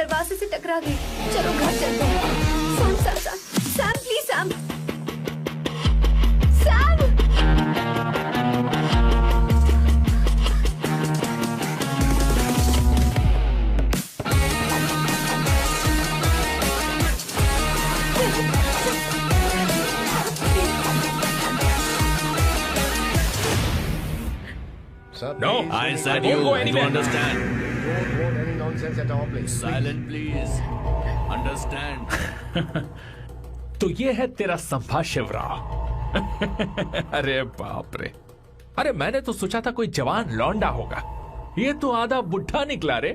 दरवाजे से टकरा गई। चलो घर चलते हैं। Sam Sam Sam Sam please Sam Sam. No, I said you understand. Don't want any nonsense at all, please. Silent, please. Understand. तो ये है तेरा संभा शिवराव। अरे बाप रे, अरे मैंने तो सोचा था कोई जवान लौंडा होगा, ये तो आधा बुढ़ा निकला रे।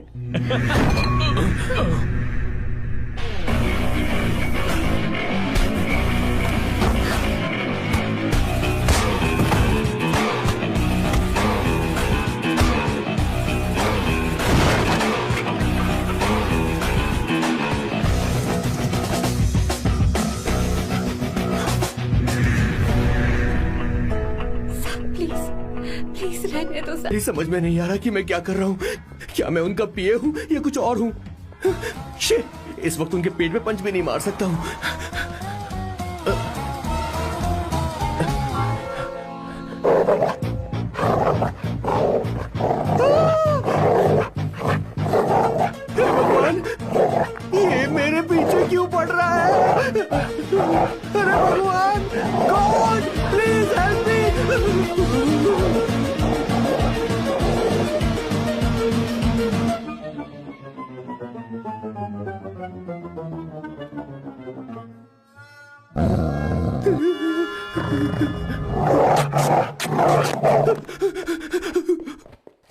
ये समझ में नहीं आ रहा कि मैं क्या कर रहा हूँ। क्या मैं उनका पीए हूँ या कुछ और हूँ? शिट, इस वक्त उनके पेट में पंच भी नहीं मार सकता हूँ। भगवान, ये मेरे पीछे क्यों पड़ रहा है? अरे भगवान, गॉड प्लीज हेल्प मी।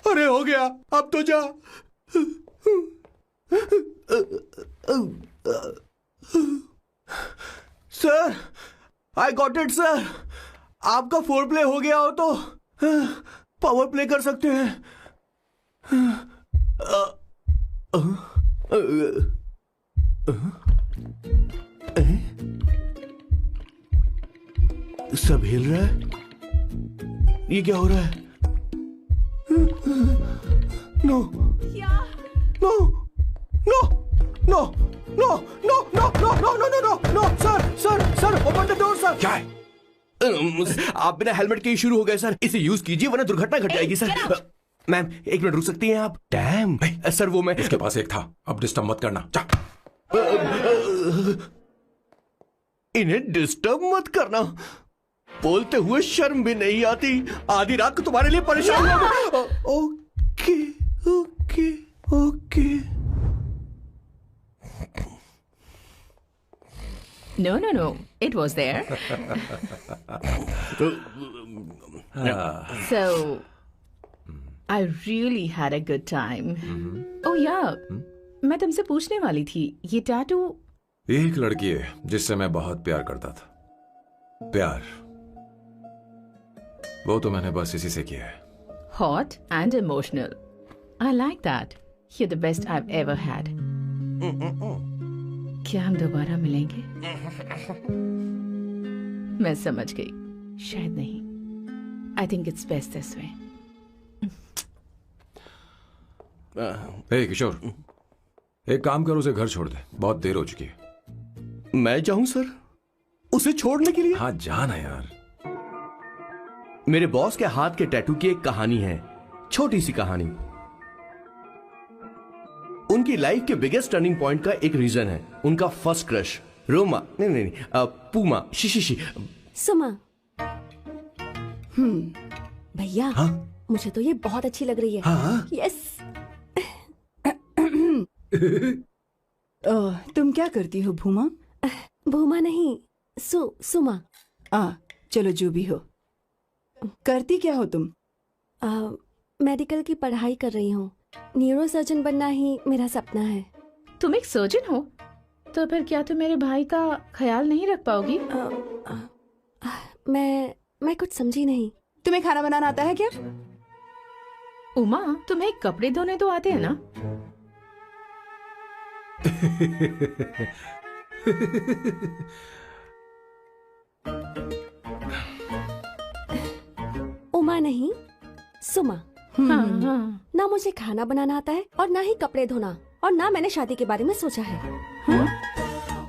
अरे हो गया, अब तो जा। Sir, I got it sir. आपका फोर प्ले हो गया हो तो पावर प्ले कर सकते हैं। सब हिल रहा है, ये क्या हो रहा है? No no no no no no no no no no no no no sir sir sir open the door sir. क्या है? आप बिना हेलमेट के ही शुरू हो गए सर, इसे यूज कीजिए वरना दुर्घटना घट जाएगी सर। मैम एक मिनट रुक सकती हैं आप? डैम सर, वो मैं उसके पास एक था, अब डिस्टर्ब मत करना। जा। इन्हें डिस्टर्ब मत करना, बोलते हुए शर्म भी नहीं आती। आधी रात को तुम्हारे लिए परेशान हो। Okay okay okay. No. It was there. So, I really had a good time. Oh yeah, मैं तुमसे पूछने वाली थी, ये टैटू। एक लड़की है जिससे मैं बहुत प्यार करता था। प्यार वो तो मैंने बस इसी से किया है। Hot and emotional. I like that. You're the best I've ever had. क्या हम दोबारा मिलेंगे? मैं समझ गई, शायद नहीं। I think it's best this way. हे किशोर, एक काम कर, उसे घर छोड़ दे, बहुत देर हो चुकी है। मैं जाऊं सर उसे छोड़ने के लिए? हाँ जाना यार। मेरे बॉस के हाथ के टैटू की एक कहानी है, छोटी सी कहानी। उनकी लाइफ के बिगेस्ट टर्निंग पॉइंट का एक रीजन है उनका फर्स्ट क्रश रोमा, नहीं पूमा, शिशिशी। सुमा। भैया, हाँ? मुझे तो ये बहुत अच्छी लग रही है। हाँ? यस। तुम क्या करती हो भूमा? भूमा नहीं, सुमा। चलो जो भी हो। करती क्या हो तुम? मेडिकल की पढ़ाई कर रही हूँ। न्यूरो सर्जन बनना ही मेरा सपना है। तुम एक सर्जन हो, तो फिर क्या तुम मेरे भाई का ख्याल नहीं रख पाओगी? मैं कुछ समझी नहीं। तुम्हें खाना बनाना आता है क्या? उमा, तुम्हें कपड़े धोने तो आते हैं ना? उमा नहीं, सुमा। हाँ। ना मुझे खाना बनाना आता है और ना ही कपड़े धोना। और ना मैंने शादी के बारे में सोचा है।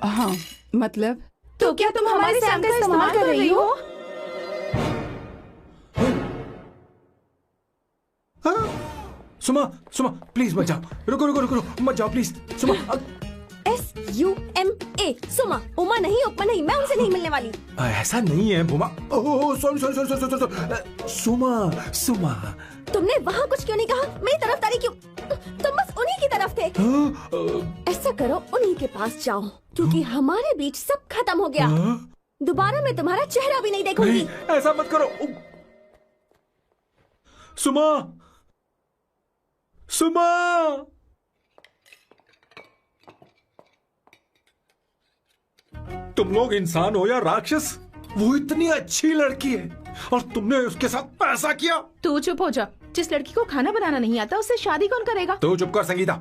हाँ मतलब तो क्या तुम हमारे सैम का इस्तेमाल कर रही हो? सुमा सुमा प्लीज मत जाओ, रुको रुको रुको रुको, मत जाओ प्लीज सुमा। SUMA सुमा, उमा नहीं उपमा नहीं, मैं उनसे नहीं मिलने वाली। ऐसा नहीं है Bhooma. Oh sorry sorry sorry sorry sorry, Suma Suma. तुमने वहाँ कुछ क्यों नहीं कहा? मेरी तरफदारी क्यों? तुम बस उन्हीं की तरफ थे। ऐसा करो, उन्हीं के पास जाओ, क्योंकि हमारे बीच सब खत्म हो गया। दोबारा मैं तुम्हारा चेहरा भी नहीं देखूंगी। नहीं, ऐसा मत करो सुमा सुमा। तुम लोग इंसान हो या राक्षस? वो इतनी अच्छी लड़की है और तुमने उसके साथ ऐसा किया। तू चुप हो जा। जिस लड़की को खाना बनाना नहीं आता उससे शादी कौन करेगा? तो चुप कर संगीता।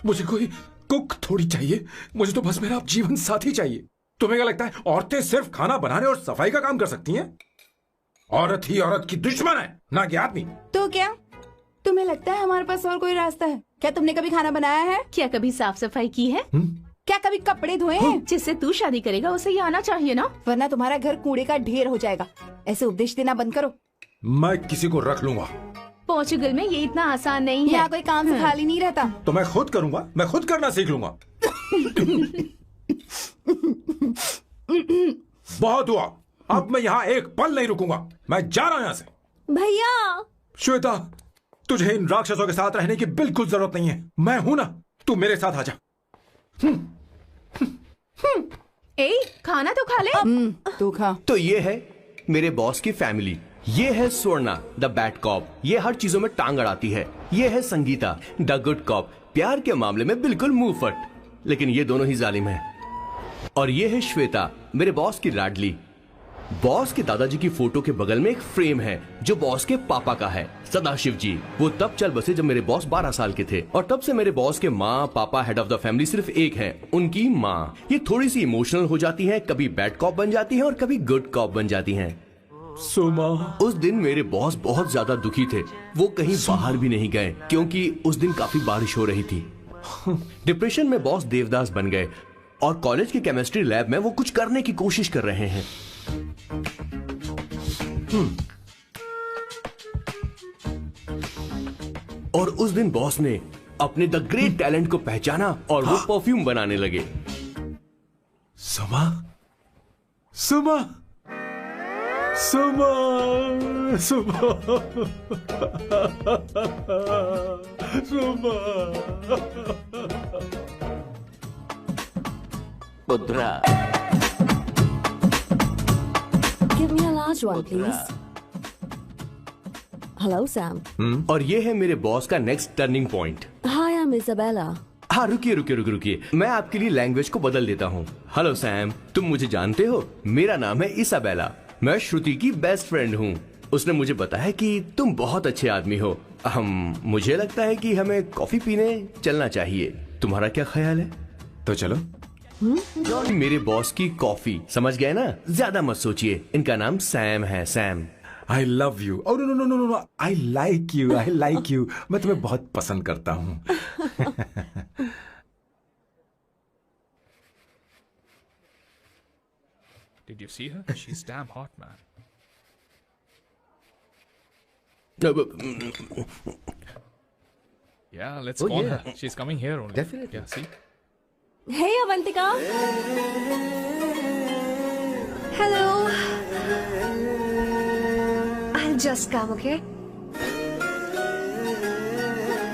मुझे कोई कुक थोड़ी चाहिए, मुझे तो बस मेरा जीवन साथी चाहिए। तुम्हें क्या लगता है औरतें सिर्फ खाना बनाने और सफाई का काम कर सकती हैं? औरत ही औरत की दुश्मन है, ना कि आदमी। तो क्या तुम्हें लगता है हमारे पास और कोई रास्ता है? क्या तुमने कभी खाना बनाया है? क्या कभी साफ सफाई की है? क्या कभी कपड़े धोए हैं? जिससे तू शादी करेगा उसे ये आना चाहिए ना, वरना तुम्हारा घर कूड़े का ढेर हो जाएगा। ऐसे उपदेश देना बंद करो। मैं किसी को रख लूंगा। पोर्चुगल में ये इतना आसान नहीं है। यहाँ कोई काम से खाली नहीं रहता। तो मैं खुद करूंगा, मैं खुद करना सीख लूंगा। बहुत हुआ, अब मैं यहाँ एक पल नहीं रुकूंगा। मैं जा रहा हूँ यहाँ से। भैया श्वेता, तुझे इन राक्षसों के साथ रहने की बिल्कुल जरूरत नहीं है। मैं हूं ना, तू मेरे साथ आ जा। ए, खाना तो खा ले। तू खा। तो ये है मेरे बॉस की फैमिली। ये है स्वर्णा द बैड कॉप, ये हर चीजों में टांग अड़ाती है। ये है संगीता द गुड कॉप, प्यार के मामले में बिल्कुल मुंह फट, लेकिन ये दोनों ही जालिम हैं। और ये है श्वेता, मेरे बॉस की लाडली। बॉस के दादाजी की फोटो के बगल में एक फ्रेम है जो बॉस के पापा का है, सदाशिव जी। वो तब चल बसे जब मेरे बॉस 12 साल के थे, और तब से मेरे बॉस के माँ पापा हेड ऑफ द फैमिली सिर्फ एक है, उनकी माँ। ये थोड़ी सी इमोशनल हो जाती है, कभी बैड कॉप बन जाती है और कभी गुड कॉप बन जाती हैं। सुमा, उस दिन मेरे बॉस बहुत ज्यादा दुखी थे। वो कहीं बाहर भी नहीं गए क्योंकि उस दिन काफी बारिश हो रही थी। डिप्रेशन में बॉस देवदास बन गए और कॉलेज की केमिस्ट्री लैब में वो कुछ करने की कोशिश कर रहे हैं। और उस दिन बॉस ने अपने द ग्रेट टैलेंट को पहचाना और वो परफ्यूम बनाने लगे। सुमा सुमा सुमा सुमा सुमा। Give me a large one, please. Hello, Sam. और ये है मेरे बॉस का next turning point. Hi, I'm Isabella. हाँ, रुकिए, मैं आपके लिए लैंग्वेज को बदल देता हूँ। हेलो सैम, तुम मुझे जानते हो? मेरा नाम है इसाबेला। मैं श्रुति की बेस्ट फ्रेंड हूँ। उसने मुझे बताया कि तुम बहुत अच्छे आदमी हो। मुझे लगता है कि हमें कॉफी पीने चलना चाहिए। तुम्हारा क्या ख्याल है? तो चलो। मेरे बॉस की कॉफी, समझ गए ना? ज्यादा मत सोचिए, इनका नाम सैम है, Sam. I love you. Oh no no no no no. I like you. I like you. मैं तुम्हें बहुत पसंद करता हूँ। Did you see her? She's damn hot, man. Yeah, let's call her. She's coming here only. Definitely. Yeah, see? Hey, Avantika. Hello. I'll just come, okay?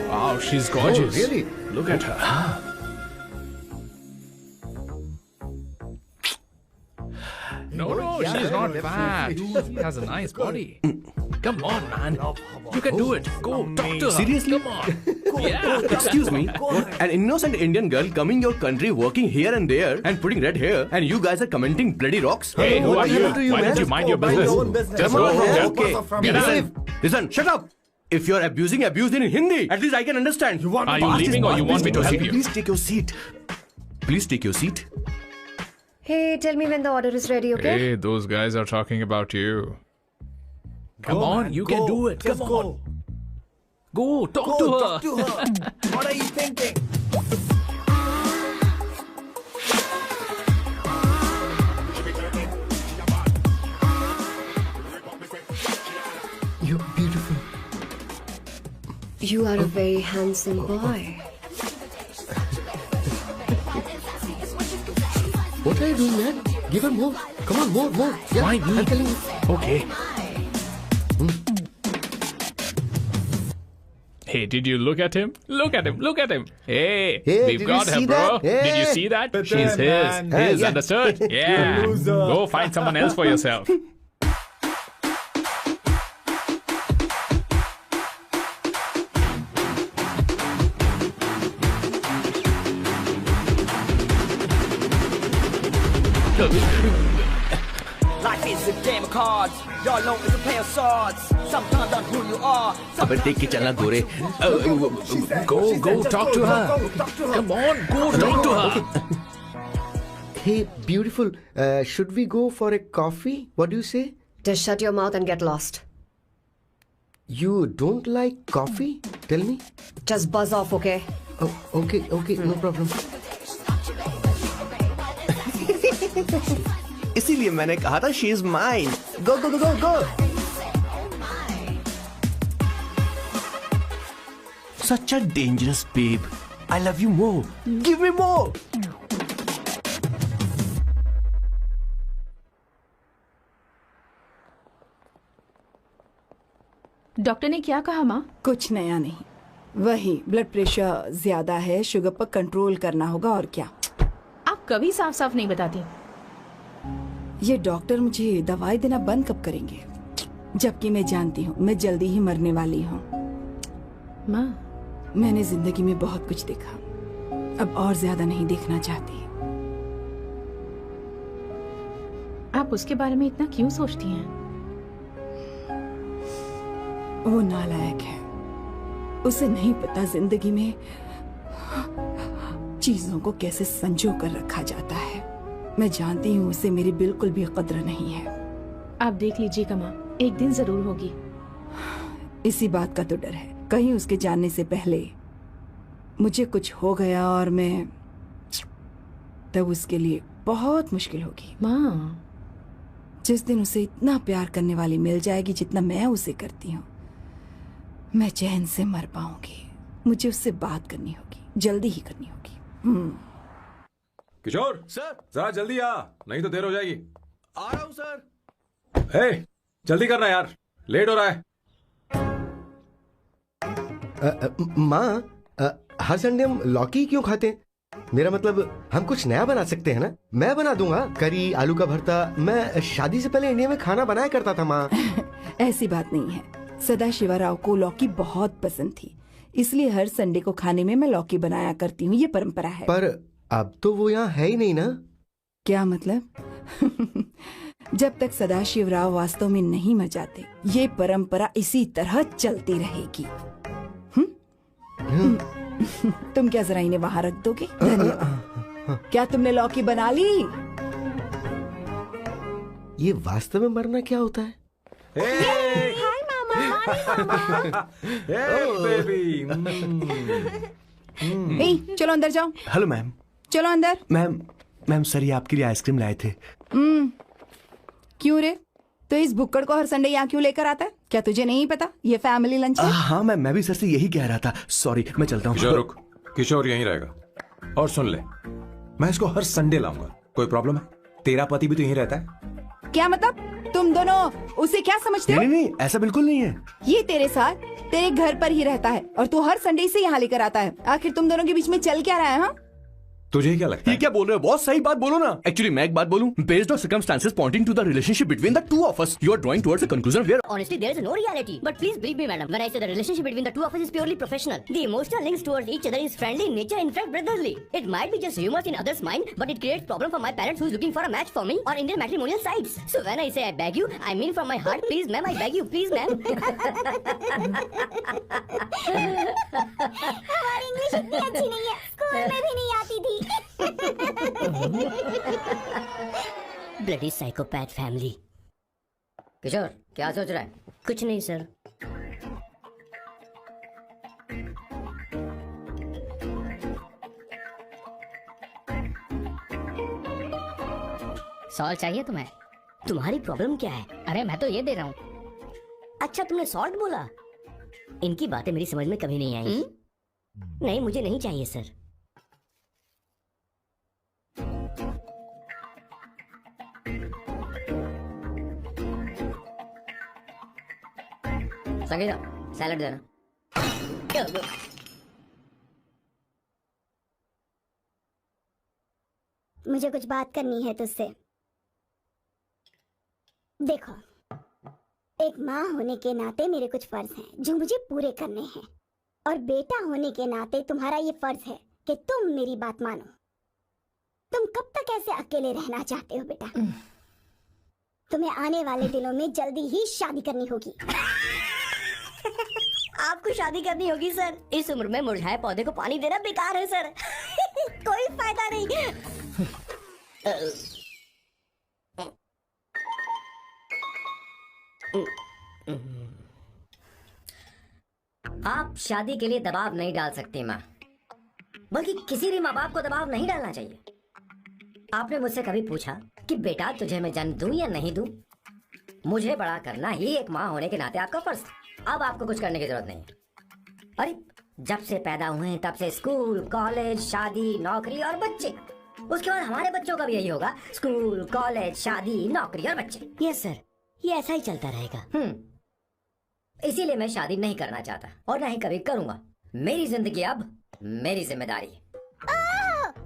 Wow, she's gorgeous. Oh, really? Look at her. No, she's not fat. She has a nice body. Come on, man. You can do it. Go, talk to her. Seriously? Come on. Yeah. Excuse me, an innocent Indian girl coming your country, working here and there, and putting red hair, and you guys are commenting bloody rocks? Hey, who are you? Why don't you mind your business? Just go from here. Okay. Listen, shut up. If you're abuse in Hindi, at least I can understand. Are you leaving or you want me to help you? Please take your seat. Please take your seat. Hey, tell me when the order is ready, okay? Hey, those guys are talking about you. Come on, you can do it. Come on. Go talk to her. What are you thinking? You're beautiful. You are a very handsome boy. What are you doing, man? Give her more. Come on, more. Yeah, Why me? I'm telling you. Okay. Hey, did you look at him? Look at him. Hey, Hey, we've did got you her, see bro. that? Did you Hey. see that? But She's then, man. his, yeah. understood? Yeah. Go find someone else for yourself. Life is a game of cards. Your loan is a pair of swords. Sometimes on who you are. अबे देख के चलना गोरे. Go talk to her. Come on, go talk to her. Hey, beautiful. Should we go for a coffee? What do you say? Just shut your mouth and get lost. You don't like coffee? Tell me. Just buzz off, okay? Oh, okay, no problem. इसीलिए मैंने कहा था she is mine. Go go go go go. Such a dangerous babe. I love you more. Give me more. Doctor ने क्या कहा माँ? कुछ नया नहीं, वही ब्लड प्रेशर ज्यादा है, शुगर पर कंट्रोल करना होगा और क्या. आप कभी साफ साफ नहीं बताती. ये डॉक्टर मुझे दवाई देना बंद कब करेंगे, जबकि मैं जानती हूँ मैं जल्दी ही मरने वाली हूँ. माँ, मैंने जिंदगी में बहुत कुछ देखा, अब और ज्यादा नहीं देखना चाहती. आप उसके बारे में इतना क्यों सोचती हैं? वो नालायक है, उसे नहीं पता जिंदगी में चीजों को कैसे संजो कर रखा जाता है. मैं जानती हूँ उसे मेरी बिल्कुल भी कद्र नहीं है. आप देख लीजिएगा माँ, एक दिन जरूर होगी. इसी बात का तो डर है, कहीं उसके जानने से पहले मुझे कुछ हो गया और मैं, तब उसके लिए बहुत मुश्किल होगी. माँ, जिस दिन उसे इतना प्यार करने वाली मिल जाएगी जितना मैं उसे करती हूँ, मैं चैन से मर पाऊंगी. मुझे उससे बात करनी होगी, जल्दी ही करनी होगी. किशोर सर, जरा जल्दी आ, नहीं तो देर हो जाएगी. आ रहा हूँ सर. हे, जल्दी करना यार, लेट हो रहा है. माँ, हर संडे हम लौकी क्यों खाते हैं? मेरा मतलब हम कुछ नया बना सकते हैं ना. मैं बना दूंगा करी, आलू का भरता. मैं शादी से पहले इंडिया में खाना बनाया करता था माँ. ऐसी बात नहीं है. सदाशिवराव को लौकी बहुत पसंद थी, इसलिए हर संडे को खाने में मैं लौकी बनाया करती हूँ. ये परंपरा है. पर अब तो वो यहाँ है ही नहीं ना. क्या मतलब? जब तक सदाशिवराव वास्तव में नहीं मर जाते, ये परंपरा इसी तरह चलती रहेगी. तुम क्या जरा इन्हें वहां रख दोगे? धन्यवाद. क्या तुमने लौकी बना ली? ये वास्तव में मरना क्या होता है? हाय मामा. बेबी. ए, चलो अंदर जाओ. Hello ma'am. चलो अंदर. मैम सर ये आपके लिए आइसक्रीम लाए थे. क्यों रे? तो इस भुक्कड़ को हर संडे यहाँ क्यों लेकर आता है? क्या तुझे नहीं पता ये फैमिली लंच है? हाँ मैम, मैं भी सर से यही कह रहा था. सॉरी, मैं चलता हूँ. किशोर रुक, किशोर यहीं रहेगा. और सुन ले, मैं इसको हर संडे लाऊंगा. कोई प्रॉब्लम है? तेरा पति भी तो यहीं रहता है. क्या मतलब? तुम दोनों उसे क्या समझते हो? नहीं, ऐसा बिल्कुल नहीं है. ये तेरे साथ तेरे घर पर ही रहता है और तू हर संडे से यहाँ लेकर आता है. आखिर तुम दोनों के बीच में चल क्या रहा है? हाँ, तुझे क्या लगता ये है? क्या बोल रहे हो बॉस? सही बात बोलो ना. एक्चुअली मैं एक बात बोलूं, based on circumstances pointing to the relationship between the two of us, you are drawing towards a conclusion where Honestly, there is no reality. But please believe me, madam, when I say the relationship between the two of us is purely professional. The emotional links towards each other is friendly in nature, in fact brotherly. It might be just rumors in others' mind, but it creates problem for my parents who's looking for a match for me on Indian matrimonial sites. So when I say I beg you, I mean from my heart, please ma'am, I beg you, please ma'am. हमारी English इतनी अच्छी नहीं है, school में भी नहीं आती थी. Bloody psychopath family. किशोर, क्या सोच रहा है? कुछ नहीं सर. सॉल्ट चाहिए तुम्हें? तुम्हारी प्रॉब्लम क्या है? अरे मैं तो ये दे रहा हूँ। अच्छा तुमने सॉल्ट बोला? इनकी बातें मेरी समझ में कभी नहीं आई। नहीं मुझे नहीं चाहिए सर। संगीता सैलड देना। मुझे कुछ बात करनी है तुझसे। देखो, एक माँ होने के नाते मेरे कुछ फर्ज हैं जो मुझे पूरे करने हैं, और बेटा होने के नाते तुम्हारा ये फर्ज है कि तुम मेरी बात मानो। तुम कब तक ऐसे अकेले रहना चाहते हो बेटा? तुम्हें आने वाले दिनों में जल्दी ही शादी करनी होगी। आपको शादी करनी होगी सर? इस उम्र में मुरझाए पौधे को पानी देना बेकार है सर। कोई फायदा नहीं। आप शादी के लिए दबाव नहीं डाल सकती माँ, बल्कि किसी भी माँ बाप को दबाव नहीं डालना चाहिए। आपने मुझसे कभी पूछा कि बेटा तुझे मैं जन्म दूं या नहीं दूं? मुझे बड़ा करना ही एक माँ होने के नाते आपका फर्ज था। अब आपको कुछ करने की जरूरत नहीं है। अरे जब से पैदा हुए हैं तब से स्कूल, कॉलेज, शादी, नौकरी और बच्चे। उसके बाद हमारे बच्चों का भी यही होगा, स्कूल, कॉलेज, शादी, नौकरी और बच्चे। यस सर, ये ऐसा ही चलता रहेगा। इसीलिए मैं शादी नहीं करना चाहता और ना ही कभी करूंगा। मेरी जिंदगी अब मेरी जिम्मेदारी है।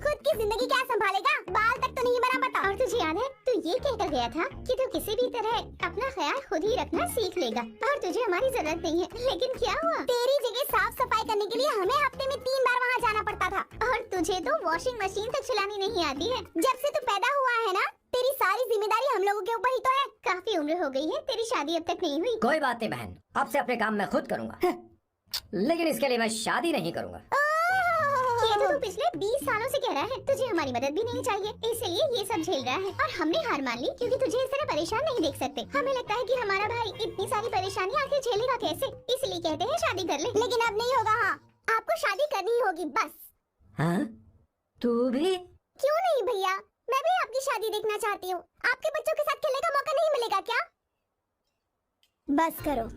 खुद की जिंदगी क्या संभालेगा? बाल तक तो नहीं बना पता। और तुझे याद है तू ये कहकर गया था कि तू किसी भी तरह अपना ख्याल खुद ही रखना सीख लेगा और तुझे हमारी जरूरत नहीं है। लेकिन क्या हुआ? तेरी जगह साफ सफाई करने के लिए हमें हफ्ते में 3 बार वहाँ जाना पड़ता था, और तुझे तो वॉशिंग मशीन तक चलानी नहीं आती है। जब से तू पैदा हुआ है ना, तेरी सारी जिम्मेदारी हम लोगों के ऊपर ही तो है। काफी उम्र हो गई है, तेरी शादी अब तक नहीं हुई। कोई बात नहीं बहन, अब से अपने काम मैं खुद करूंगा। लेकिन इसके लिए मैं शादी नहीं करूंगा। ये तो तू पिछले 20 सालों से कह रहा है। तुझे हमारी मदद भी नहीं चाहिए, इसलिए ये सब झेल रहा है। और हमने हार मान ली क्योंकि तुझे इस तरह परेशान नहीं देख सकते। हमें लगता है कि हमारा भाई इतनी सारी परेशानी आखिर झेलेगा कैसे, इसलिए कहते हैं शादी कर ले। लेकिन अब नहीं होगा। हाँ, आपको शादी करनी ही होगी बस। हाँ? तू भी? क्यों नहीं भैया, मैं भी आपकी शादी देखना चाहती हूँ। आपके बच्चों के साथ खेलने का मौका नहीं मिलेगा क्या? बस करो,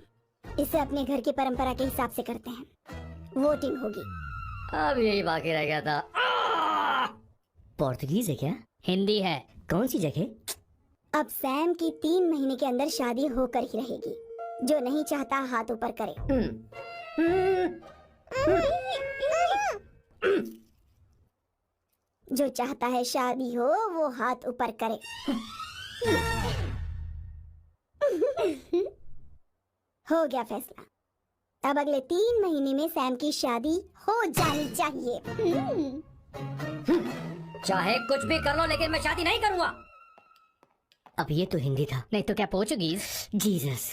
इसे अपने घर की परंपरा के हिसाब से करते हैं। वोटिंग होगी। अब यही बाकी रह गया था। पोर्तुगीज है क्या? हिंदी है। कौन सी जगह? अब सैम की 3 महीने के अंदर शादी होकर ही रहेगी। जो नहीं चाहता हाथ ऊपर करे। जो चाहता है शादी हो वो हाथ ऊपर करे। हो गया फैसला। अब अगले 3 महीने में सैम की शादी हो जानी चाहिए। चाहे कुछ भी कर लो, लेकिन मैं शादी नहीं करूंगा। अब ये तो हिंदी था, नहीं तो क्या पोर्चुगीज? जीसस।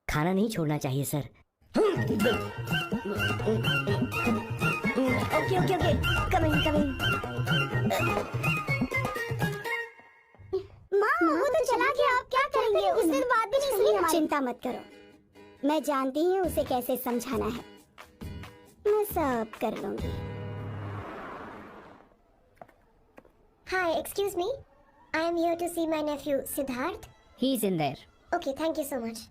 खाना नहीं छोड़ना चाहिए sir. Okay okay okay, coming coming. माँ वो तो चला गया, आप क्या करेंगे? उसने बात भी नहीं सुनी। चिंता मत करो, मैं जानती हूँ उसे कैसे समझाना है। मैं सब कर लूंगी। Hi, excuse me. I am here to see my nephew Siddharth. He's in there. Okay, thank you so much.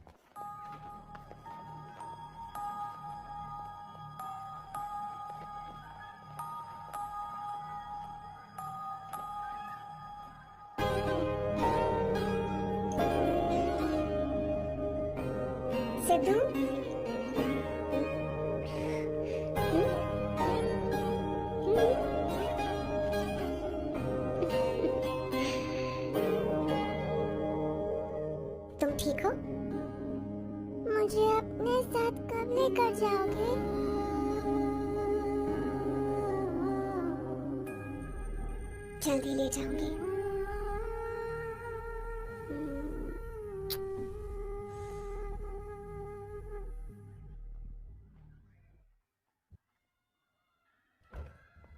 Sidhu, तुम ठीक हो? मुझे अपने साथ कब लेकर जाओगे? जल्दी ले जाऊंगी।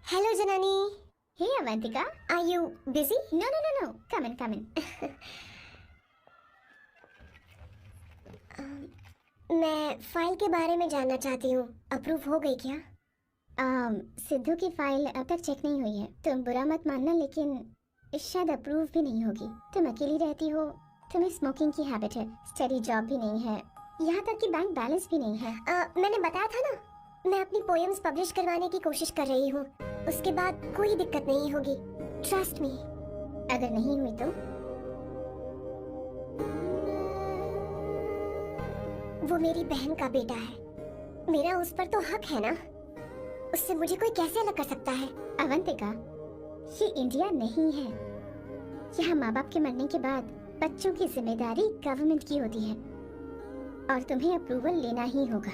Hello, Janani. Hey, Avantika. Are you busy? No, no, no, no. Come in, come in. मैं फाइल के बारे में जानना चाहती हूँ। अप्रूव हो गई क्या? सिद्धू की फाइल अब तक चेक नहीं हुई है। तुम बुरा मत मानना, लेकिन शायद अप्रूव भी नहीं होगी। तुम अकेली रहती हो, तुम्हें स्मोकिंग की हैबिट है, स्टडी जॉब भी नहीं है, यहाँ तक कि बैंक बैलेंस भी नहीं है। मैंने बताया था ना, मैं अपनी पोएम्स पब्लिश करवाने की कोशिश कर रही हूँ। उसके बाद कोई दिक्कत नहीं होगी, ट्रस्ट मी। अगर नहीं हुई तो वो मेरी बहन का बेटा है, मेरा उस पर तो हक है ना। उससे मुझे कोई कैसे अलग कर सकता है? अवंतिका, ये इंडिया नहीं है। यहाँ माँ बाप के मरने के बाद बच्चों की जिम्मेदारी गवर्नमेंट की होती है और तुम्हें अप्रूवल लेना ही होगा,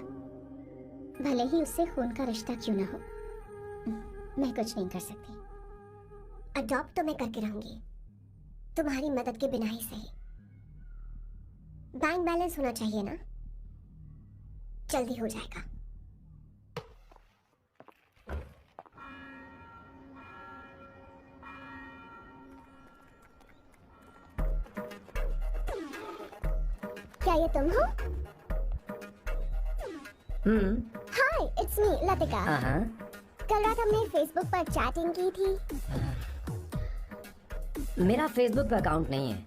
भले ही उससे खून का रिश्ता क्यों ना हो। मैं कुछ नहीं कर सकती। अडॉप्ट तो मैं करके रहूंगी, तुम्हारी मदद के बिना ही सही। बैंक बैलेंस होना चाहिए ना, जल्दी हो जाएगा। क्या ये तुम हो? हाय, इट्स मी लतिका। कल रात हमने फेसबुक पर चैटिंग की थी। मेरा फेसबुक पे अकाउंट नहीं है,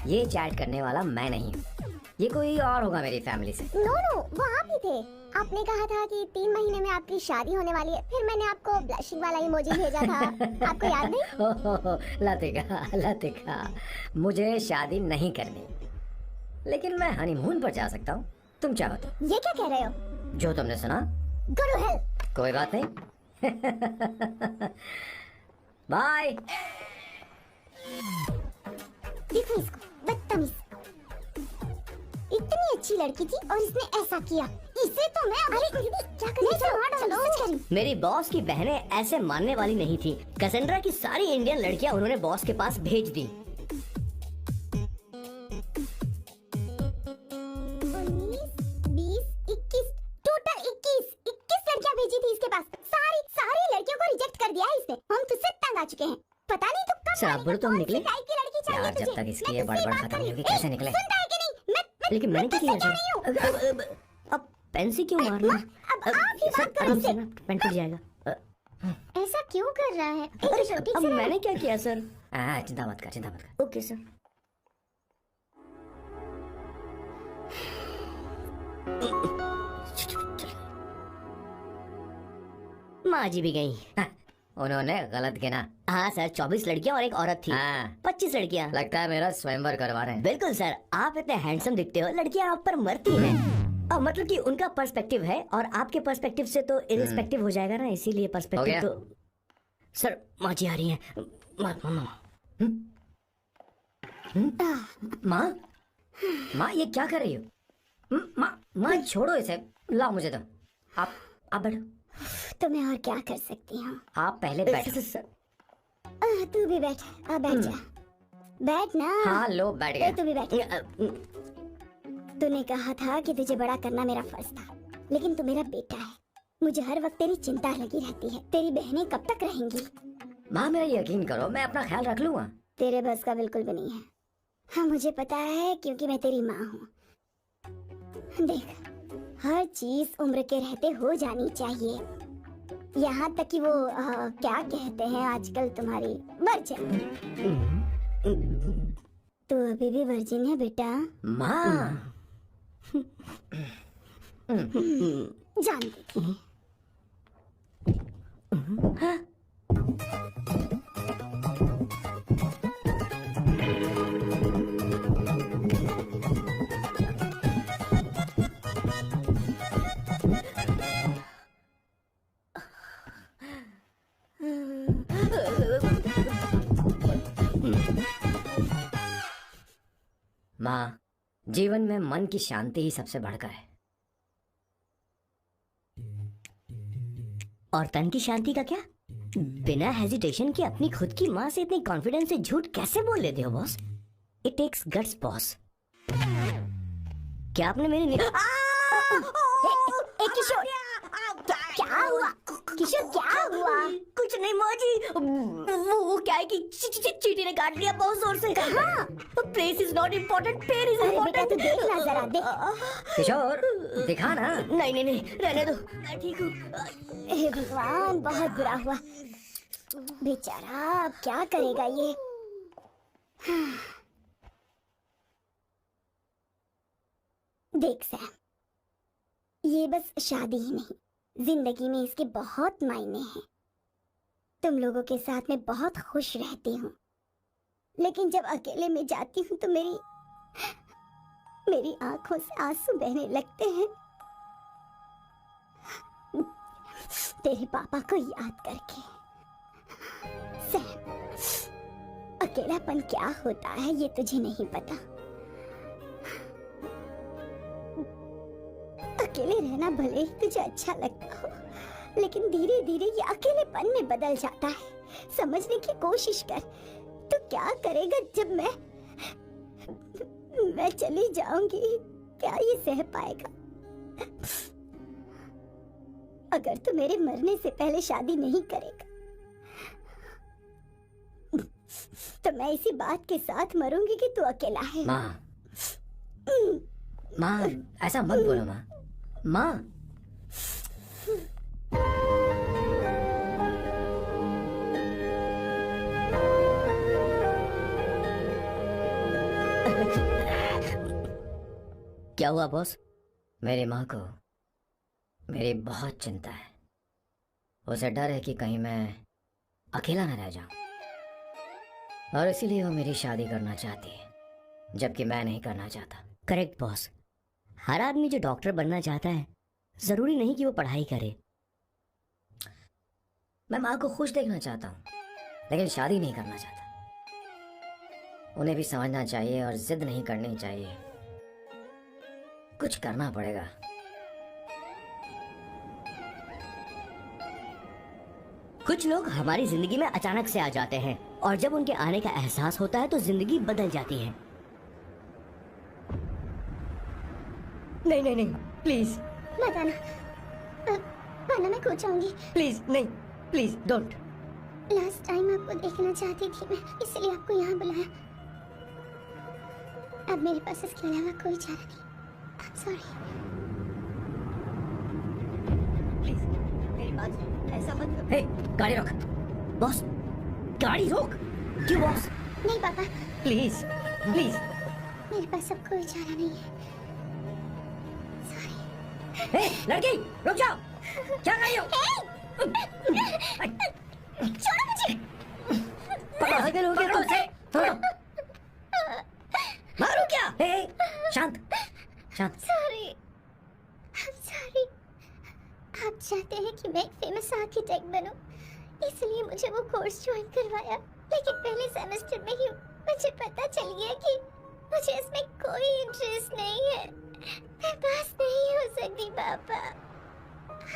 ये चैट करने वाला मैं नहीं हूँ, ये कोई और होगा मेरी फैमिली से। नो, वो आप ही थे। आपने कहा था कि 3 महीने में आपकी शादी होने वाली है, फिर मैंने आपको ब्लशिंग वाला इमोजी भेजा था। आपको याद नहीं? लतिका, मुझे शादी नहीं करनी, लेकिन मैं हनीमून पर जा सकता हूँ, तुम चाहो तो। ये क्या कह रहे हो? जो तुमने सुना। Go to hell। कोई बात नहीं। बाय। देखो इसको, बदतमीज। इतनी अच्छी लड़की थी और इसने ऐसा किया। इसे तो मैं क्या करूं? मेरी बॉस की बहनें ऐसे मानने वाली नहीं थी। कैसेंड्रा की सारी इंडियन लड़कियां उन्होंने बॉस के पास भेज दी। 19, 20, 21, टोटल 21 लड़कियां भेजी थी इसके पास। सारी लड़कियों को रिजेक्ट कर दिया है इसने। हम तुझसे तंग आ चुके हैं। पता नहीं तो कब शराब तुम निकले यार, जब तक इसकी ये बड़बड़ खत्म नहीं होगी कैसे निकले? सुनता है कि नहीं? लेकिन मैंने क्या किया? अब पेंसी क्यों मारना? पेन फट जाएगा। ऐसा क्यों कर रहा है? अब मैंने क्या किया सर? चिंता मत कर। Okay sir. माँ जी भी गई। उन्होंने गलत गिना। हाँ सर, 24 लड़कियां और एक औरत थी। 25 लड़कियां। लगता है मेरा स्वयंवर करवा रहे हैं। बिल्कुल सर, आप इतने हैंडसम दिखते हो, लड़कियां आप पर मरती हैं। अब मतलब कि उनका पर्सपेक्टिव है और आपके पर्सपेक्टिव से तो इरिस्पेक्टिव हो जाएगा ना, इसीलिए पर्सपेक्टिव तो। सर माँ जी आ रही हैं। माँ ये क्या कर रही हो? माँ छोड़ो इसे, लाओ मुझे दो। आप बैठो। तो मैं और क्या कर सकती हूँ? आप पहले बैठो। तू भी बैठ। बैठ जा। बैठ ना। हाँ लो बैठ गया। तू भी बैठ। तूने कहा था कि तुझे बड़ा करना मेरा फर्ज था, लेकिन तू मेरा बेटा है। मुझे हर वक्त तेरी चिंता लगी रहती है। तेरी बहनें कब तक रहेंगी? माँ मेरा यकीन करो, मैं अपना ख्याल रख लूंगा। तेरे बस का बिल्कुल भी नहीं है। हाँ मुझे पता है, क्योंकि मैं तेरी माँ हूँ। देख, हर चीज उम्र के रहते हो जानी चाहिए, यहाँ तक कि वो क्या कहते हैं आजकल तुम्हारी वर्जिन। तू अभी भी वर्जिन है बेटा? माँ जानती थी। माँ, जीवन में मन की शांति ही सबसे बढ़कर है। और तन की शांति का क्या? बिना हेजिटेशन के अपनी खुद की माँ से इतनी कॉन्फिडेंस से झूठ कैसे बोल लेते हो boss? It takes guts boss. क्या आपने मेरी क्या हुआ किशोर, क्या हुआ? कुछ नहीं माँ जी, वो क्या है कि चींटी ने काट लिया बहुत जोर से। कहाँ? Place is not important, pair is important. तू देख ना जरा, देख। किशोर दिखा ना। नहीं नहीं रहने दो, मैं ठीक हूँ। हे भगवान, बहुत बुरा हुआ बेचारा, अब क्या करेगा ये? देख सैम, ये बस शादी ही नहीं, जिंदगी में इसके बहुत मायने हैं। तुम लोगों के साथ मैं बहुत खुश रहती हूँ, लेकिन जब अकेले में जाती हूँ तो मेरी आंखों से आंसू बहने लगते हैं, तेरे पापा को याद करके। सैम, अकेलापन क्या होता है ये तुझे नहीं पता। अकेले रहना भले ही तुझे अच्छा लगता हो, लेकिन धीरे धीरे ये अकेलेपन में बदल जाता है। समझने की कोशिश कर। तो क्या करेगा जब मैं चली जाऊंगी? क्या ये सह पाएगा? अगर तू मेरे मरने से पहले शादी नहीं करेगा तो मैं इसी बात के साथ मरूंगी कि तू अकेला है। माँ ऐसा मत बोलो माँ। माँ क्या हुआ बॉस? मेरी माँ को मेरी बहुत चिंता है। उसे डर है कि कहीं मैं अकेला न रह जाऊं, और इसीलिए वो मेरी शादी करना चाहती है, जबकि मैं नहीं करना चाहता। Correct boss. हर आदमी जो डॉक्टर बनना चाहता है, जरूरी नहीं कि वो पढ़ाई करे। मैं माँ को खुश देखना चाहता हूँ, लेकिन शादी नहीं करना चाहता। उन्हें भी समझना चाहिए और जिद नहीं करनी चाहिए। कुछ करना पड़ेगा। कुछ लोग हमारी जिंदगी में अचानक से आ जाते हैं, और जब उनके आने का एहसास होता है तो जिंदगी बदल जाती है। नहीं नहीं नहीं, प्लीज मत आना, वरना मैं खो जाऊंगी। प्लीज नहीं, प्लीज डोंट। लास्ट टाइम आपको देखना चाहती थी मैं, इसलिए आपको यहाँ बुलाया। अब मेरे पास इसके अलावा कोई चारा नहीं। I'm sorry। प्लीज मेरी बात सुन, ऐसा मत करो। हे, गाड़ी रोक। बॉस, गाड़ी रोक। क्यों बॉस? नहीं पापा, प्लीज प्लीज। मेरे पास अब कोई चारा नहीं है। हे, लड़की रुक जाओ। क्या कर रही हो? छोड़ो मुझे। पागल हो गया तुमसे? मारो क्या? हे, शांत शांत। सॉरी, आप चाहते हैं कि मैं एक फेमस आर्किटेक्ट बनूं, इसलिए मुझे वो कोर्स ज्वाइन करवाया, लेकिन पहले सेमेस्टर में ही मुझे पता चल गया कि मुझे इसमें कोई इंटरेस्ट नहीं है। मैं पास नहीं हो सकती पापा।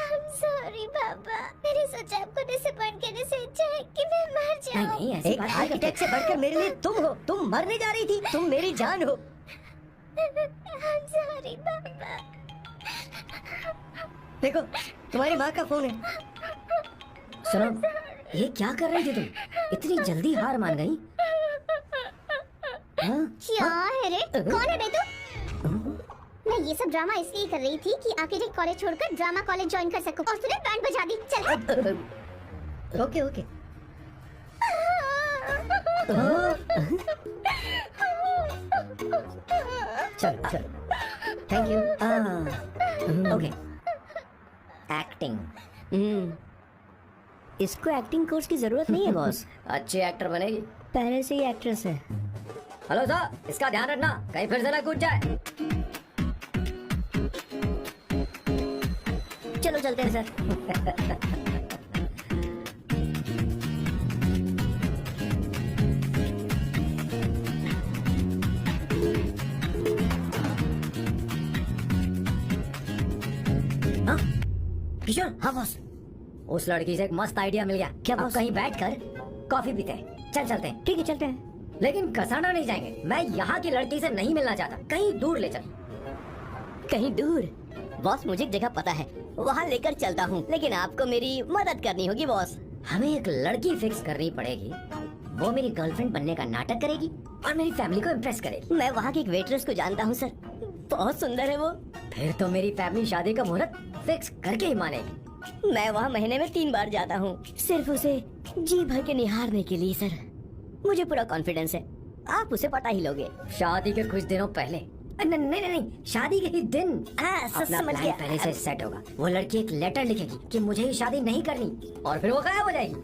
I'm sorry पापा। मैंने सोचा आपको डिसअपॉइंट करने से अच्छा है कि मैं मर जाऊं। नहीं, ऐसी बात आर्किटेक्ट से बढ़कर मेरे लिए तुम हो। तुम मरने जा रही थी, तुम मेरी जान हो। I'm sorry पापा। देखो, तुम्हारी माँ का फोन है। सुनो, ये क्या कर रही थी तुम? इतनी जल्दी हार मान गई? क्या है रे? कौन है बे तू? मैं ये सब ड्रामा इसलिए कर रही थी कि आर्किटेक्ट कॉलेज छोड़कर ड्रामा कॉलेज ज्वाइन कर सकूं, और तूने बैंड बजा दी। चल। Okay okay. चलो चलो, थैंक यू। Okay, acting. इसको एक्टिंग कोर्स की जरूरत नहीं है बॉस। अच्छी एक्टर बनेगी, पहले से ही एक्ट्रेस है। हेलो सर, इसका ध्यान रखना कहीं फिर से ना कूद जाए। चलो चलते हैं सर। किशोर। हाँ बॉस, उस लड़की से एक मस्त आइडिया मिल गया। क्या बॉस? कहीं बैठकर कॉफी पीते हैं। चल चलते हैं। ठीक है चलते हैं, लेकिन कसाना नहीं जाएंगे। मैं यहाँ की लड़की से नहीं मिलना चाहता, कहीं दूर ले चल। कहीं दूर? बॉस मुझे एक जगह पता है, वहाँ लेकर चलता हूँ, लेकिन आपको मेरी मदद करनी होगी बॉस। हमें एक लड़की फिक्स करनी पड़ेगी, वो मेरी गर्लफ्रेंड बनने का नाटक करेगी और मेरी फैमिली को इम्प्रेस करेगी। मैं वहाँ की एक वेट्रेस को जानता हूँ सर, बहुत सुंदर है वो। फिर तो मेरी फैमिली शादी का मुहूर्त फिक्स करके ही मानेगी। मैं वहाँ महीने में 3 बार जाता हूँ, सिर्फ उसे जी भर के निहारने के लिए सर। मुझे पूरा कॉन्फिडेंस है आप उसे पटा ही लोगे। शादी के कुछ दिनों पहले, नहीं, शादी के ही दिन अपना प्लान पहले से सेट होगा। वो लड़की एक लेटर लिखेगी कि मुझे ही शादी नहीं करनी, और फिर वो गायब हो जाएगी।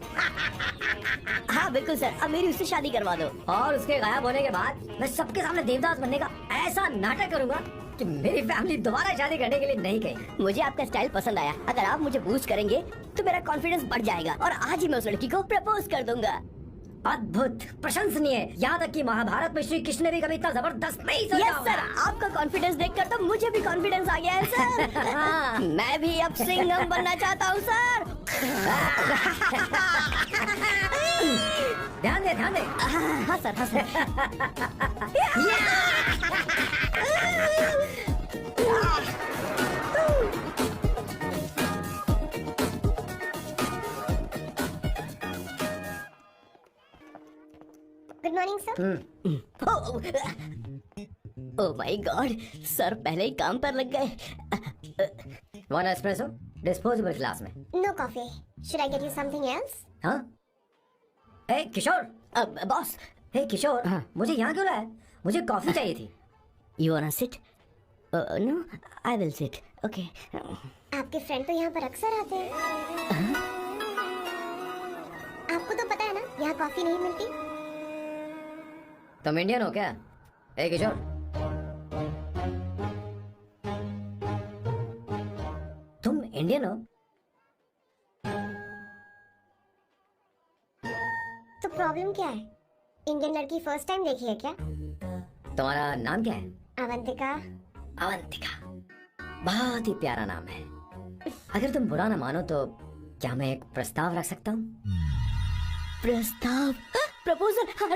हाँ बिल्कुल सर, अब मेरी उससे शादी करवा दो, और उसके गायब होने के बाद मैं सबके सामने देवदास बनने का ऐसा नाटक करूंगा कि मेरी फैमिली दोबारा शादी करने के लिए नहीं कही। मुझे आपका स्टाइल पसंद आया, अगर आप मुझे बूस्ट करेंगे तो मेरा कॉन्फिडेंस बढ़ जाएगा और आज ही मैं उस लड़की को प्रपोज कर दूंगा। अद्भुत, प्रशंसनीय, यहाँ तक कि महाभारत में श्री कृष्ण ने भी कभी इतना जबरदस्त नहीं सोचा। यस सर, आपका कॉन्फिडेंस देखकर तो मुझे भी कॉन्फिडेंस आ गया है सर। हाँ, मैं भी अब सिंघम बनना चाहता हूँ सर। ध्यान दे। हाँ सर, हाँ sir. Good morning sir. Oh my god, sir पहले ही काम पर लग गए। 1 एस्प्रेसो, डिस्पोजेबल ग्लास में। No coffee, should I get you something else? हाँ? हे किशोर, बॉस। हे किशोर, मुझे यहाँ क्यों लाया? मुझे कॉफी चाहिए थी। You wanna sit? No, I will sit. Okay. आपके फ्रेंड तो यहाँ पर अक्सर आते हैं। आपको तो पता है ना, यहाँ कॉफी नहीं मिलती। तुम इंडियन हो क्या? हे किशोर, तुम इंडियन हो? तो प्रॉब्लम क्या है? इंडियन लड़की फर्स्ट टाइम देखी है क्या? तुम्हारा नाम क्या है? अवंतिका। अवंतिका, बहुत ही प्यारा नाम है। अगर तुम बुरा ना मानो तो क्या मैं एक प्रस्ताव रख सकता हूँ? प्रस्ताव? प्रपोजल? हाँ,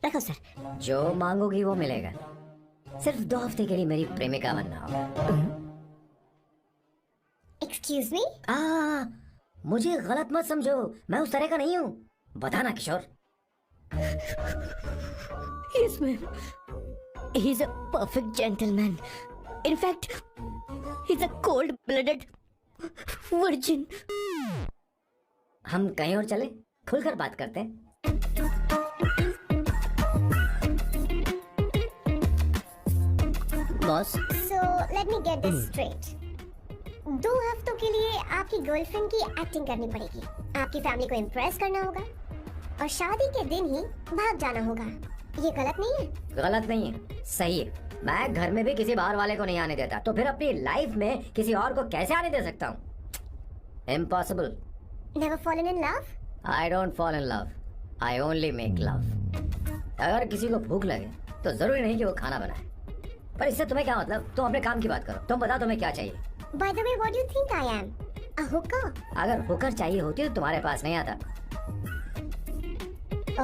रखो सर। जो मांगोगी वो मिलेगा। सिर्फ 2 हफ्ते के लिए मेरी प्रेमिका बनना होगा। Excuse me? मुझे गलत मत समझो, मैं उस तरह का नहीं हूँ। बताना किशोर। Yes, ma'am. He's a perfect gentleman. In fact, he's a cold-blooded virgin. हम कहीं और चले, खुलकर बात करते हैं। Boss. So let me get this straight. 2 हफ्तों के लिए आपकी गर्लफ्रेंड की एक्टिंग करनी पड़ेगी, आपकी फैमिली को इम्प्रेस करना होगा और शादी के दिन ही भाग जाना होगा। ये गलत नहीं है? गलत नहीं है, सही है। मैं घर में भी किसी बाहर वाले को नहीं आने देता, तो फिर अपनी लाइफ में किसी और को कैसे आने दे सकता हूँ? Impossible. Never fallen in love? I don't fall in love. I only make love. अगर किसी को भूख लगे तो जरूरी नहीं कि वो खाना बनाए, पर इससे तुम्हें क्या मतलब? तुम अपने काम की बात करो। तुम बताओ तुम्हें क्या चाहिए? By the way, what do you think I am? A hooker? अगर हुकर चाहिए होती तो तुम्हारे पास नहीं आता।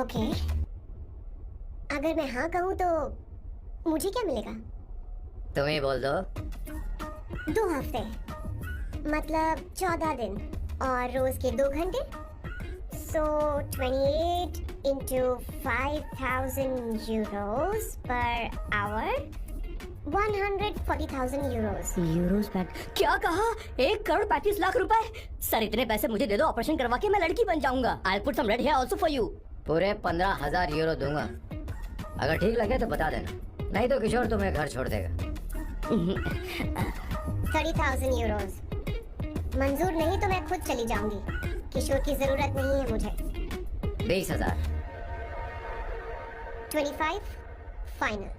Okay. अगर मैं हाँ कहूँ तो मुझे क्या मिलेगा? तुम ही बोल दो। 2 हफ्ते मतलब 14 दिन और रोज के 2 घंटे। So 28 into 5,000 euros per hour, 140,000 euros. Euros पर क्या कहा? 1,35,00,000 रुपए? सर इतने पैसे मुझे दे दो, ऑपरेशन करवा के मैं लड़की बन जाऊंगा। I'll put some red hair also for you. पूरे 15,000 यूरो दूंगा। अगर ठीक लगे तो बता देना, नहीं तो किशोर तुम्हें घर छोड़ देगा। 30,000 euros। मंजूर नहीं तो मैं खुद चली जाऊंगी, किशोर की जरूरत नहीं है मुझे। 20,000। 25 फाइनल।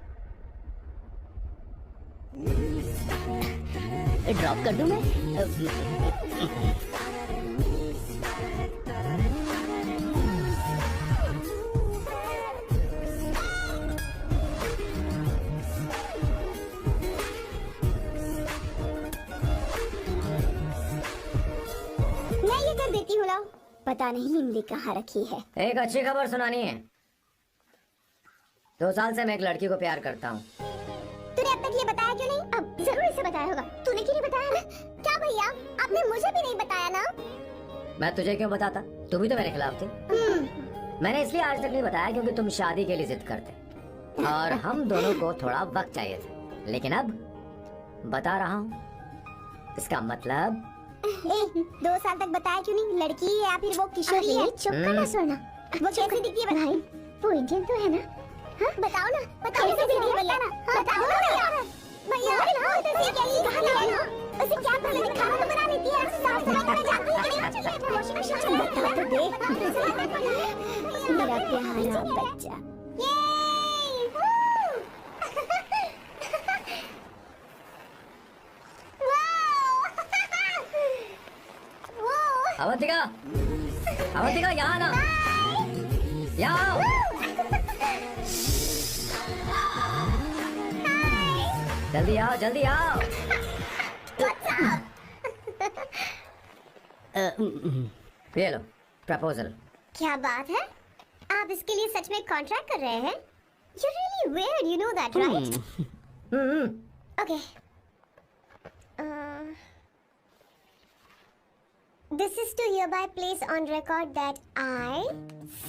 ड्रॉप कर दूं मैं? मैं ये कर देती हूँ, लाओ। पता नहीं इमली कहाँ रखी है। एक अच्छी खबर सुनानी है। 2 साल से मैं एक लड़की को प्यार करता हूँ। तूने अब तक ये बताया क्यों नहीं? अब जरूर इसे बताया होगा। तूने क्यों नहीं बताया? क्या भैया, आपने मुझे भी नहीं बताया ना? मैं तुझे क्यों बताता? तू भी तो मेरे खिलाफ थी। मैंने इसलिए आज तक नहीं बताया क्योंकि तुम शादी के लिए जिद करते और हम दोनों को थोड़ा वक्त चाहिए था। लेकिन अब बता रहा हूँ। इसका मतलब 2 साल तक बताया क्यों नहीं? लड़की है या फिर वो किशोरी है? चुप कर ना सोना। वो कैसी दिखती है भाई? वो इंडियन तो है ना? हाँ बताओ ना, बताओ कैसी दिखती है भैया? बताओ ना भैया। उसे क्या पसंद है? खाना तो बना लेती है, साफ सफाई करना जानती है। बता तो दे मेरा प्यारा बच्चा। अवंतिका, अवंतिका यहाँ ना, यहाँ। जल्दी आओ, जल्दी आओ। ये लो प्रपोजल। क्या बात है? आप इसके लिए सच में कॉन्ट्रैक्ट कर रहे हैं? You're really weird, you know that, right? Okay. This is to hereby place on record that I,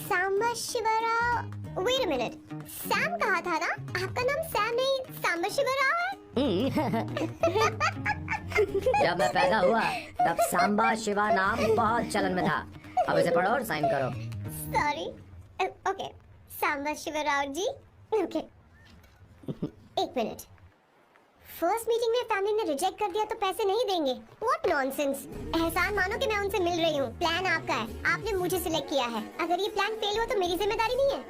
Samba Shivarao. Wait a minute. Sam कहा था ना? आपका नाम सैम नहीं, सांबा शिवराव है? जब मैं पैदा हुआ तब सांबा शिवा नाम बहुत चलन में था। अब इसे पढ़ो और साइन करो। Sorry. Okay. सांबा शिवराव जी. Okay. 1 मिनट। फर्स्ट मीटिंग में फैमिली ने रिजेक्ट कर दिया तो पैसे नहीं देंगे? What nonsense! एहसान मानो कि मैं उनसे मिल रही हूँ। प्लान आपका है, आपने मुझे सिलेक्ट किया है। अगर ये प्लान फेल हुआ तो मेरी जिम्मेदारी नहीं है।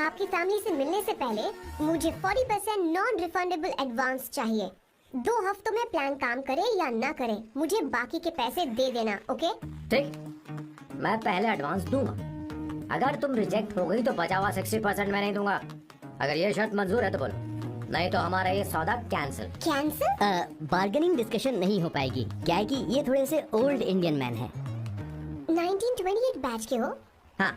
आपकी फैमिली से मिलने से पहले मुझे 40% नॉन रिफंडेबल एडवांस चाहिए। 2 हफ्तों में प्लान काम करे या ना करे, मुझे बाकी के पैसे दे देना, ओके? ठीक, मैं पहले एडवांस दूंगा। अगर तुम रिजेक्ट हो गई तो बचा हुआ 60% मैं नहीं दूंगा। अगर ये शर्त मंजूर है तो बोलो, नहीं तो हमारा ये सौदा कैंसिल। कैंसिल? बार्गेनिंग डिस्कशन नहीं हो पाएगी। क्या है कि ये थोड़े से ओल्ड इंडियन मैन है। 1928 बैच के हो? हाँ।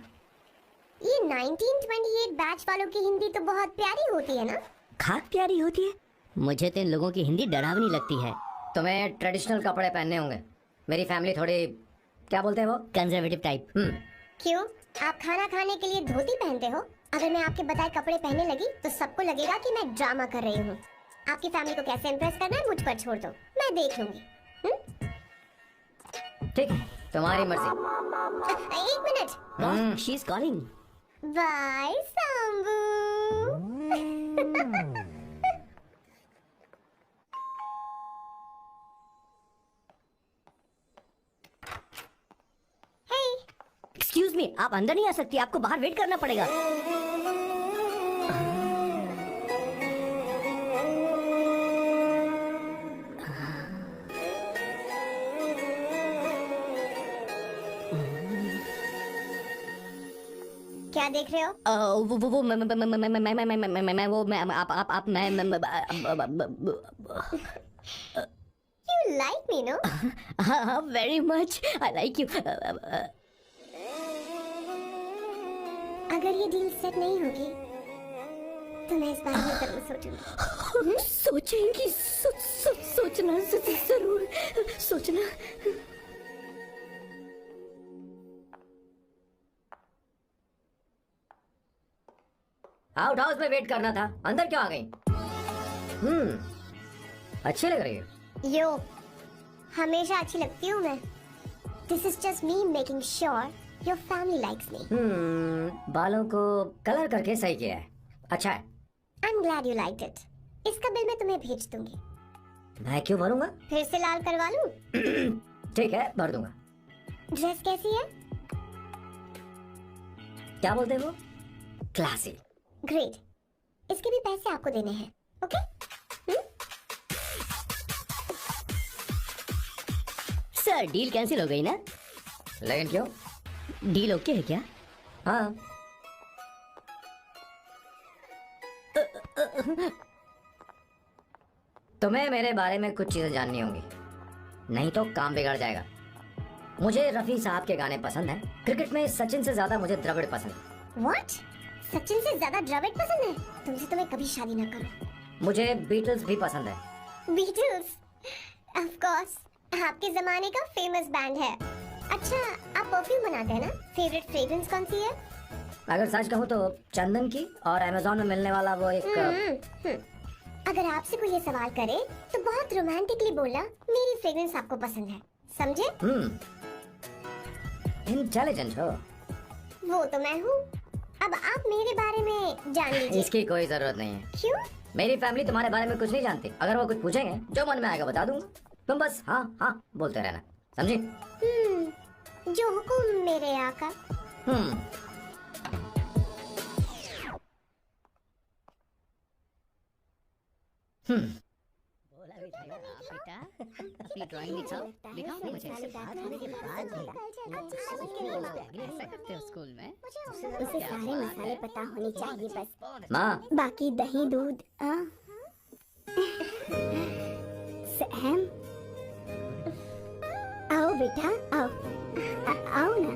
ये 1928 बैच वालों की हिंदी तो बहुत प्यारी होती है ना? खाक प्यारी होती है? मुझे तो इन लोगों की हिंदी डरावनी लगती है। तुम्हें ट्रेडिशनल कपड़े पहनने होंगे। मेरी फैमिली थोड़ी, क्या बोलते हैं वो, कंजर्वेटिव टाइप। क्यों? आप खाना खाने के लिए धोती पहनते हो? अगर मैं आपके बताए कपड़े पहनने लगी तो सबको लगेगा कि मैं ड्रामा कर रही हूँ। आपकी फैमिली को कैसे इम्प्रेस करना है मुझ पर छोड़ दो, मैं देख लूंगी। ठीक, तुम्हारी मर्जी। 1 मिनट। She is calling. Bye Sambu. Excuse me, आप अंदर नहीं आ सकती, आपको बाहर वेट करना पड़ेगा। क्या देख रहे हो? वो मैं वो मैं आप मैं You like me, no? हाँ, very much. I like you. अगर ये डील सेट नहीं होगी तो मैं इस बारे में जरूर सोचूंगी। सोचेंगी, सोचना जरूर सोचना। आउट हाउस में वेट करना था, अंदर क्यों आ गई? अच्छी लग रही है। यो, हमेशा अच्छी लगती हूँ मैं। This is just me making sure your family likes me. बालों को कलर करके सही किया है, अच्छा है। I'm glad you liked it. इसका बिल मैं तुम्हें भेज दूंगी। मैं क्यों भरूंगा? फिर से लाल करवा लूं? ठीक है, भर दूंगा। ड्रेस कैसी है? क्या बोलते हैं वो? क्लासी। ग्रेट, इसके भी पैसे आपको देने हैं, ओके? सर, डील कैंसिल हो गई ना? लेकिन क्यों? डील ओके है क्या? हाँ। तुम्हें मेरे बारे में कुछ चीजें जाननी होंगी, नहीं तो काम बिगड़ जाएगा। मुझे रफी साहब के गाने पसंद हैं। क्रिकेट में सचिन से ज्यादा मुझे द्रविड़ पसंद है। What? सचिन से ज्यादा द्रविड़ पसंद है? तुमसे तो मैं कभी शादी ना करूं। मुझे बीटल्स भी पसंद है। बीटल्स, ऑफ कोर्स, आपके जमाने का फेमस बैंड है। अच्छा, आप परफ्यूम बनाते हैं ना? फेवरेट फ्रेग्रेंस कौन सी है? अगर सच कहूँ तो चंदन की, और अमेज़न में मिलने वाला वो एक अगर आपसे कोई ये सवाल करे तो बहुत रोमांटिकली बोलना मेरी फ्रेग्रेंस आपको पसंद है, समझे? इंटेलिजेंट हो। वो तो मैं हूँ। अब आप मेरे बारे में जान लीजिए। इसकी कोई जरूरत नहीं है। क्यों? मेरी फैमिली तुम्हारे बारे में कुछ नहीं जानती। अगर वो कुछ पूछेंगे जो मन में आएगा बता दूंगा, तुम बस हाँ हाँ बोलते रहना, समझी? जो हुकुम मेरे आका। बोला भी था बेटा, अपनी ड्राइंग दिखाओ मुझे। करते हो स्कूल में? उसे सारे मसाले पता होने चाहिए बस। माँ, बाकी दही दूध। सैम, आओ बेटा, आओ ना।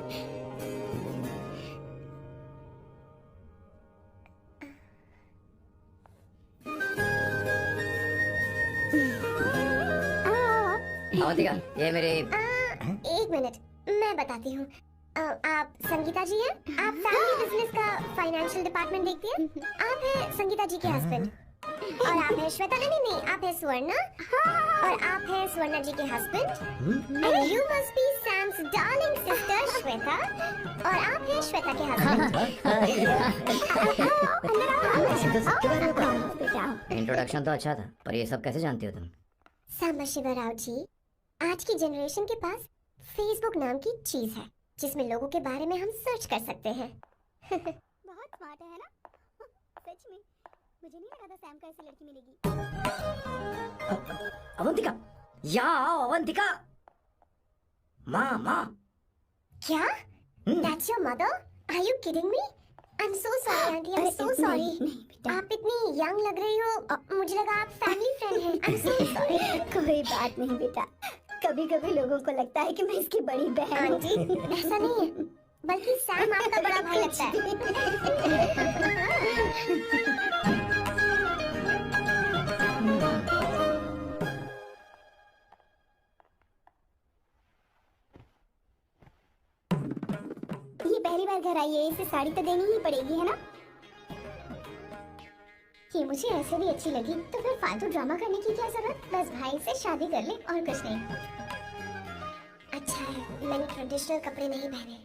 अवंतिका, ये मेरे एक मिनट, मैं बताती हूँ। आप संगीता जी हैं? आप फैमिली बिजनेस का फाइनेंशियल डिपार्टमेंट देखती हैं? आप हैं संगीता जी के हस्बैंड, और आप हैं श्वेता। नहीं, आप हैं स्वर्णा, और आप हैं स्वर्णा जी के husband. And you must be Sam's darling sister Shweta, और आप हैं श्वेता के हस्बैंड। इंट्रोडक्शन तो अच्छा था, पर ये सब कैसे जानती हो तुम? सांबा शिवा राव जी, आज की जनरेशन के पास फेसबुक नाम की चीज है जिसमें लोगों के बारे में हम सर्च कर सकते हैं। बहुत स्मार्ट है ना? सच में मुझे नहीं लगा था सैम को ऐसी लड़की मिलेगी। अवंतिका, अवंतिका, माँ। क्या? That's your mother? Are you kidding me? I'm so sorry auntie, I'm so sorry. आप इतनी यंग लग रही हो, मुझे लगा आप फैमिली फ्रेंड हैं। I'm so sorry. कोई बात नहीं बेटा, कभी कभी लोगों को लगता है कि मैं इसकी बड़ी बहन हूँ। आंटी, ऐसा नहीं है, बल्कि सैम आपका बड़ा भाई लगता है। ये पहली बार घर आई है, इसे साड़ी तो देनी ही पड़ेगी, है ना? ये मुझे ऐसे भी अच्छी लगी, तो फिर फालतू ड्रामा करने की क्या जरूरत? बस भाई से शादी कर ले और कुछ नहीं। अच्छा है मैंने ट्रेडिशनल कपड़े नहीं पहने।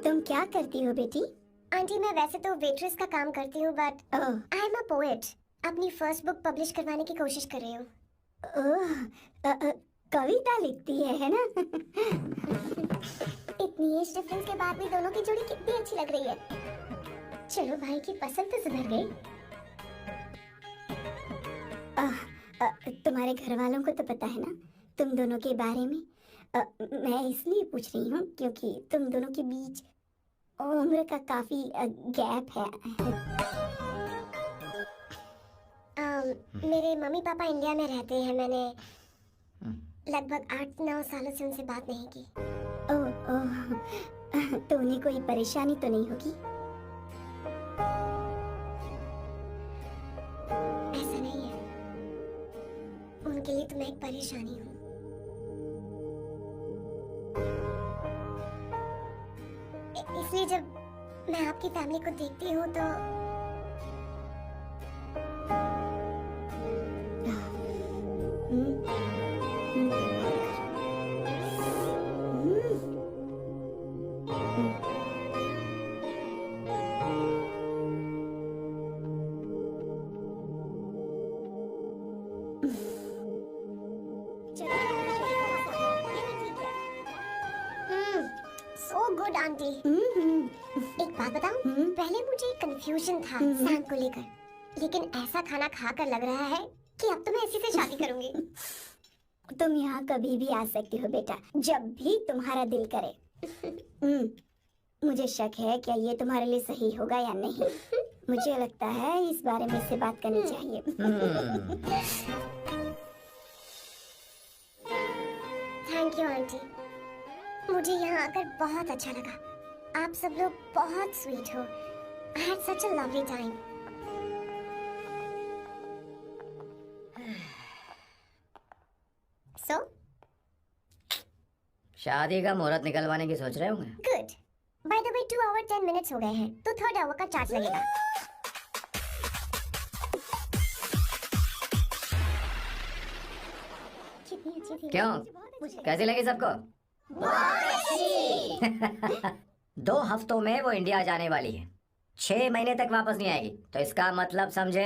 तुम क्या करती हो बेटी? आंटी, मैं वैसे तो वेट्रेस का काम करती हूँ, but I am a poet. अपनी फर्स्ट बुक पब्लिश करवाने की कोशिश कर रही हूँ। कविता लिखती है ना? इतनी एज डिफरेंस के बाद भी दोनों की जोड़ी कितनी अच्छी लग रही है। चलो भाई की पसंद तो सुधर गई। तुम्हारे घर वालों को तो पता है ना तुम दोनों के बारे में? मैं इसलिए पूछ रही हूँ क्योंकि तुम दोनों के बीच उम्र का काफी गैप है। मेरे मम्मी पापा इंडिया में रहते हैं। मैंने लगभग 8-9 सालों से उनसे बात नहीं की। तो उन्हें कोई परेशानी तो नहीं होगी? ऐसा नहीं है, उनके लिए तो मैं एक परेशानी हूँ। इसलिए जब मैं आपकी फैमिली को देखती हूँ तो सो गुड आंटी। एक बात बताऊं? पहले मुझे कंफ्यूजन था सैम को लेकर, लेकिन ऐसा खाना खाकर लग रहा है कि अब तो मैं इसी से शादी करूंगी। तुम यहाँ कभी भी आ सकती हो बेटा, जब भी तुम्हारा दिल करे। मुझे शक है क्या ये तुम्हारे लिए सही होगा या नहीं। मुझे लगता है इस बारे में इससे बात करनी चाहिए। थैंक यू आंटी, मुझे यहाँ आकर बहुत अच्छा लगा। आप सब लोग बहुत स्वीट हो। I had such a lovely time. So? शादी का मुहूर्त निकलवाने की सोच रहे होंगे। Good. By the way, 2 hour 10 minutes हो गए हैं, तो 3rd hour का चार्ज लगेगा। कितनी अच्छी थी। क्यों? कैसी लगी सबको? बहुत 2 हफ्तों में वो इंडिया जाने वाली है, 6 महीने तक वापस नहीं आएगी, तो इसका मतलब समझे?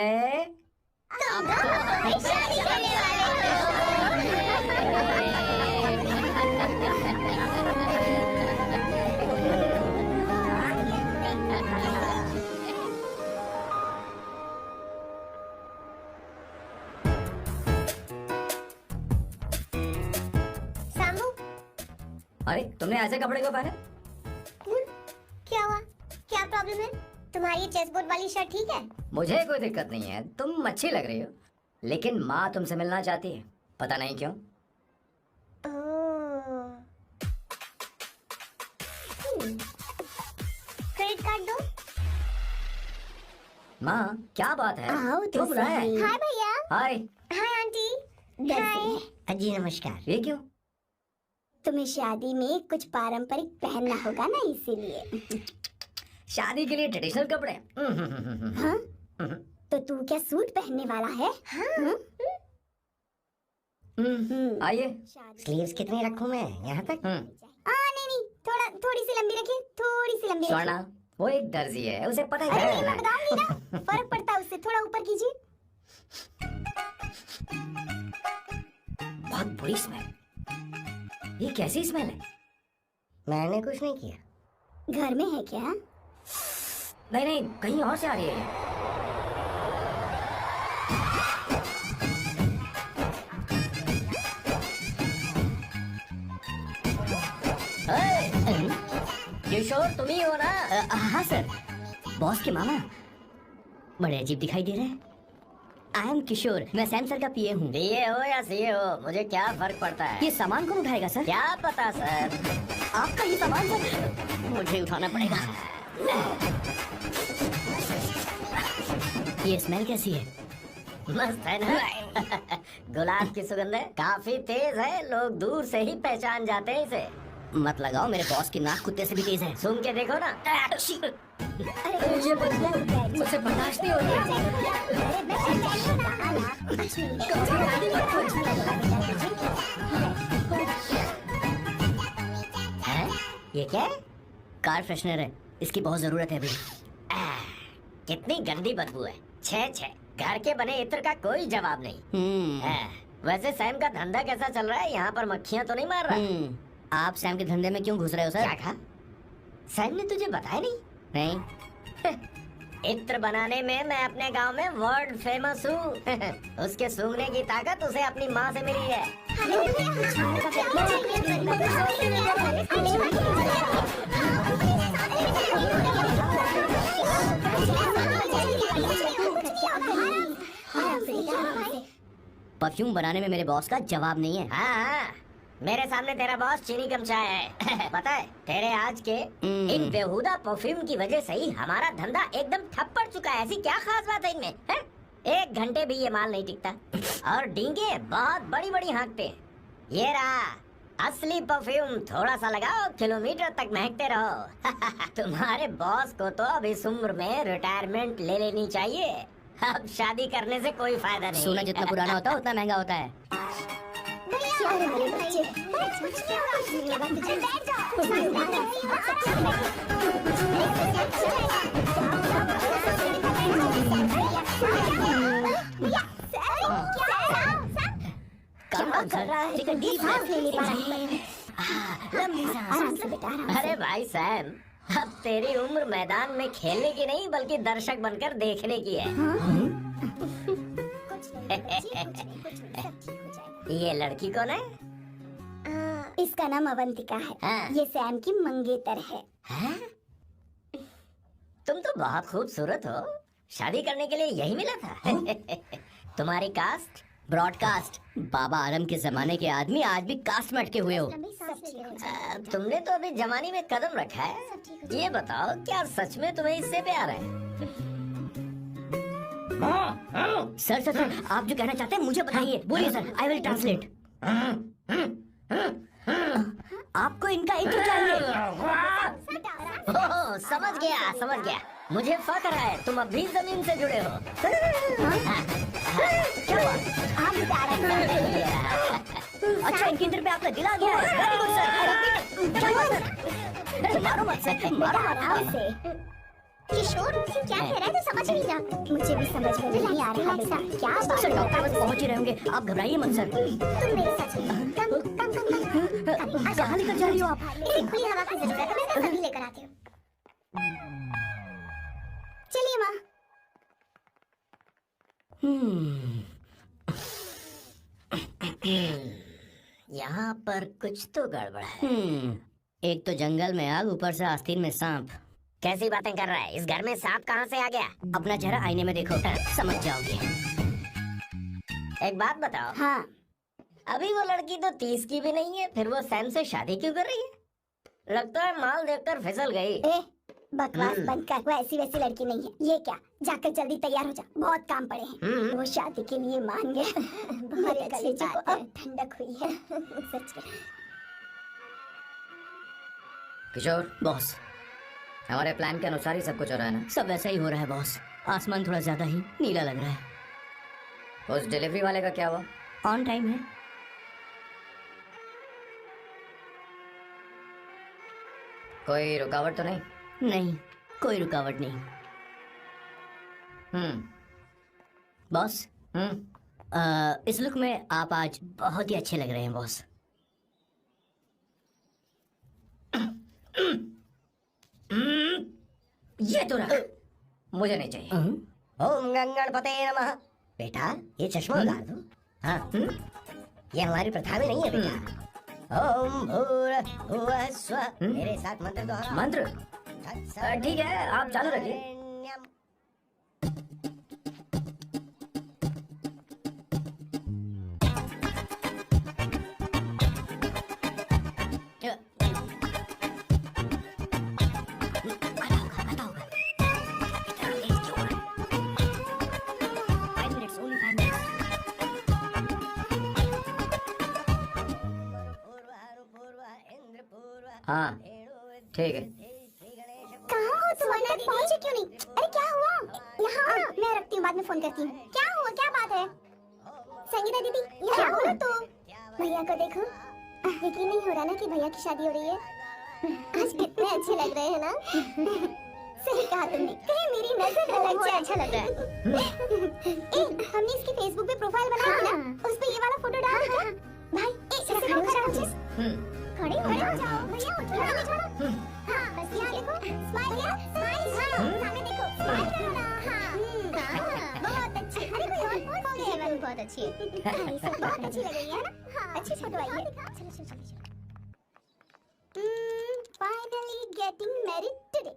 अरे तुमने ऐसे कपड़े क्यों पहने? क्या हुआ? क्या प्रॉब्लम है? तुम्हारी चेस्ट बोर्ड वाली शर्ट ठीक है? मुझे कोई दिक्कत नहीं है, तुम अच्छी लग रही हो, लेकिन माँ तुमसे मिलना चाहती है, पता नहीं क्यों। क्रेडिट कार्ड दो। माँ क्या बात है? आओ क्यों बुलाया है? हाय भैया। हाय। Hi aunty. हाय। जी नमस्कार। ये क्यों? तुम्हें शादी में कुछ पारंपरिक पहनना होगा ना, इसीलिए। शादी के लिए ट्रेडिशनल कपड़े? हाँ? तो तू क्या सूट पहनने वाला है? हाँ? आइए। स्लीव्स कितने रखूं मैं? यहाँ तक? नहीं, थोड़ी सी लंबी रखिए, थोड़ी सी लंबी। स्वर्णा, वो एक दर्जी है, उसे पता है। अरे मैं बताऊंगी ना, फर्क पड़ता है उससे, थोड़ा ऊपर कीजिए। बहुत बुरी स्मेल। ये कैसी स्मेल है? मैंने कुछ नहीं किया। घर में है क्या? नहीं, कहीं और से आ रही है। किशोर तुम ही हो ना? हाँ सर, बॉस के मामा। बड़े अजीब दिखाई दे रहे हैं। आई एम किशोर, मैं सैम सर का पीए हूँ। पीए हो या सीए हो, मुझे क्या फर्क पड़ता है? ये सामान कौन उठाएगा सर? क्या पता सर, आपका ये सामान सर मुझे उठाना पड़ेगा। ये स्मेल कैसी है? मस्त है ना? गुलाब की सुगंध है, काफी तेज है, लोग दूर से ही पहचान जाते हैं इसे। मत लगाओ, मेरे बॉस की नाक कुत्ते से भी तेज है। सूंघ के देखो ना। मुझसे बर्दाश्त नहीं हो रही। है? ये क्या है? कार फ्रेशनर है, इसकी बहुत जरूरत है अभी। कितनी गंदी बदबू है। छे घर के बने इत्र का कोई जवाब नहीं। वैसे सैम का धंधा कैसा चल रहा है? यहाँ पर मक्खियाँ तो नहीं मार रहा? आप सैम के धंधे में क्यों घुस रहे हो सर? क्या कहा? सैम ने तुझे बताया नहीं? नहीं। इत्र बनाने में मैं अपने गांव में वर्ल्ड फेमस हूँ। उसके सूंघने की ताकत उसे अपनी माँ से मिली है। परफ्यूम बनाने में मेरे बॉस का जवाब नहीं है। हाँ, मेरे सामने तेरा बॉस चीनी कम चाय है। पता है, तेरे आज के इन बेहुदा परफ्यूम की वजह से ही हमारा धंधा एकदम ठप पड़ चुका है। ऐसी क्या खास बात है इनमें? 1 घंटे भी ये माल नहीं टिकता और डींगे बहुत बड़ी बड़ी हाँकते हैं। ये रहा असली परफ्यूम, थोड़ा सा लगाओ, किलोमीटर तक महकते रहो। तुम्हारे बॉस को तो अब इस उम्र में रिटायरमेंट ले लेनी चाहिए। अब शादी करने से कोई फायदा नहीं। सोना जितना पुराना होता है उतना महंगा होता है। अरे भाई सैम, अब तेरी उम्र मैदान में खेलने की नहीं बल्कि दर्शक बनकर देखने की है। ये लड़की कौन है? इसका नाम अवंतिका है। हाँ। ये सैम की मंगेतर है। हाँ? तुम तो बहुत खूबसूरत हो, शादी करने के लिए यही मिला था। तुम्हारी कास्ट ब्रॉडकास्ट। बाबा आलम के जमाने के आदमी आज भी कास्ट में अटके हुए हो। तुमने तो अभी जमाने में कदम रखा है। ये बताओ क्या सच में तुम्हें इससे प्यार है? सर सर सर, आप जो कहना चाहते हैं मुझे बताइए, बोलिए सर, आई विल ट्रांसलेट। आपको इनका इंट्रो चाहिए? ओह, समझ गया। मुझे फक्र है तुम अभी जमीन से जुड़े हो। क्या हुआ? आप बता रहे हैं। अच्छा, इनके इंटर पे आपका दिल आ गया है। Very good sir. क्या हुआ सर? मारो मत सर, मारो मत। किशोर क्या कह रहा है तो समझ नहीं रहा। मुझे भी समझ में नहीं आ रहा बेटा। क्या बात सर, डॉक्टर बस पहुंच ही रहे होंगे, आप घबराइए मत सर। तुम मेरे साथ कहाँ लेकर जा रही हो आप? इसे खुली हवा की जरूरत है, मैं अभी लेकर आती हूँ। चलिए माँ। यहाँ पर कुछ तो गड़बड़ है। एक तो जंगल में आग, ऊपर से आस्तीन में सांप। कैसी बातें कर रहा है? इस घर में सांप कहाँ से आ गया? अपना चेहरा आईने में देखो, समझ जाओगे। एक बात बताओ। हाँ। अभी वो लड़की तो 30 की भी नहीं है, फिर वो सैम से शादी क्यों कर रही है? लगता है माल देखकर फिसल गई। बकवास बंद कर, वो ऐसी वैसी लड़की नहीं है। ये क्या, जाकर जल्दी तैयार हो जा, बहुत काम पड़े हैं। वो शादी के लिए मान गए। बहुत अच्छी बात है, ठंडक हुई है। सच में। किशोर बॉस, हमारे प्लान के अनुसार ही सब कुछ हो रहा है ना? सब वैसा ही हो रहा है बॉस। आसमान थोड़ा ज्यादा ही नीला लग रहा है। उस डिलीवरी वाले का क्या हुआ? ऑन टाइम है। कोई रुकावट तो नहीं? नहीं, कोई रुकावट नहीं। बॉस, इस लुक में आप आज बहुत ही अच्छे लग रहे हैं बॉस। ये तो रहा, मुझे नहीं चाहिए। ओम गंगणपते नमः। बेटा ये चश्मा उतार दो। हाँ, ये हमारी प्रथा में नहीं है बेटा। ओम भूर्भुवः स्वः। मेरे साथ मंत्र दोहराओ। मंत्र? ठीक है, आप चालू रखिए। हाँ ठीक है। कहाँ हो तुम? पहुँचे क्यों नहीं? अरे क्या हुआ? यहाँ मैं रखती हूँ, बाद में फोन करती हूँ। क्या हुआ, क्या बात है? संगीता दीदी यहाँ हो ना तुम? भैया को देखो, यकीन नहीं हो रहा ना कि भैया की शादी हो रही है। आज कितने अच्छे लग रहे हैं ना। सही कहा तुमने, कहीं मेरी नजर अलग से अच्छा लग रहा है। हमने इसकी फेसबुक पे प्रोफाइल बनाई है ना, उस पे ये वाला फोटो डाल दो भाई। खड़े हो जाओ भैया, उठो ना। हाँ बस यहाँ देखो, स्माइल स्माइल। हाँ सामने देखो, स्माइल करो ना। हाँ बहुत अच्छी। अरे कोई और फोटो है? बहुत अच्छी है, सब बहुत अच्छी लग रही है ना। हाँ अच्छी फोटो आई है। चलो चलो चलो। Finally getting married today.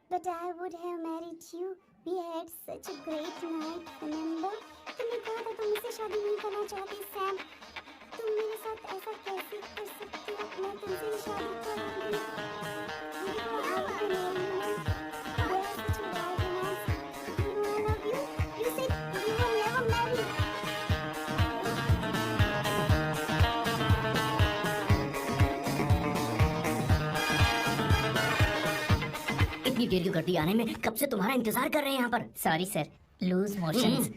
But I would have married you. We had such a great night. Remember? तुमने कहा था तुम मुझसे शादी नहीं करना चाहती सैम। तुम मेरे साथ ऐसा कैसे कर सकती हो? मैं तुमसे ही शादी करूंगी। I love you. You said you will never marry. इतनी देर क्यों कर दी आने में? कब से तुम्हारा इंतजार कर रहे हैं यहाँ पर। Sorry sir, loose motions.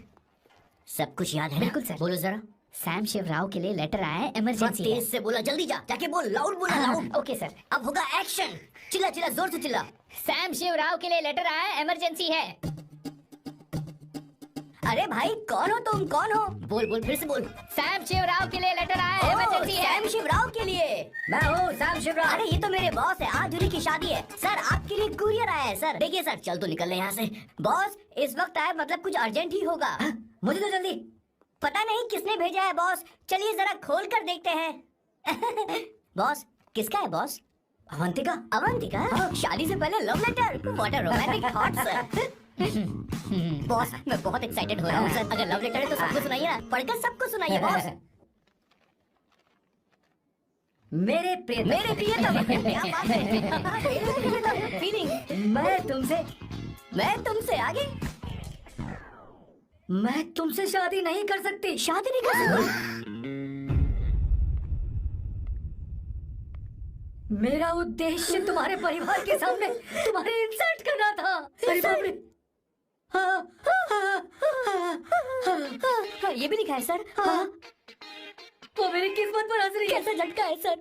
सब कुछ याद है? बिल्कुल सर। बोलो जरा। सैम शिवराव के लिए लेटर आया है, इमरजेंसी। तेज से बोला, जल्दी जा, जाके बोल, लाउड बोला, लाउड। Okay sir. अब होगा एक्शन। चिल्ला चिल्ला, जोर से चिल्ला। सैम शिवराव के लिए लेटर आया है, इमरजेंसी है। अरे भाई कौन हो तुम, कौन हो? बोल बोल, फिर से बोल। सैम शिवराव के लिए लेटर आया है, इमरजेंसी है। सैम शिवराव के लिए? मैं हूँ सैम शिवराव। अरे ये तो मेरे बॉस है, आज उन्हीं की शादी है। सर आपके लिए कुरियर आया है सर। देखिए सर, चल तो निकल रहे यहाँ से। बॉस इस वक्त आए, मतलब कुछ अर्जेंट ही होगा। मुझे तो जल्दी पता नहीं किसने भेजा है बॉस। चलिए जरा खोल कर देखते हैं। बॉस किसका है बॉस? अवंतिका, अवंतिका, शादी से पहले love letter, what a romantic thought sir. Boss, मैं बहुत एक्साइटेड हो रहा हूँ सर। अगर लव लेटर है तो सबको सुनाइए ना, पढ़कर सबको सुनाइए बॉस। मेरे प्रियतम, क्या बात है? फीलिंग, मैं तुमसे आगे, मैं तुमसे शादी नहीं कर सकती। शादी नहीं कर सकती? मेरा उद्देश्य तुम्हारे परिवार के सामने तुम्हारे इंसल्ट करना था। अरे बाप रे। ये भी लिखा है सर। वो मेरी किस्मत पर हंस रही है। कैसा झटका है सर?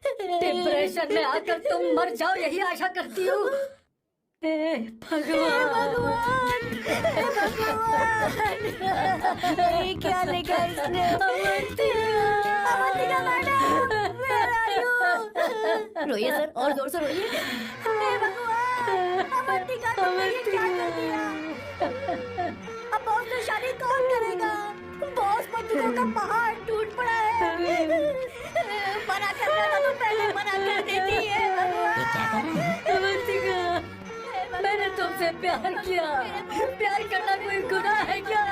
डिप्रेशन में आकर तुम मर जाओ यही आशा करती हूँ। भगवान, क्या लिखा इसने? अवंतिका मैडम, रोइए सर, और जोर से रोइए। अवंतिका, अब बॉस से शादी कौन करेगा? बॉस पर दुखों का पहाड़ टूट पड़ा है। मना करना था तो पहले मना कर देती है। अवंतिका, मैंने तुमसे प्यार किया। प्यार करना कोई गुनाह है क्या?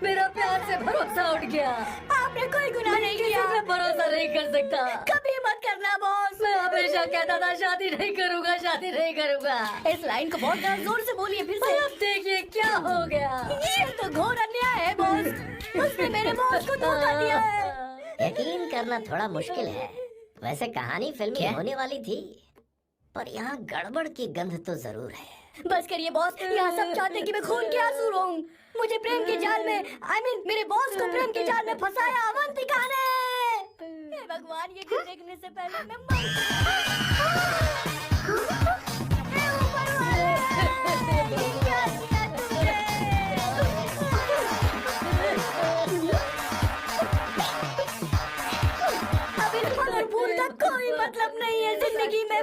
मेरा प्यार से भरोसा उठ गया। आपने कोई गुनाह नहीं किया। मैं भरोसा नहीं कर सकता। कभी मत करना बॉस। मैं हमेशा कहता था शादी नहीं करूंगा, शादी नहीं करूंगा। इस लाइन को बहुत जोर से बोलिए फिर से। अब देखिए क्या हो गया। ये तो घोर अन्याय है बॉस। उसने मेरे बॉस को धोखा दिया है। यकीन करना थोड़ा मुश्किल है। वैसे कहानी फिल्म में होने वाली थी, पर यहाँ गड़बड़ की गंध तो जरूर है। बस करिए बॉस, यहाँ सब चाहते कि मैं खून के आंसू रोऊं। मुझे प्रेम के जाल में, मेरे बॉस को प्रेम के जाल में फंसाया अवंतिका ने। हे भगवान, ये दिन देखने से पहले मैं अब इस फल और फूल का कोई मतलब नहीं है जिंदगी में।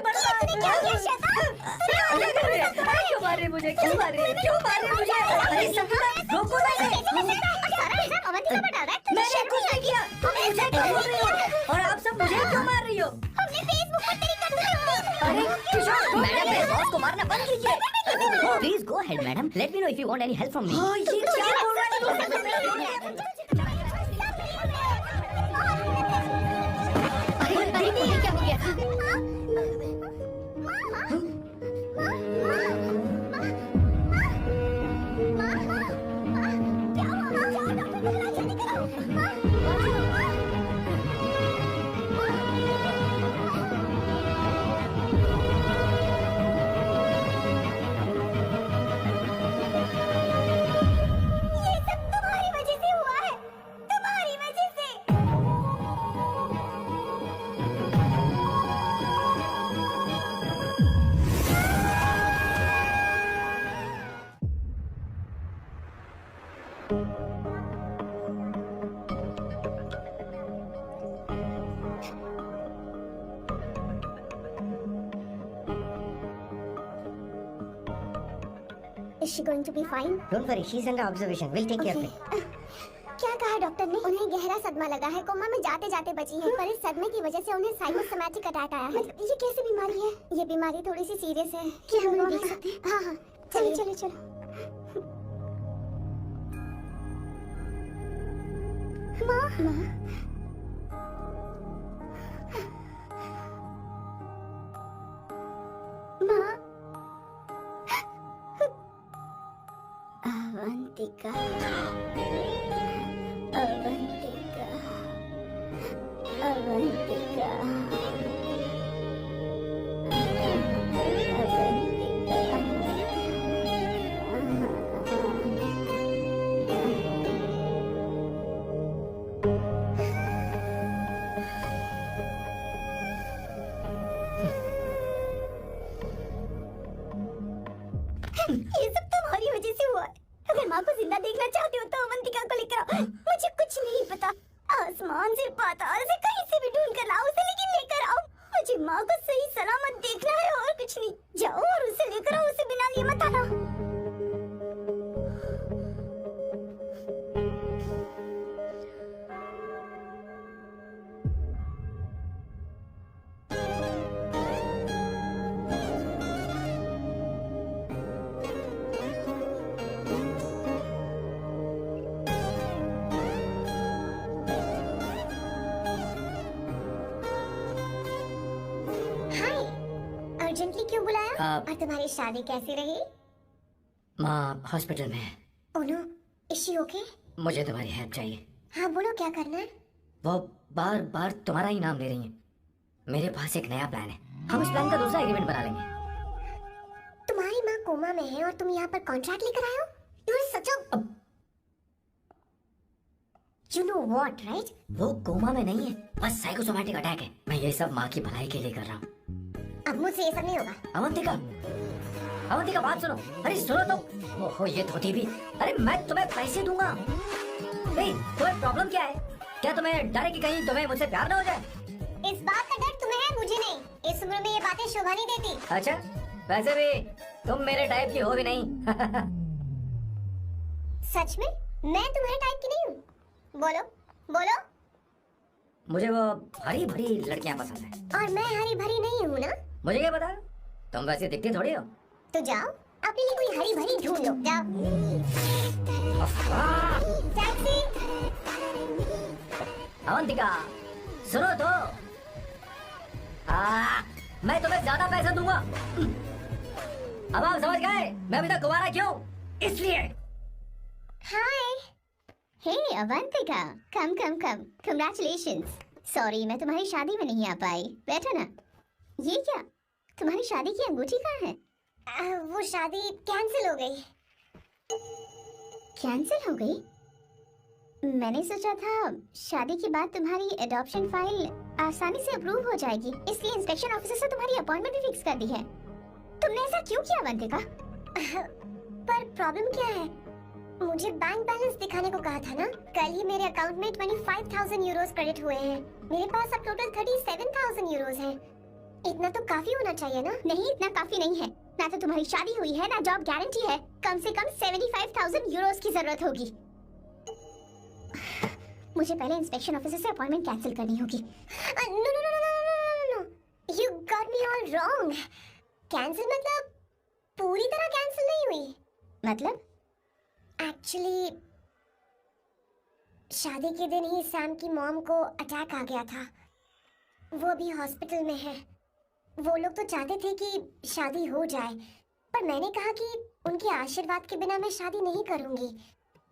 क्यों मार रहे मुझे? क्यों मार रहे? क्यों मार रहे मुझे? अरे सपना, रोको मैंने कुछ नहीं किया। मुझे क्यों बोल रही हो? और आप सब मुझे क्यों मार रही हो? हमने फेसबुक पर तेरी कंप्लेंट। अरे किशोर, मैडम मेरे बॉस को मारना बंद कीजिए। Please go ahead madam, let me know if you want any help from me. ये क्या बोल रही हो? अरे ये क्या हो गया? Is she going to be fine? Don't worry, she's under observation. We'll take care of it. क्या कहा डॉक्टर ने? उन्हें गहरा सदमा लगा है, कोमा में जाते जाते बची है, पर इस सदमे की वजह से उन्हें साइकोसोमैटिक अटैक आया है। ये कैसी बीमारी है? ये बीमारी थोड़ी सी सीरियस है। क्या हम देख सकते हैं? हाँ हाँ, चलिए चलिए चलो। माँ माँ अवंतिका, अवंतिका, अवंतिका, ये सब तुम्हारी वजह से हुआ है। अगर माँ को जिंदा देखना चाहते हो तो अवंतिका को लेकर आओ। मुझे कुछ नहीं पता, आसमान से पाताल से कहीं से भी ढूंढ कर लाओ उसे, लेकिन लेकर आओ। मुझे माँ को सही सलामत देखना है और कुछ नहीं। जाओ और उसे लेकर आओ, उसे बिना लिए मत आना। और तुम्हारी शादी कैसी रही? माँ हॉस्पिटल में है। Oh no, is she okay? मुझे तुम्हारी हेल्प चाहिए। हाँ बोलो, क्या करना है? वो बार बार तुम्हारा ही नाम ले रही है। मेरे पास एक नया प्लान है, हम इस प्लान का दूसरा एग्रीमेंट बना लेंगे। तुम्हारी माँ कोमा में है और तुम यहाँ पर कॉन्ट्रैक्ट लेकर आए हो? You are such a you know what, right? वो कोमा में नहीं है, बस साइकोसोमैटिक अटैक है। मैं ये सब माँ की भलाई के लिए कर रहा हूँ। अब मुझसे ये सब नहीं होगा। अवंतिका, अवंतिका बात सुनो। अरे सुनो तो। ओहो ये धोती भी। अरे मैं तुम्हें पैसे दूंगा। तुम्हें प्रॉब्लम क्या है? क्या तुम्हें डर है कि कहीं तुम्हें मुझसे प्यार ना हो जाए? इस बात का डर तुम्हें है, मुझे नहीं। इस उम्र में ये बातें शोभा नहीं देती। अच्छा, वैसे भी तुम मेरे टाइप की हो भी नहीं। सच में मैं तुम्हारे टाइप की नहीं हूँ। बोलो बोलो। मुझे वो हरी भरी लड़कियां पसंद है। और मैं हरी भरी नहीं हूँ ना? मुझे क्या पता, तुम वैसे दिखती थोड़ी हो। तो जाओ अपने लिए कोई हरी भरी ढूंढ लो, जाओ। टैक्सी। अवंतिका सुनो तो। मैं तुम्हें ज्यादा पैसा दूंगा। अब आप समझ गए मैं अभी तक कुंवारा क्यों? इसलिए। हाय, हे अवंतिका, कम कम कम, कंग्रेचुलेशंस। सॉरी मैं तुम्हारी शादी में नहीं आ पाई। बैठो ना। ये क्या, तुम्हारी शादी की अंगूठी कहाँ है? वो शादी कैंसिल हो गई। कैंसिल हो गई? मैंने सोचा था शादी के बाद तुम्हारी एडॉप्शन फाइल आसानी से अप्रूव हो जाएगी, इसलिए इंस्पेक्शन ऑफिसर से तुम्हारी अपॉइंटमेंट भी फिक्स कर दी है। तुमने ऐसा क्यों किया अवंतिका? पर प्रॉब्लम क्या है? मुझे बैंक बैलेंस दिखाने को कहा था ना। कल ही मेरे अकाउंट में 25,000 यूरोस क्रेडिट हुए हैं। मेरे पास अब टोटल 37,000 यूरोस हैं। इतना तो काफी होना चाहिए ना? नहीं, इतना काफी नहीं है। ना तो तुम्हारी शादी हुई है, ना जॉब गारंटी है। कम से कम 75,000 यूरोस की जरूरत होगी। मुझे पहले इंस्पेक्शन ऑफिसर से अपॉइंटमेंट कैंसिल करनी होगी। No no no no no no, you got me all wrong. Cancel मतलब पूरी तरह कैंसिल नहीं हुई। मतलब एक्चुअली शादी के दिन ही सैम की मॉम को अटैक आ गया था। वो अभी हॉस्पिटल में है। वो लोग तो चाहते थे कि शादी हो जाए, पर मैंने कहा कि उनके आशीर्वाद के बिना मैं शादी नहीं करूंगी।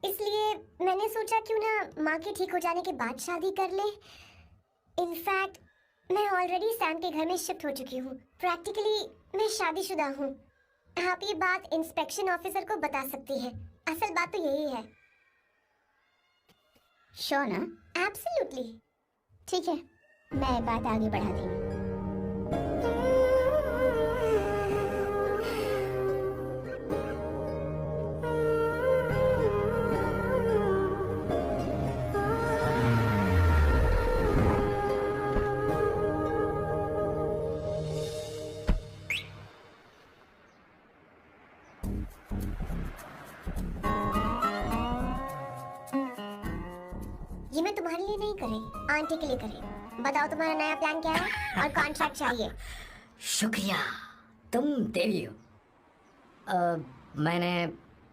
इसलिए मैंने सोचा क्यों ना माँ के ठीक हो जाने के बाद शादी कर ले। इनफैक्ट मैं ऑलरेडी सैम के घर में शिफ्ट हो चुकी हूँ। प्रैक्टिकली मैं शादीशुदा हूँ। आप ये बात इंस्पेक्शन ऑफिसर को बता सकती हैं। असल बात तो यही है। श्योर ना? एब्सोल्युटली। ठीक है, मैं बात आगे बढ़ाती हूँ। ये मैं तुम्हारे लिए नहीं करी, आंटी के लिए करी। बताओ तुम्हारा नया प्लान क्या है और कॉन्ट्रैक्ट चाहिए। शुक्रिया, तुम देवी हो। मैंने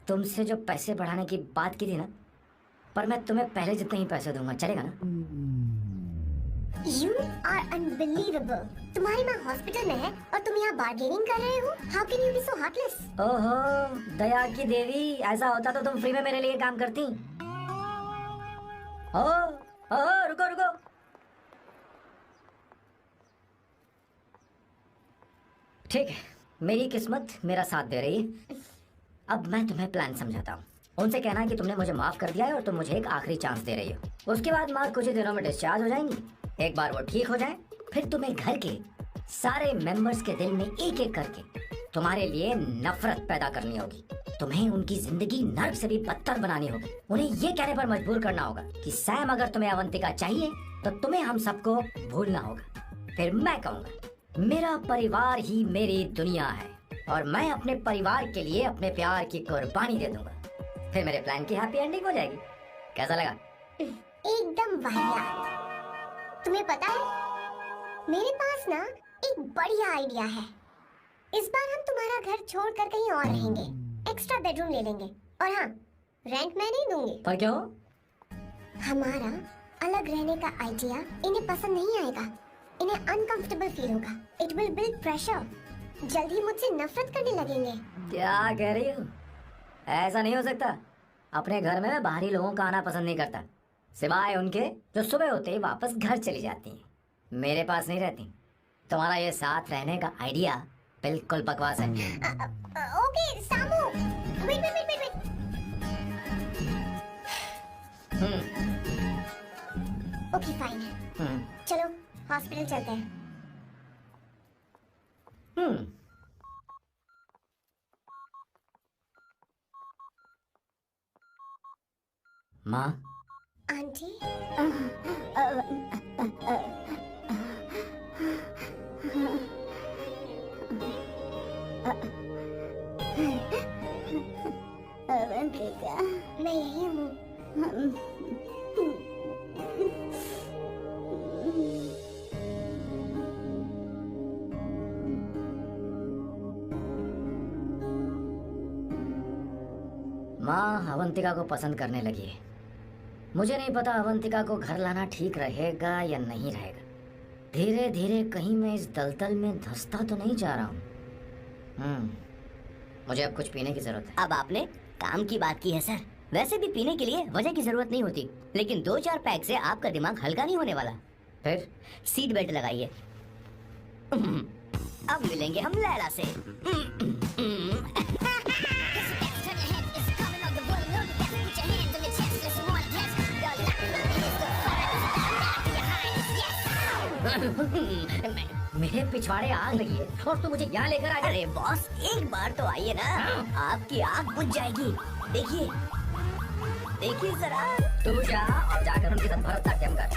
तुमसे जो पैसे बढ़ाने की बात की थी ना, पर मैं तुम्हें पहले जितने ही पैसे दूंगा, चलेगा ना? You are unbelievable. तुम्हारी माँ हॉस्पिटल में है और तुम यहाँ बार्गेनिंग कर रहे हो? How can you be so heartless? ओहो दया की देवी, ऐसा होता तो तुम फ्री में मेरे लिए काम करती। रुको रुको। ठीक है, मेरी किस्मत मेरा साथ दे रही है। अब मैं तुम्हें प्लान समझाता हूँ। उनसे कहना कि तुमने मुझे माफ कर दिया है और तुम मुझे एक आखिरी चांस दे रही हो। उसके बाद माँ कुछ ही दिनों में डिस्चार्ज हो जाएंगी। एक बार वो ठीक हो जाए, फिर तुम्हें घर के सारे मेंबर्स के दिल में एक एक करके तुम्हारे लिए नफरत पैदा करनी होगी। तुम्हें उनकी जिंदगी नर्क से भी बदतर बनानी होगी। उन्हें ये कहने पर मजबूर करना होगा कि सैम अगर तुम्हें अवंतिका चाहिए तो तुम्हें हम सबको भूलना होगा। फिर मैं कहूँगा मेरा परिवार ही मेरी दुनिया है और मैं अपने परिवार के लिए अपने प्यार की कुर्बानी दे दूंगा। फिर मेरे प्लान की हैप्पी एंडिंग हो जाएगी। कैसा लगा? एकदम वाहियात। तुम्हें पता है मेरे पास ना एक बढ़िया आइडिया है। इस बार हम तुम्हारा घर छोड़कर कहीं और रहेंगे, एक्स्ट्रा बेडरूम ले लेंगे। और हाँ, रेंट मैं नहीं दूंगी। पर क्यों? हमारा अलग रहने का आइडिया इन्हें पसंद नहीं आएगा। इन्हें अनकंफर्टेबल फील होगा। It will build pressure. जल्दी मुझसे नफरत करने लगेंगे। क्या कह रही हो? ऐसा नहीं हो सकता। अपने घर में मैं बाहरी लोगों का आना पसंद नहीं करता, सिवाय उनके जो सुबह होते ही वापस घर चली जाती हैं, मेरे पास नहीं रहती। तुम्हारा ये साथ रहने का आइडिया बिल्कुल बकवास है। Okay Samu, wait wait wait wait. Okay fine, चलो हॉस्पिटल चलते हैं। माँ, आंटी, अवंतिका, मैं यही हूँ। माँ अवंतिका को पसंद करने लगी है। मुझे नहीं पता अवंतिका को घर लाना ठीक रहेगा या नहीं रहेगा। धीरे धीरे कहीं मैं इस दलदल में धंसता तो नहीं जा रहा हूँ। मुझे अब कुछ पीने की जरूरत है। अब आपने काम की बात की है सर। वैसे भी पीने के लिए वजह की जरूरत नहीं होती, लेकिन 2-4 पैक से आपका दिमाग हल्का नहीं होने वाला। फिर सीट बेल्ट लगाइए। अब मिलेंगे हम लैला से। मेरे पिछवाड़े आग लगी है और तू मुझे यहाँ लेकर आ जा। अरे बॉस, एक बार तो आइए ना, आपकी आग बुझ जाएगी। देखिए देखिए जरा। तू जा और जाकर उनके साथ भरतनाट्यम कर।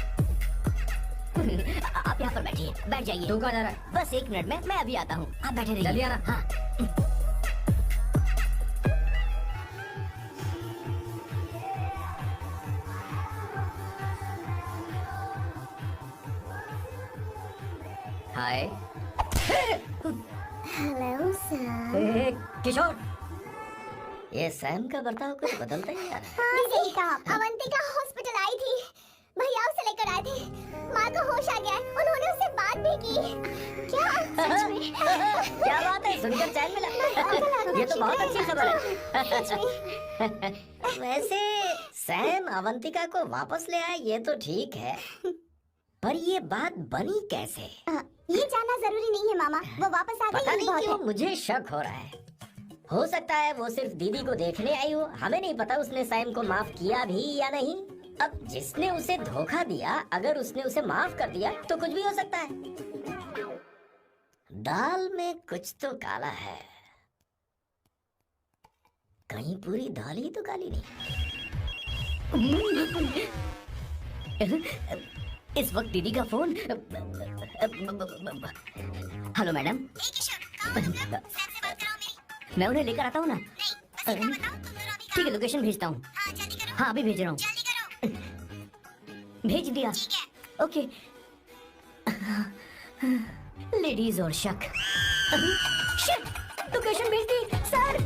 आप यहाँ पर बैठिए, बैठ जाइए। तू कहाँ जा रहा है? बस 1 मिनट में मैं अभी आता हूँ, आप बैठे रहिए। जल्दी आना। हाँ। हाय। Hello sir. ए, किशोर, ये सैम का बर्ताव कुछ बदलता ही आ रहा है। अवंतिका हॉस्पिटल आई थी, भैया उसे लेकर आए थे। माँ को होश आ गया है, उन्होंने उससे बात भी की। क्या सच में? क्या बात है, सुनकर चैन मिला। ये तो बहुत अच्छी खबर है। वैसे सैम अवंतिका को वापस ले आए ये तो ठीक है, पर ये बात बनी कैसे? ये जानना जरूरी नहीं है मामा, वो वापस आ गई। पता नहीं क्यों मुझे शक हो रहा है। हो सकता है वो सिर्फ दीदी को देखने आई हो, हमें नहीं पता उसने सैम को माफ किया भी या नहीं। अब जिसने उसे धोखा दिया, अगर उसने उसे माफ कर दिया तो कुछ भी हो सकता है। दाल में कुछ तो काला है, कहीं पूरी दाल ही तो काली नहीं। इस वक्त दीदी का फोन। हेलो मैडम, मैं उन्हें लेकर आता हूँ ना। ठीक है, लोकेशन भेजता हूँ। हाँ अभी भेज रहा हूँ। भेज दिया। ओके। लेडीज और शक। लोकेशन भेज दी सर।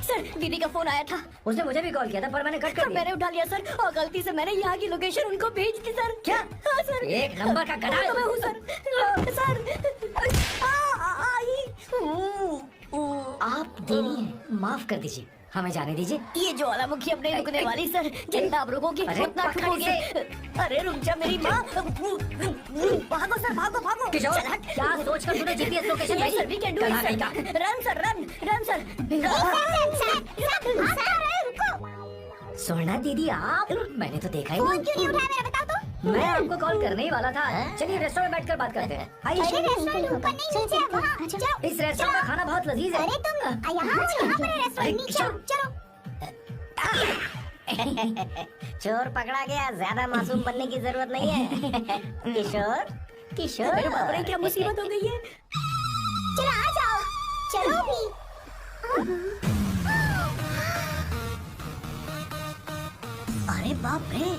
सर, दीदी का फोन आया था। उसने मुझे भी कॉल किया था पर मैंने कट कर दिया। मैंने उठा लिया सर, और गलती से मैंने यहाँ की लोकेशन उनको भेज दी सर। क्या? हाँ सर। एक नंबर का गधा है। मैं हूँ सर। आप देवी हैं, माफ कर दीजिए, हमें जाने दीजिए। ये ज्वालामुखी अपने रुकने वाली सर, जितना आप रुकोगे उतना ठुकोगे। अरे रुक जा मेरी माँ। भागो सर, भागो भागो। किशोर, क्या सोचकर तूने जीपीएस लोकेशन भेजी? Sir we can do it sir. Run sir, run sir. Sona दीदी आप, मैंने तो देखा ही फोन क्यों नहीं उठाया मेरा, बताओ तो। मैं आपको कॉल करने ही वाला था। चलिए रेस्टोरेंट में बैठकर बात करते हैं। अरे रेस्टोरेंट ऊपर नहीं, नीचे है, वहाँ जाओ। इस रेस्टोरेंट का खाना बहुत लजीज है। अरे तुम यहाँ पर रेस्टोरेंट, नीचे आओ, चलो। चोर पकड़ा गया, ज्यादा मासूम बनने की जरूरत नहीं है। किशोर, किशोर, मेरे बाप रे क्या मुसीबत हो गई है। चलो आ जाओ, चलो भी। अरे बाप रे,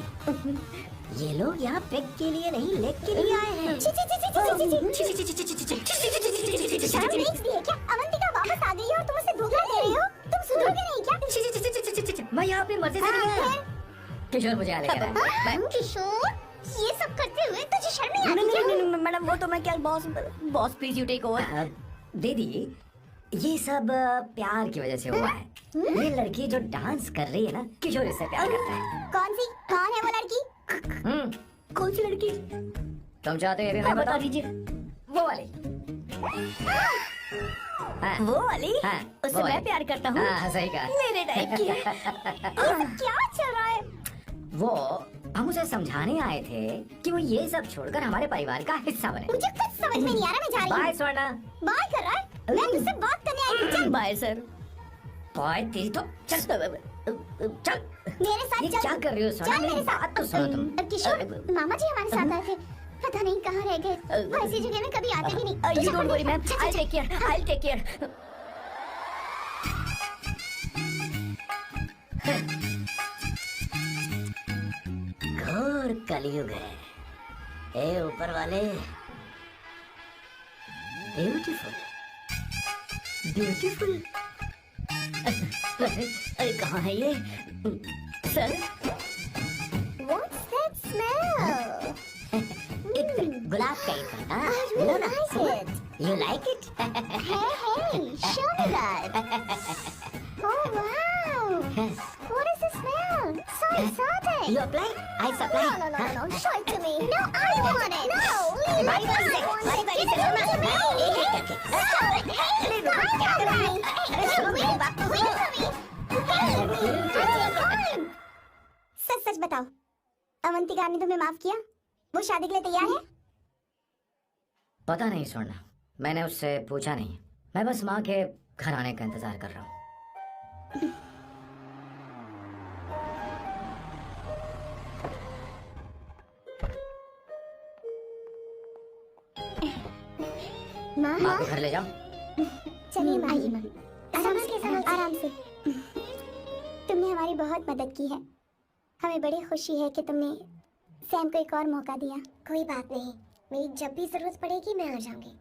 ये लोग यहाँ पेग के लिए नहीं लेग के लिए आए हैं। अवंतिका वापस आ गई है और तुम उसे धोखा दे रही हो। तुम सुधरोगे नहीं क्या? मैं यहाँ पे मजे से नहीं आया। किशोर मुझे यहाँ लेकर आया। किशोर, ये सब करते हुए तुझे शर्म नहीं आती क्या? नहीं मैडम, वो तो मैं क्या boss please you take over. दीदी ये सब प्यार की वजह से हुआ है। ये लड़की जो डांस कर रही है ना, किशोर इससे प्यार करता है। कौन है वो लड़की? कौन सी लड़की? तुम चाहते हैं मैं बता दीजिए। वो वाली। वो वाली? हाँ, उससे मैं प्यार करता हूँ। हाँ, सही कहा। मेरे टाइप की है। क्या चल रहा है? वो हम उसे समझाने आए थे कि वो ये सब छोड़कर हमारे परिवार का हिस्सा बने। मुझे कुछ समझ में नहीं आ रहा, मैं जा रही हूँ। बाय स्वर्णा। बाय कर रहा है? मैं तुझसे बात करने आई हूँ। चल बाय सर। बाय तेरी तो चल चल। मेरे साथ ये चल। क्या कर रही हो स्वर्णा? चल मेरे मेरी साथ। बात तो सुनो तुम। किशोर, मामा जी हमारे साथ आए थे, पता नहीं कहाँ रह गए। वो ऐसी जगह में कभी आते भी नहीं। You don't worry ma'am, I take care, I take care. घोर कलयुग है। ए ऊपर वाले, ब्यूटीफुल ब्यूटीफुल। अरे कहाँ है ये? Sir, What's that smell? इत्र, गुलाब का इत्र। हाँ, I really लो ना। like it. You like it? Hey, show me that. Oh wow! What is the smell? So exotic. You apply? I supply. No. Show it to me. No, I want it. No, leave Bye it. bye I से, want bye it. bye Give से it to me. एक एक करके। Stop it. Hey, अरे रुको, I क्या कर रही हो? want it. सुनो मेरी बात तो Wait सुनो। for me. सच बताओ, अवंतिका ने तुम्हें माफ किया? वो शादी के लिए तैयार है? पता नहीं स्वर्णा, मैंने उससे पूछा नहीं। मैं बस माँ के घर आने का इंतजार कर रहा हूँ। माँ, माँ को घर ले जाओ। चलिए माँ, आराम से। तुमने हमारी बहुत मदद की है। हमें बड़ी खुशी है कि तुमने सैम को एक और मौका दिया। कोई बात नहीं, मेरी जब भी जरूरत पड़ेगी मैं आ जाऊंगी।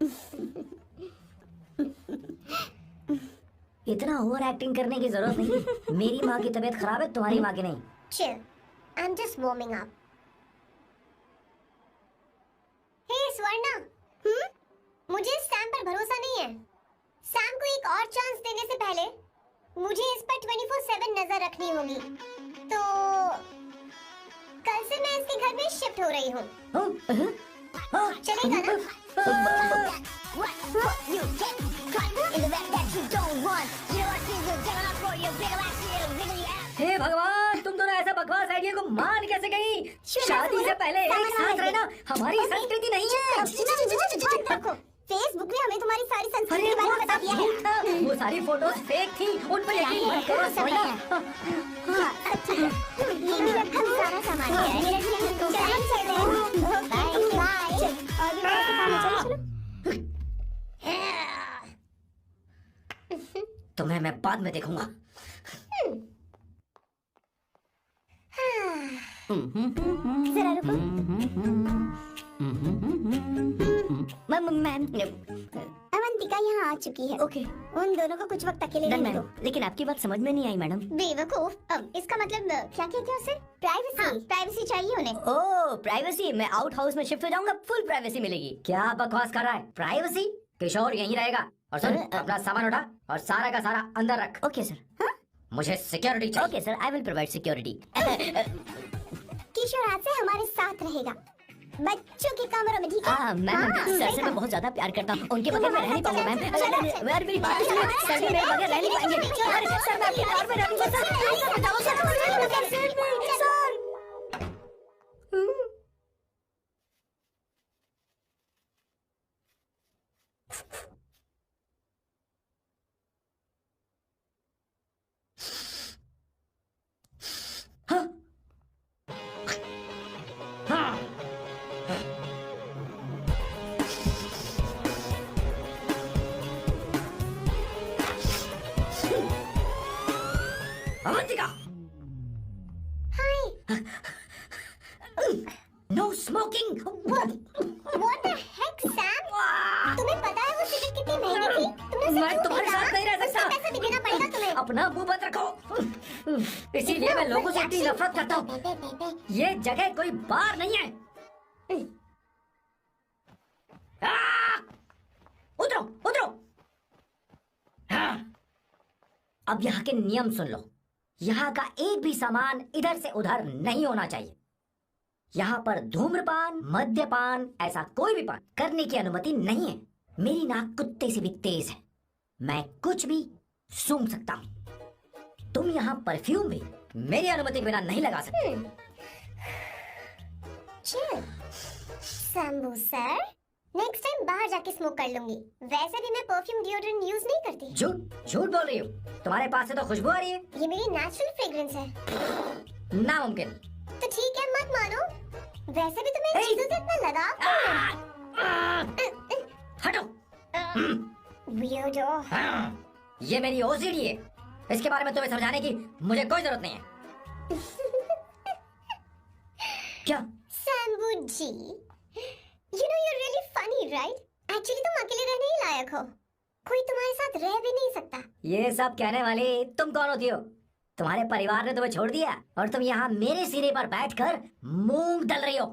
इतना ओवर एक्टिंग करने की जरूरत नहीं। मेरी माँ की तबीयत खराब है, तुम्हारी माँ की नहीं। Chill, I'm just warming up. Hey Swarna, मुझे सैम पर भरोसा नहीं है। सैम को एक और चांस देने से पहले मुझे इस पर 24/7 नजर रखनी होगी। तो कल से मैं इसके घर में शिफ्ट हो रही हूँ। चलेगा ना? हे भगवान, तुम दोनों ऐसा बकवास आइडिया को मान कैसे गई? शादी से पहले एक साथ रहना हमारी संस्कृति नहीं है। फेसबुक ने हमें तुम्हारी सारी संस्कृति के बारे में बता दिया है। वो सारी फोटोज फेक थी, उन पर यकीन मत करो सोना। ये मेरा सारा सामान है। तुम्हें मैं बाद में देखूंगा। जरा रुको। मैम, अवंतिका यहाँ आ चुकी है। ओके। उन दोनों को कुछ वक्त अकेले रहने दो। लेकिन आपकी बात समझ में नहीं आई मैडम। बेवकूफ, अब इसका मतलब क्या कहते हैं उसे? प्राइवेसी। प्राइवेसी चाहिए उन्हें। ओह प्राइवेसी, मैं आउट हाउस में शिफ्ट हो जाऊंगा, फुल प्राइवेसी मिलेगी। क्या बकवास कर रहा है? प्राइवेसी? किशोर यहीं रहेगा। और सुन, अपना सामान उठा और सारा का सारा अंदर रख। Okay sir. मुझे सिक्योरिटी चाहिए। Okay sir, I will provide security. Kishore आज से हमारे साथ रहेगा, बच्चों के कमरों में, ठीक है? मैम, सर से मैं बहुत ज्यादा प्यार करता हूँ, उनके बगैर मैं रह नहीं पाऊंगा मैम। यार मेरी बात सुनिए, सर भी मेरे बगैर रह नहीं पाएंगे। अरे सर, मैं आपके प्यार में रहूंगा sir. Avantika, no smoking. What the heck, Sam? तुम्हें पता है वो सिगरेट कितनी महंगी थी? तुमने उसे मैं क्यों तुम्हारे खरीदा? साथ नहीं रह सकता। उसका पैसा भी देना पड़ेगा तुम्हें। अपना मुंह बंद रखो। इसीलिए मैं लोगों से इतनी नफरत करता हूँ। ये जगह कोई बार नहीं है। उतरो उतरो। अब यहाँ के नियम सुन लो। यहाँ का एक भी सामान इधर से उधर नहीं होना चाहिए। यहाँ पर धूम्रपान, मद्यपान, ऐसा कोई भी पान करने की अनुमति नहीं है। मेरी नाक कुत्ते से भी तेज है, मैं कुछ भी सूंघ सकता हूँ। तुम यहाँ परफ्यूम भी मेरी अनुमति बिना नहीं लगा सकते। शंभू सर, नेक्स्ट टाइम बाहर जाके स्मोक कर लूंगी। वैसे भी मैं परफ्यूम डिओड्रेंट यूज नहीं करती। झूठ बोल रही हो। तुम्हारे पास से तो खुशबू आ रही है। ये मेरी नेचुरल फ्रेग्रेंस है। नामुमकिन। तो ठीक है, मत मानो। वैसे भी तुम्हें चीजों से इतना लगाव क्यों है? हटो। वियर्डो। ये मेरी ओसीडी है। इसके बारे में तुम्हें समझाने की मुझे कोई जरूरत नहीं है। क्या? शंभू जी, you know you're really funny, right? Actually तुम अकेले रहने ही लायक हो। कोई तुम्हारे साथ रह भी नहीं सकता। ये सब कहने वाली तुम कौन होती हो? तुम्हारे परिवार ने तुम्हें छोड़ दिया और तुम यहाँ मेरे सिरे पर बैठकर मूंग दल रही हो।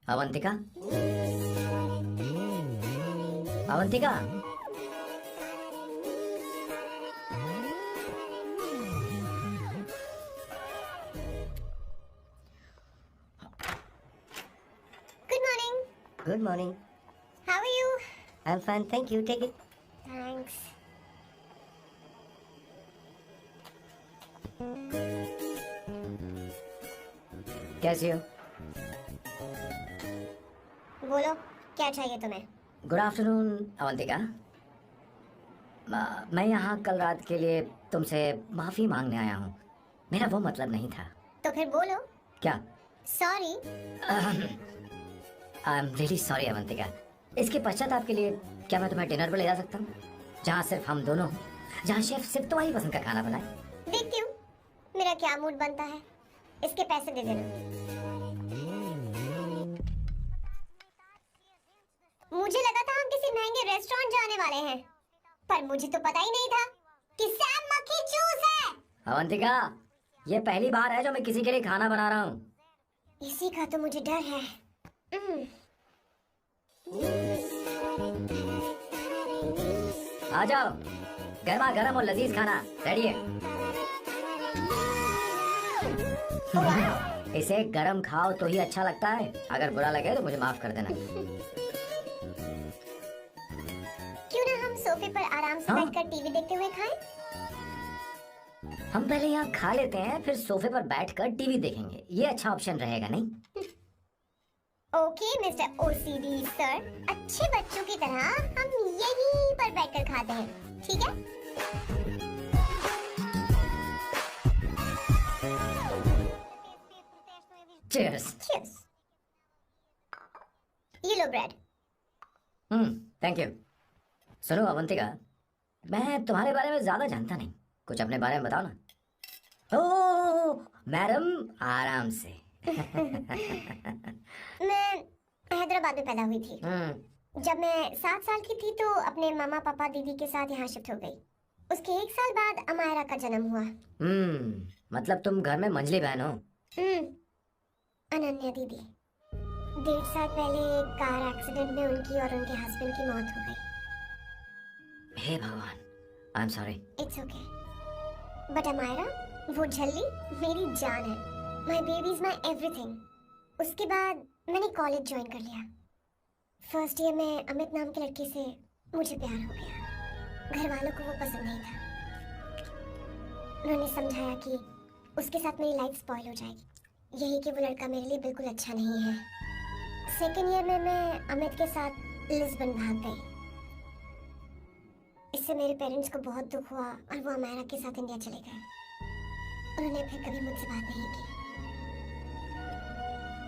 Avantika, Avantika, Good morning. How are you? I'm fine, thank you. Take it. Thanks. कैसी हो? बोलो, क्या चाहिए तुम्हें? Good afternoon Avantika. मैं यहाँ कल रात के लिए तुमसे माफी मांगने आया हूँ। मेरा वो मतलब नहीं था। तो फिर बोलो। क्या? Sorry. I am really sorry Avantika. इसके पश्चाताप के लिए क्या मैं तुम्हें डिनर पर ले जा सकता हूँ, जहाँ सिर्फ हम दोनों, जहाँ शेफ सिर्फ तुम्हारी पसंद का खाना बनाए? देखती हूँ मेरा क्या मूड बनता है। इसके पैसे दे देना। मुझे लगा था हम किसी महंगे रेस्टोरेंट जाने वाले हैं, पर मुझे तो पता ही नहीं था कि सैम मक्खी चूस है। अवंतिका, ये पहली बार है जो मैं किसी के लिए खाना बना रहा हूँ। इसी का तो मुझे डर है। आ जाओ, गर्मा गर्म और लजीज खाना रेडी है। इसे गरम खाओ तो ही अच्छा लगता है। अगर बुरा लगे तो मुझे माफ कर देना। क्यों ना हम सोफे पर आराम से बैठकर टीवी देखते हुए खाएं? हम पहले यहाँ खा लेते हैं, फिर सोफे पर बैठकर टीवी देखेंगे। ये अच्छा ऑप्शन रहेगा, नहीं? ओके मिस्टर ओसीडी सर, अच्छे बच्चों की तरह हम यहीं पर बैठकर खाते हैं, ठीक है? Cheers. Cheers. ये लो ब्रेड। Thank you. सुनो अवंतिका, मैं तुम्हारे बारे में ज्यादा जानता नहीं, कुछ अपने बारे में बताओ ना। ओह मैडम, आराम से। मैं हैदराबाद में पैदा हुई थी। जब मैं 7 साल की थी तो अपने मामा पापा दीदी के साथ यहाँ शिफ्ट हो गई। उसके 1 साल बाद अमायरा का जन्म हुआ। मतलब तुम घर में मंझली बहन हो? अनन्या दीदी। 1.5 साल पहले एक कार एक्सीडेंट में उनकी और उनके हस्बैंड की मौत हो गई। हे भगवान, I am sorry. It's okay. But Amayra, वो झल्ली मेरी जान है। My baby is my everything. उसके बाद मैंने कॉलेज ज्वाइन कर लिया। फर्स्ट ईयर में अमित नाम के लड़के से मुझे प्यार हो गया। घर वालों को वो पसंद नहीं था। उन्होंने समझाया कि उसके साथ मेरी लाइफ स्पॉइल हो जाएगी, यही कि वो लड़का मेरे लिए बिल्कुल अच्छा नहीं है। सेकेंड ईयर में मैं अमित के साथ लिस्बन भाग गई। इससे मेरे पेरेंट्स को बहुत दुख हुआ और वो अमायरा के साथ इंडिया चले गए। उन्होंने फिर कभी मुझसे बात नहीं की।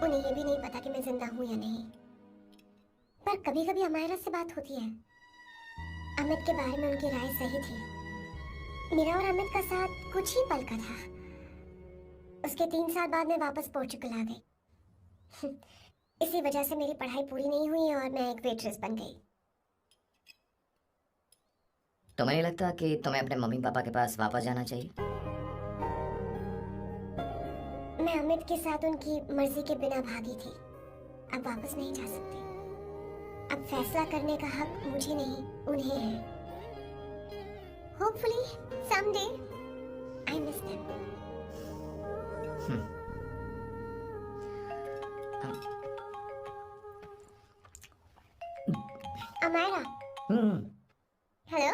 उन्हें ये भी नहीं पता कि मैं जिंदा हूँ या नहीं, पर कभी कभी अमायरा से बात होती है। अमित के बारे में उनकी राय सही थी। मेरा और अमित का साथ कुछ ही पल का था। उसके 3 साल बाद मैं वापस पोर्चुगल आ गई। इसी वजह से मेरी पढ़ाई पूरी नहीं हुई और मैं एक वेट्रेस बन गई। तुम्हें नहीं लगता कि तुम्हें अपने मम्मी पापा के पास वापस जाना चाहिए? मैं अमित के साथ उनकी मर्जी के बिना भागी थी, अब वापस नहीं जा सकती। अब फैसला करने का हक मुझे नहीं, उन्हें है। Hopefully someday I miss them. Amayra, hello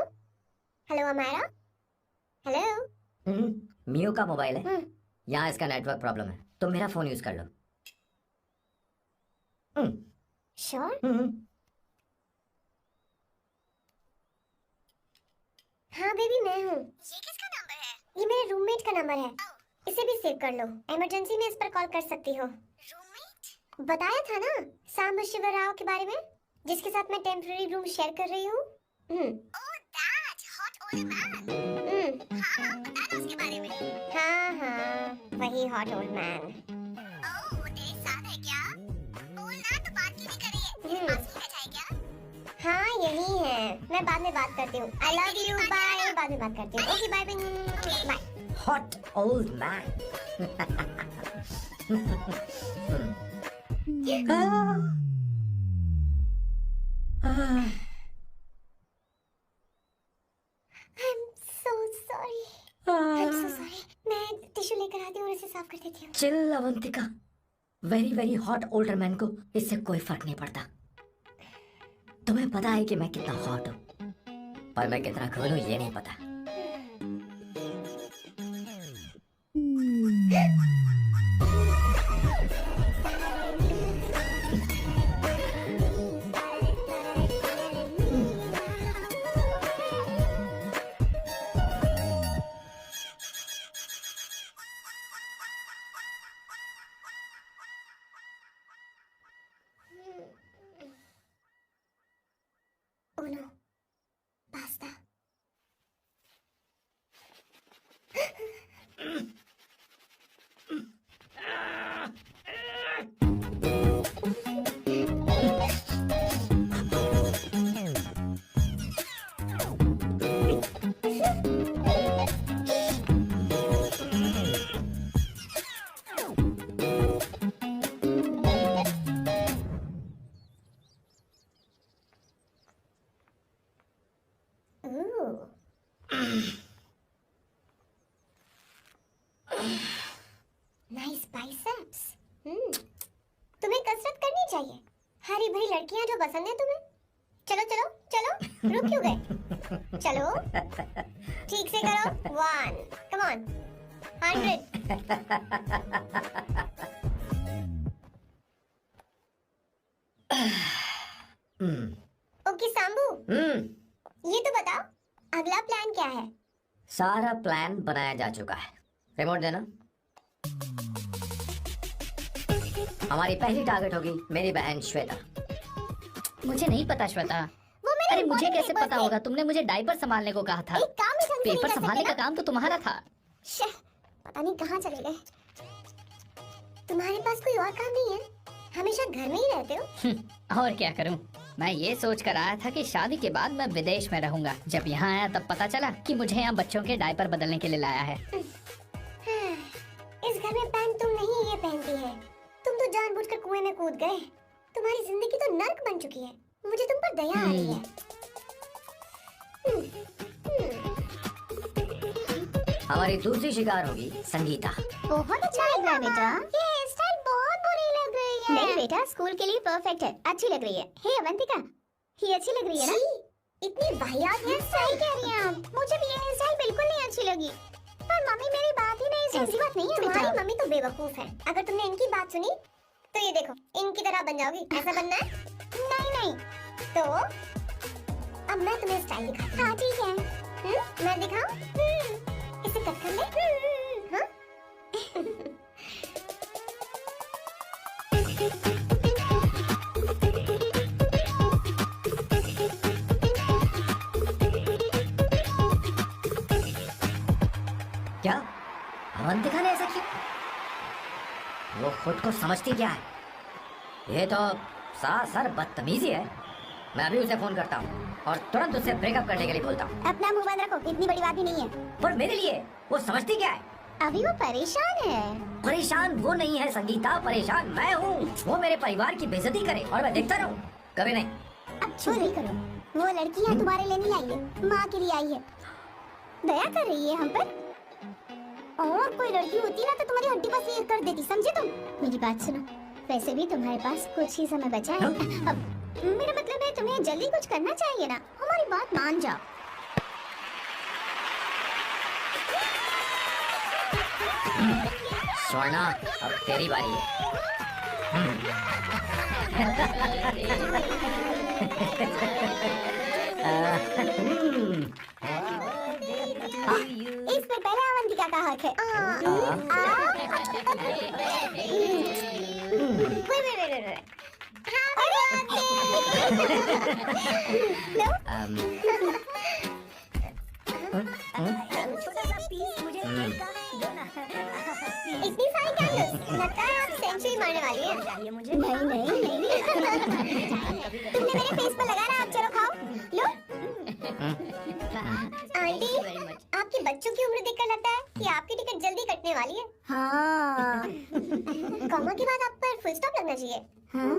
hello Amayra, hello. मियो का मोबाइल है, यहाँ इसका नेटवर्क प्रॉब्लम है, तुम मेरा फोन यूज कर लो। श्योर? हाँ बेबी मैं हूँ। ये किसका नंबर है? ये मेरे रूममेट का नंबर है, इसे भी सेव कर लो। इमरजेंसी में इस पर कॉल कर सकती हो। रूममेट? बताया था ना सांब शिवराव के बारे में, जिसके साथ मैं टेम्पररी रूम शेयर कर रही हूँ। हाँ, बता दो उसके बारे में। हाँ, वही हॉट ओल्ड मैन। ओह, तेरे साथ है क्या? बोलना तो बात क्यों नहीं करी है? पास ही बैठा है क्या? हाँ, यही है। मैं बाद में बात करती हूँ। I love you, bye। बाद में बात करती हूँ। Okay, bye bye. Hot old man. I'm so sorry. I'm so sorry. मैं टिश्यू लेकर आती हूँ और इसे साफ कर देती हूँ। Chill Avantika, very very hot older man को इससे कोई फर्क नहीं पड़ता। तुम्हें पता है कि मैं कितना हॉट हूँ, पर मैं कितना कूल हूँ ये नहीं पता। Uno, basta. Nice biceps. तुम्हें कसरत करनी चाहिए। हरी भरी लड़कियां जो पसंद है तुम्हें। चलो चलो चलो, रुक क्यों गए? चलो, ठीक से करो। 1, come on, 100. ओके सांबू, ये तो बताओ अगला प्लान क्या है? सारा प्लान बनाया जा चुका है। रिमोट देना। हमारी पहली टारगेट होगी मेरी बहन श्वेता। मुझे नहीं पता श्वेता। अरे मुझे कैसे पता होगा? तुमने मुझे डायपर संभालने को कहा था। पेपर संभालने का काम तो तुम्हारा था। पता नहीं कहाँ चले गए। तुम्हारे पास कोई और काम नहीं है? हमेशा घर में ही रहते हो? और क्या करूं? मैं ये सोच कर आया था कि शादी के बाद मैं विदेश में रहूंगा। जब यहाँ आया तब पता चला कि मुझे यहाँ बच्चों के डायपर बदलने के लिए लाया है। इस घर में पैंट तुम नहीं ये पहनती है। तुम तो जानबूझकर कुएं में कूद गए। तुम्हारी जिंदगी तो नर्क बन चुकी है। मुझे तुम पर दया आ रही है। हमारी दूसरी शिकार होगी संगीता। बहुत अच्छा लग रहा है बेटा। ये हेयर स्टाइल बहुत बुरी लग रही है। नहीं बेटा, स्कूल के लिए परफेक्ट है, अच्छी लग रही है। हे अवंतिका, ये अच्छी लग रही है ना? इतनी वाहियात हेयर स्टाइल कह रही हैं आप। मुझे भी ये हेयर स्टाइल बिल्कुल नहीं अच्छी लगी। पर मम्मी मेरी बात ही नहीं सुनती। ऐसी बात नहीं है, तुम्हारी मम्मी तो बेवकूफ है। अगर तुमने इनकी बात सुनी तो ये देखो इनकी तरह बन जाओगी। ऐसा बनना है? नहीं तो अब मैं तुम्हें स्टाइल दिखाती हूँ। हाँ ठीक है, मैं दिखाऊं? इसे कट कर ले। हाँ क्या अवंतिका ने ऐसा किया? वो खुद को समझती क्या है? ये तो सर बदतमीजी है। मैं अभी उसे फोन करता हूँ और तुरंत उससे ब्रेकअप करने के लिए बोलता हूँ। अपना मुंह बंद रखो, इतनी बड़ी बात भी नहीं है। पर मेरे लिए वो समझती क्या है? अभी वो परेशान है। परेशान वो नहीं है संगीता, परेशान मैं हूँ। वो मेरे परिवार की बेइज्जती करे और मैं देखता रहूँ? कभी नहीं। अब छो नहीं करो, वो लड़की यहाँ तुम्हारे लिए नहीं आई है, माँ के लिए आई है। दया कर रही है हम पर। और कोई लड़की होती ना तो तुम्हारी हड्डी पर से कर देती, समझे तुम? मेरी बात सुनो, वैसे भी तुम्हारे पास कुछ ही समय बचा है। अब मेरा मतलब है तुम्हें जल्दी कुछ करना चाहिए ना, हमारी बात मान जाओ। स्वर्णा, अब तेरी बारी इस पे पहले अवंतिका का हक है। छोटा सा पीस मुझे इतनी सारी कैंडल्स, लगता है आप सेंचुरी मारने वाली हैं। मुझे नहीं तुमने मेरे फेस पर लगा ना, आप चलो खाओ लो। आंटी, आपके बच्चों की उम्र देखकर लगता है कि आपकी टिकट जल्दी कटने वाली है। हाँ कॉमा के बाद आप पर फुल स्टॉप लगना चाहिए। हाँ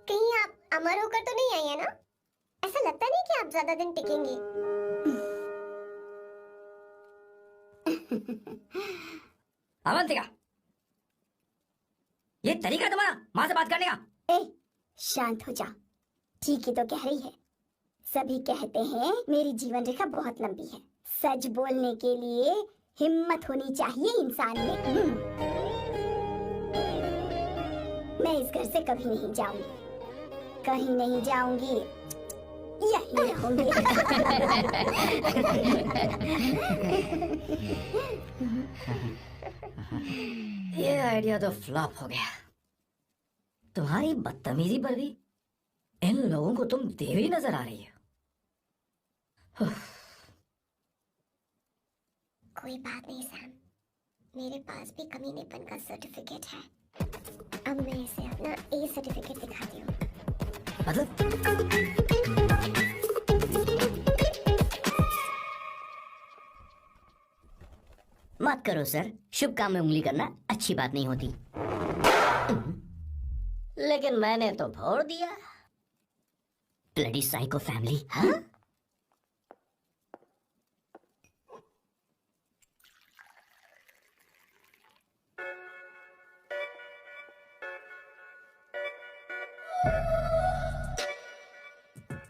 कहीं आप अमर होकर तो नहीं आई है ना? ऐसा लगता नहीं कि आप ज्यादा दिन टिकेंगी। अवंतिका, ये तरीका तुम्हारा माँ से बात करने का? ए, शांत हो जा। ठीक ही तो कह रही है। सभी कहते हैं मेरी जीवन रेखा बहुत लंबी है। सच बोलने के लिए हिम्मत होनी चाहिए इंसान में। मैं इस घर से कभी नहीं जाऊंगी, कहीं नहीं जाऊंगी, यही रहूंगी। ये आइडिया तो फ्लॉप हो गया। तुम्हारी बदतमीजी पर भी इन लोगों को तुम देवी नजर आ रही हो। कोई बात नहीं सैम, मेरे पास भी कमीनेपन का सर्टिफिकेट है। अब मैं इसे अपना ए सर्टिफिकेट दिखाती हूँ। मत करो सर, शुभ काम में उंगली करना अच्छी बात नहीं होती। लेकिन मैंने तो भोर दिया। Bloody psycho family. हाँ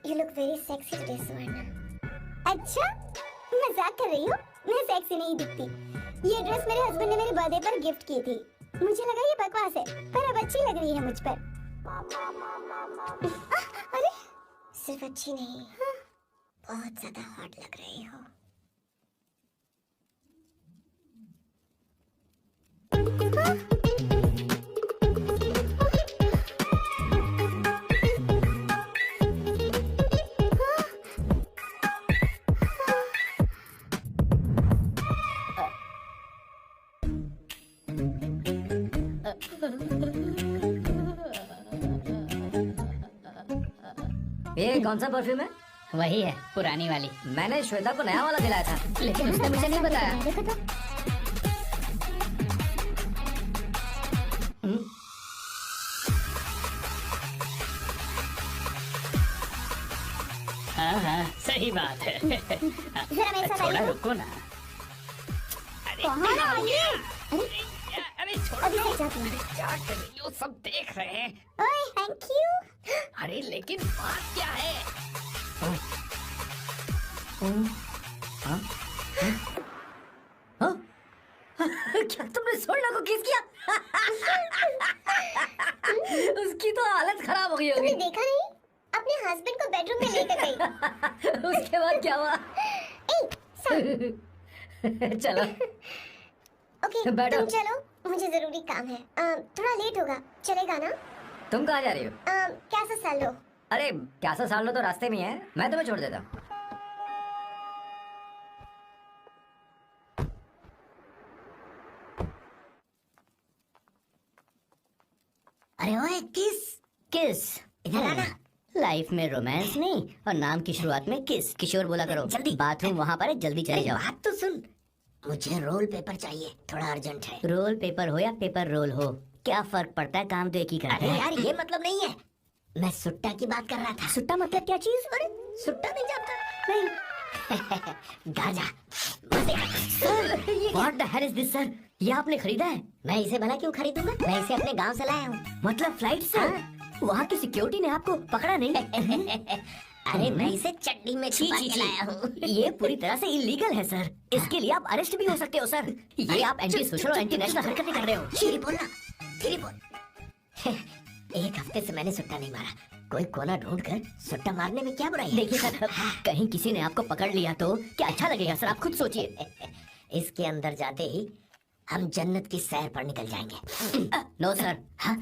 You look very sexy today, Swarna. अच्छा, मजाक कर रही हो? मैं सेक्सी नहीं दिखती। ये ड्रेस मेरे हस्बैंड ने मेरे बर्थडे पर गिफ्ट की थी। मुझे लगा ये बकवास है, पर अब अच्छी लग रही है मुझ पर। अरे, सिर्फ अच्छी नहीं, बहुत ज्यादा हॉट लग रही हो। ये कौन सा परफ्यूम है? वही है, पुरानी वाली। मैंने श्वेता को नया वाला दिलाया था, लेकिन उसने मुझे नहीं बताया। हाँ सही बात है। जरा मेरे साथ थोड़ा आइए। रुको ना। कहाँ आइए? अरे अभी से जाती हूँ। क्या कर रही हो? सब देख रहे हैं। ओए, थैंक यू। अरे लेकिन बात क्या है? उसके बाद क्या हुआ? चलो ओके बैठो। तुम चलो, मुझे जरूरी काम है। थोड़ा लेट होगा, चलेगा ना? तुम कहाँ जा रही हो? कैसा साल लो? अरे कैसा साल लो तो रास्ते में है, मैं तुम्हें छोड़ देता हूँ। अरे ओए किस किस इधर आना। लाइफ में रोमांस नहीं और नाम की शुरुआत में किस। किशोर बोला करो। जल्दी बाथरूम वहाँ पर है, जल्दी चले जाओ। बात तो सुन, मुझे रोल पेपर चाहिए, थोड़ा अर्जेंट है। रोल पेपर हो या पेपर रोल हो, क्या फर्क पड़ता है, काम तो एक ही करते अरे हैं। यार ये मतलब नहीं है, मैं सुट्टा की बात कर रहा था। सुट्टा मतलब क्या चीज? अरे सुट्टा नहीं जानता? नहीं Gaza. What the hell is this, sir? ये आपने खरीदा है? मैं इसे भला क्यों खरीदूंगा, मैं इसे अपने गांव से लाया हूँ। मतलब फ्लाइट से? वहाँ की सिक्योरिटी ने आपको पकड़ा नहीं? अरे मैं इसे चड्डी में छुपा के लाया हूँ। ये पूरी तरह से इलीगल है सर, इसके लिए आप अरेस्ट भी हो सकते हो सर। ये आप एंटी सोशल और एंटी नेशनल हरकतें कर रहे हो। धीरे बोलना, धीरे बोल। एक हफ्ते से मैंने सुट्टा नहीं मारा, कोई कोना ढूंढ कर सुट्टा मारने में क्या बुराई है? देखिए सर, कहीं किसी ने आपको पकड़ लिया तो क्या अच्छा लगेगा सर, आप खुद सोचिए। इसके अंदर जाते ही हम जन्नत की सैर पर निकल जाएंगे। No sir,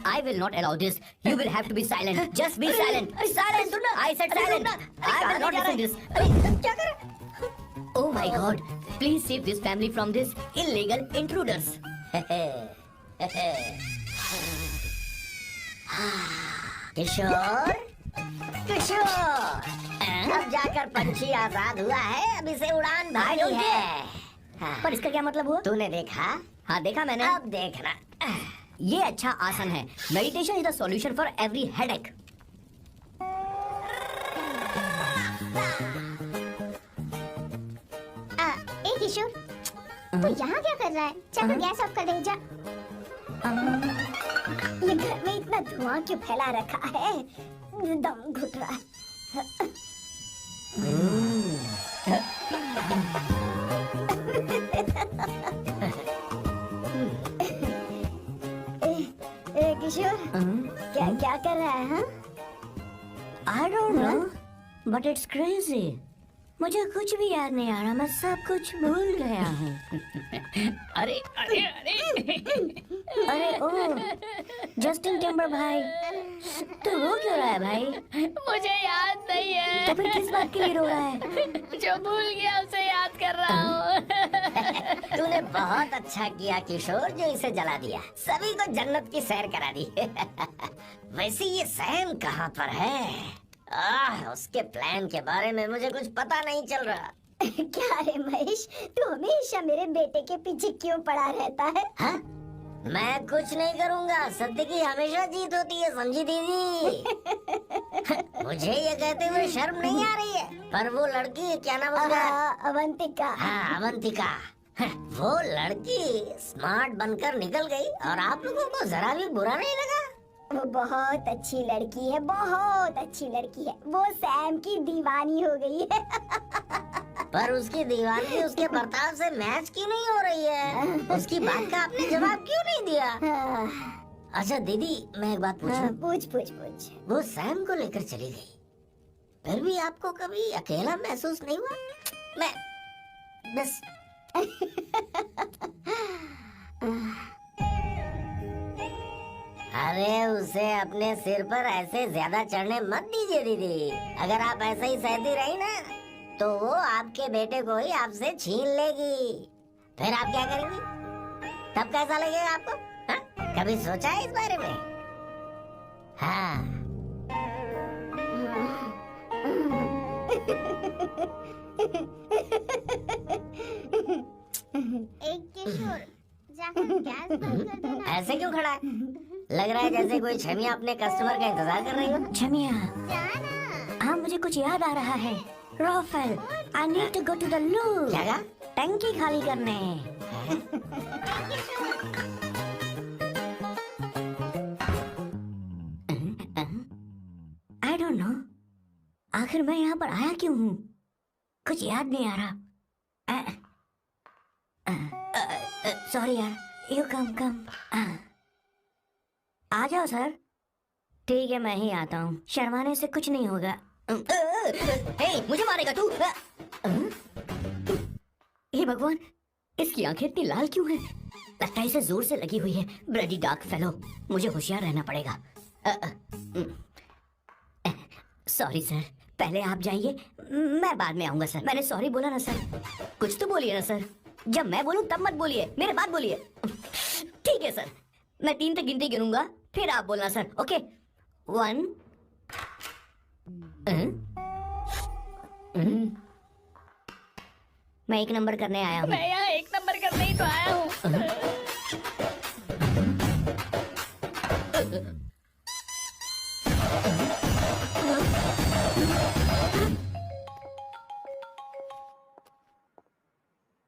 I will not allow this. You will have to be silent. Just be silent. Silent. I said silent. I will not listen this. क्या कर रहे? Oh my God! Please save this family from this illegal intruders. किशोर, किशोर, अब जाकर पंछी आजाद हुआ है, अब इसे उड़ान भरनी है। पर इसका क्या मतलब हुआ? तूने देखा? हाँ देखा मैंने। अब देखना। ये अच्छा आसन है। Meditation is the solution for every headache. ए किशोर, तू यहाँ क्या कर रहा है? चल गैस ऑफ कर दे जा। ये घर में इतना धुआं क्यों फैला रखा है? दम घुट रहा है। किशोर, क्या क्या कर रहा है? I don't know, but it's crazy. मुझे कुछ भी याद नहीं आ रहा, मैं सब कुछ भूल गया हूँ। अरे अरे अरे अरे ओ जस्टिन टिम्बर भाई, तो रो क्यों रहा है भाई? मुझे याद नहीं है। तो फिर किस बात के लिए रो रहा है? जो भूल गया उसे याद कर रहा हूँ। तूने बहुत अच्छा किया किशोर, जो इसे जला दिया, सभी को जन्नत की सैर करा दी। वैसे ये सैम कहाँ पर है? उसके प्लान के बारे में मुझे कुछ पता नहीं चल रहा। क्या रे महेश, तू हमेशा मेरे बेटे के पीछे क्यों पड़ा रहता है? हा? मैं कुछ नहीं करूँगा, सत्य की हमेशा जीत होती है, समझी दीदी? मुझे ये कहते हुए शर्म नहीं आ रही है, पर वो लड़की क्या नाम उसका? अवंतिका। हाँ अवंतिका, वो लड़की स्मार्ट बनकर निकल गई और आप लोगों को जरा भी बुरा नहीं लगा? वो बहुत अच्छी लड़की है, बहुत अच्छी लड़की है। वो सैम की दीवानी हो गई है। पर उसकी दीवानी उसके बर्ताव से मैच क्यों नहीं हो रही है? उसकी बात का आपने जवाब क्यों नहीं दिया? अच्छा दीदी, मैं एक बात पूछूं? पूछ पूछ पूछ। वो सैम को लेकर चली गई, फिर भी आपको कभी अकेला महसूस नहीं हुआ? मैं बस अरे उसे अपने सिर पर ऐसे ज्यादा चढ़ने मत दीजिए दीदी। अगर आप ऐसे ही सहती रही ना, तो वो आपके बेटे को ही आपसे छीन लेगी। फिर आप क्या करेंगी? तब कैसा लगेगा आपको? हा? कभी सोचा है इस बारे में? हाँ। एक किशोर, जाकर गैस बंद कर देना। ऐसे क्यों खड़ा है? लग रहा है जैसे कोई छमिया अपने कस्टमर का इंतजार कर रही हो। छमिया, हाँ मुझे कुछ याद आ रहा है। Rafael, I need to go to the loo। क्या? टंकी खाली करने। I don't know, आखिर मैं यहाँ पर आया क्यों हूँ? कुछ याद नहीं आ रहा। सॉरी यार, यू कम। आ जाओ सर। ठीक है, मैं ही आता हूँ, शर्माने से कुछ नहीं होगा। हे मुझे मारेगा तू? हे भगवान, इसकी आंखें इतनी लाल क्यों हैं? लगता है इसे जोर से लगी हुई है। ब्लडी डार्क फेलो, मुझे होशियार रहना पड़ेगा। सॉरी सर, पहले आप जाइए, मैं बाद में आऊंगा सर। मैंने सॉरी बोला ना सर, कुछ तो बोलिए ना सर। जब मैं बोलूं तब मत बोलिए, मेरे बाद बोलिए। ठीक है सर, मैं 3 तक गिनती गिनूंगा, फिर आप बोलना सर। ओके 1 मैं 1 नंबर करने आया हूँ। मैं यहाँ 1 नंबर करने ही तो आया हूँ।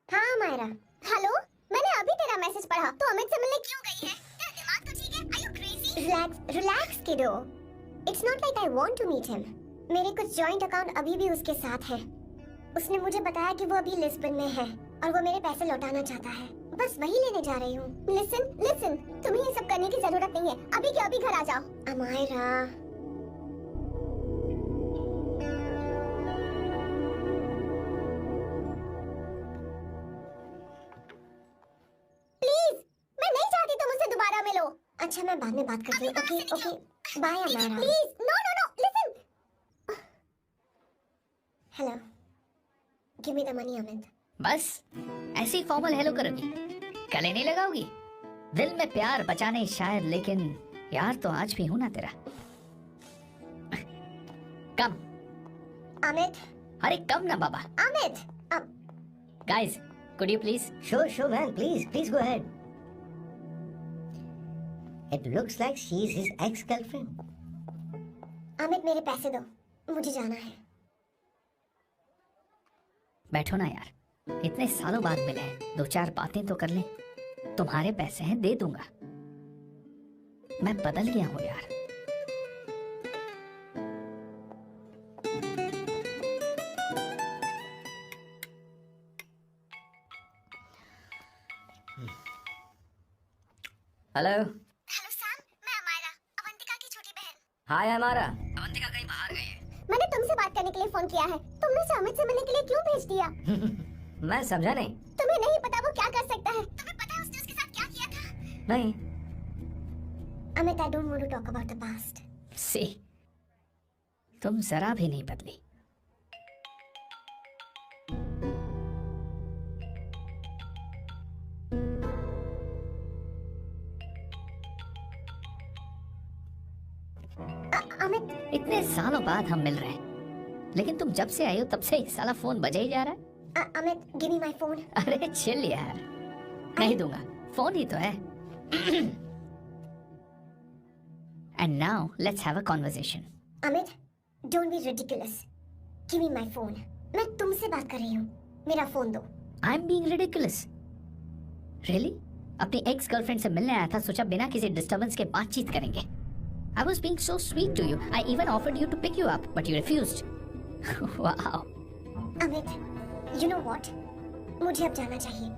हाँ मायरा, हेलो, मैंने अभी तेरा मैसेज पढ़ा। तो अमित से मिलने क्यों गई है? तेरा दिमाग तो ठीक है? Are you crazy? रिलैक्स किडो। It's not like I want to meet him. मेरे कुछ जॉइंट अकाउंट अभी भी उसके साथ है। उसने मुझे बताया कि वो अभी लिस्बन में है और वो मेरे पैसे लौटाना चाहता है। बस वही लेने जा रही हूँ। लिसन, तुम्हें ये सब करने की जरूरत नहीं है। अभी के अभी घर आ जाओ। अमायरा, प्लीज, मैं नहीं चाहती तुम मुझसे दोबारा मिलो। अच्छा, मैं बाद में बात करती हूँ। Okay, bye Amayra. Please, no, listen. Hello, give me the money Amit. बस ऐसी फॉर्मल हेलो करोगी, गले नहीं लगाओगी? दिल में प्यार बचा नहीं शायद, लेकिन यार तो आज भी हूं ना तेरा। कम अमित। अरे कम ना बाबा। Amit, guys could you please? Sure man, please go ahead. It looks like she's his ex-girlfriend. Amit मेरे पैसे दो, मुझे जाना है। बैठो ना यार, इतने सालों बाद मिले हैं, 2-4 बातें तो कर लें। तुम्हारे पैसे हैं, दे दूंगा। मैं बदल गया हूं यार। हेलो सैम, मैं अमायरा, अवंतिका की छोटी बहन। हाय हमारा। अवंतिका कहीं बाहर गई है। मैंने तुमसे बात करने के लिए फोन किया है। तुमने उसे अमित से मिलने के लिए क्यों भेज दिया? मैं समझा नहीं। तुम्हें नहीं पता वो क्या कर सकता है? तुम्हें पता है उसने उसके साथ क्या किया था? नहीं। Amit, I don't want to talk about the past. सी, तुम जरा भी नहीं बदली। अमित, इतने सालों बाद हम मिल रहे हैं, लेकिन तुम जब से आई हो तब से ही साला फोन बजा ही जा रहा है। Amit, give me my phone. अरे चिल यार, नहीं दूंगा, फोन ही तो है। And now let's have a conversation. Amit, don't be ridiculous. Give me my phone. मैं तुमसे बात कर रही हूँ, मेरा फोन दो। I am being ridiculous? Really? अपनी एक्स गर्लफ्रेंड से मिलने आया था, सोचा बिना किसी डिस्टर्बेंस के बातचीत करेंगे। I was being so sweet to you. I even offered you to pick you up, but you refused. Wow. Amit, you know what? मुझे अब जाना चाहिए.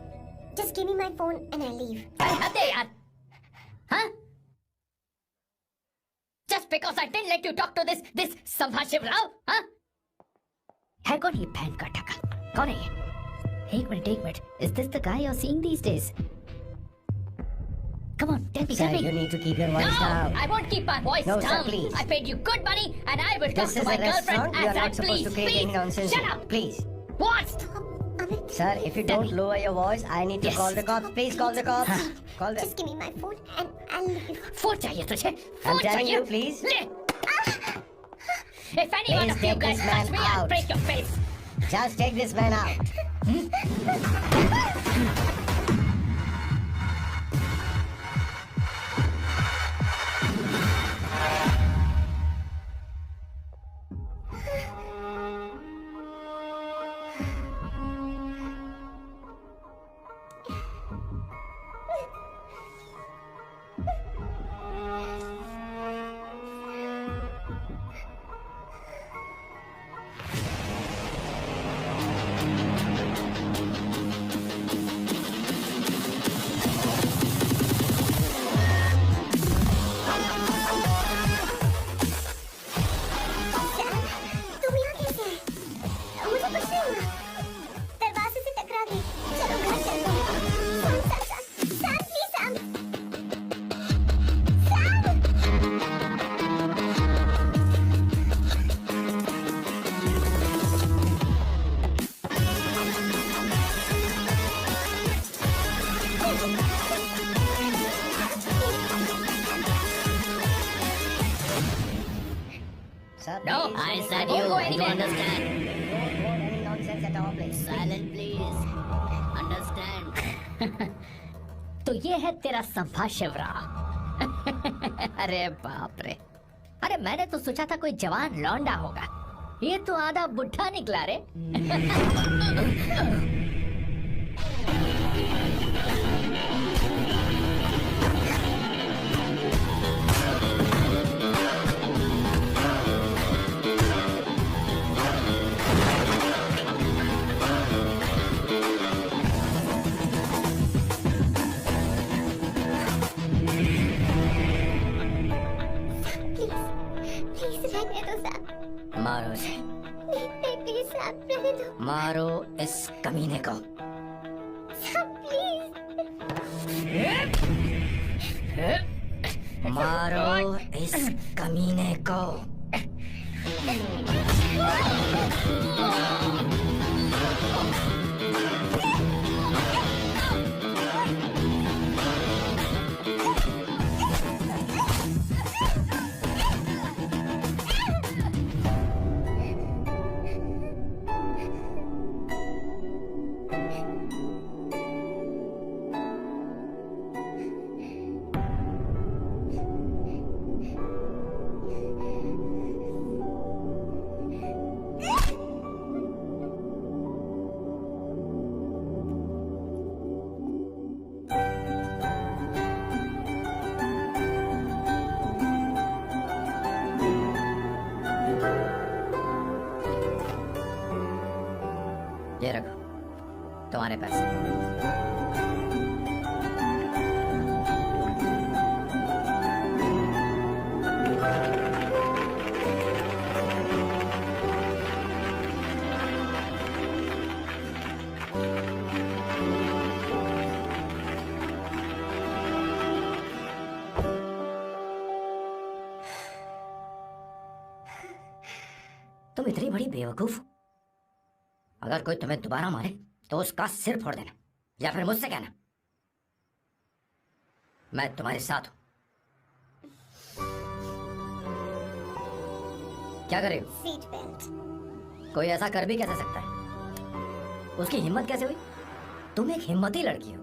Just give me my phone and I'll leave. हद है यार. Huh? Just because I didn't let you talk to this संभाशिव Rao, huh? है कौन ये बहन का टका? कौन है ये? एक minute. Is this the guy you're seeing these days? Come on, tell me. Sir, you need to keep your voice down. I won't keep my voice No, down. sir, please. I paid you good money, and I will talk This to is my a restaurant. girlfriend You are as I not supposed to please. create any nonsense. Shut up. Please. What? Sir, if you don't lower your voice, I need to call the cops. Please call the cops. Call them. Just give me my phone and I'll leave. Phone चाहिए तुझे? I'm phone telling चाहिए? you, please. ले. If any one Please of you take guys this man touch me, I'll out. break your face. Just take this man out. You understand? Nonsense at all, please. Silent, please. Understand? तो ये है तेरा संभा शिवरा। अरे बाप रे, अरे मैंने तो सोचा था कोई जवान लौंडा होगा, ये तो आधा बुढ़ा निकला रे। मारो इसे, मारो इस कमीने को। मारो इस कमीने को। ये रखो तुम्हारे पैसे। तुम इतनी बड़ी बेवकूफ हो, अगर कोई तुम्हें दोबारा मारे तो उसका सिर फोड़ देना, या फिर मुझसे कहना मैं तुम्हारे साथ हूं। क्या करे? Seat belt. कोई ऐसा कर भी कैसे सकता है? उसकी हिम्मत कैसे हुई? तुम एक हिम्मती लड़की हो,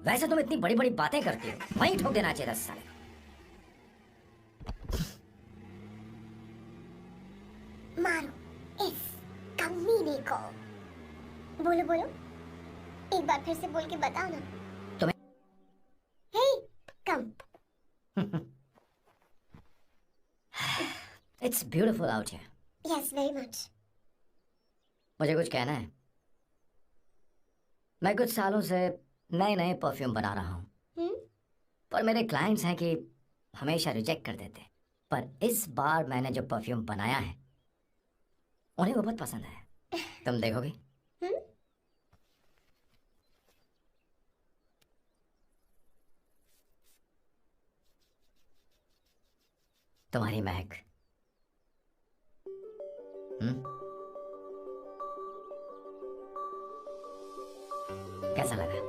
वैसे तुम इतनी बड़ी बड़ी बातें करती हो, वहीं ठोक देना चाहिए 10 साल। मारो इस कमीने को। बोलो बोलो, एक बार फिर से बोल के बताओ ना। तुम्हें hey come. It's beautiful out here. Yes very much. मुझे कुछ कहना है। मैं कुछ सालों से नए नए परफ्यूम बना रहा हूँ, पर मेरे क्लाइंट्स हैं कि हमेशा रिजेक्ट कर देते, पर इस बार मैंने जो परफ्यूम बनाया है उन्हें वो बहुत पसंद है। तुम देखोगी? तुम्हारी महक। कैसा लगा?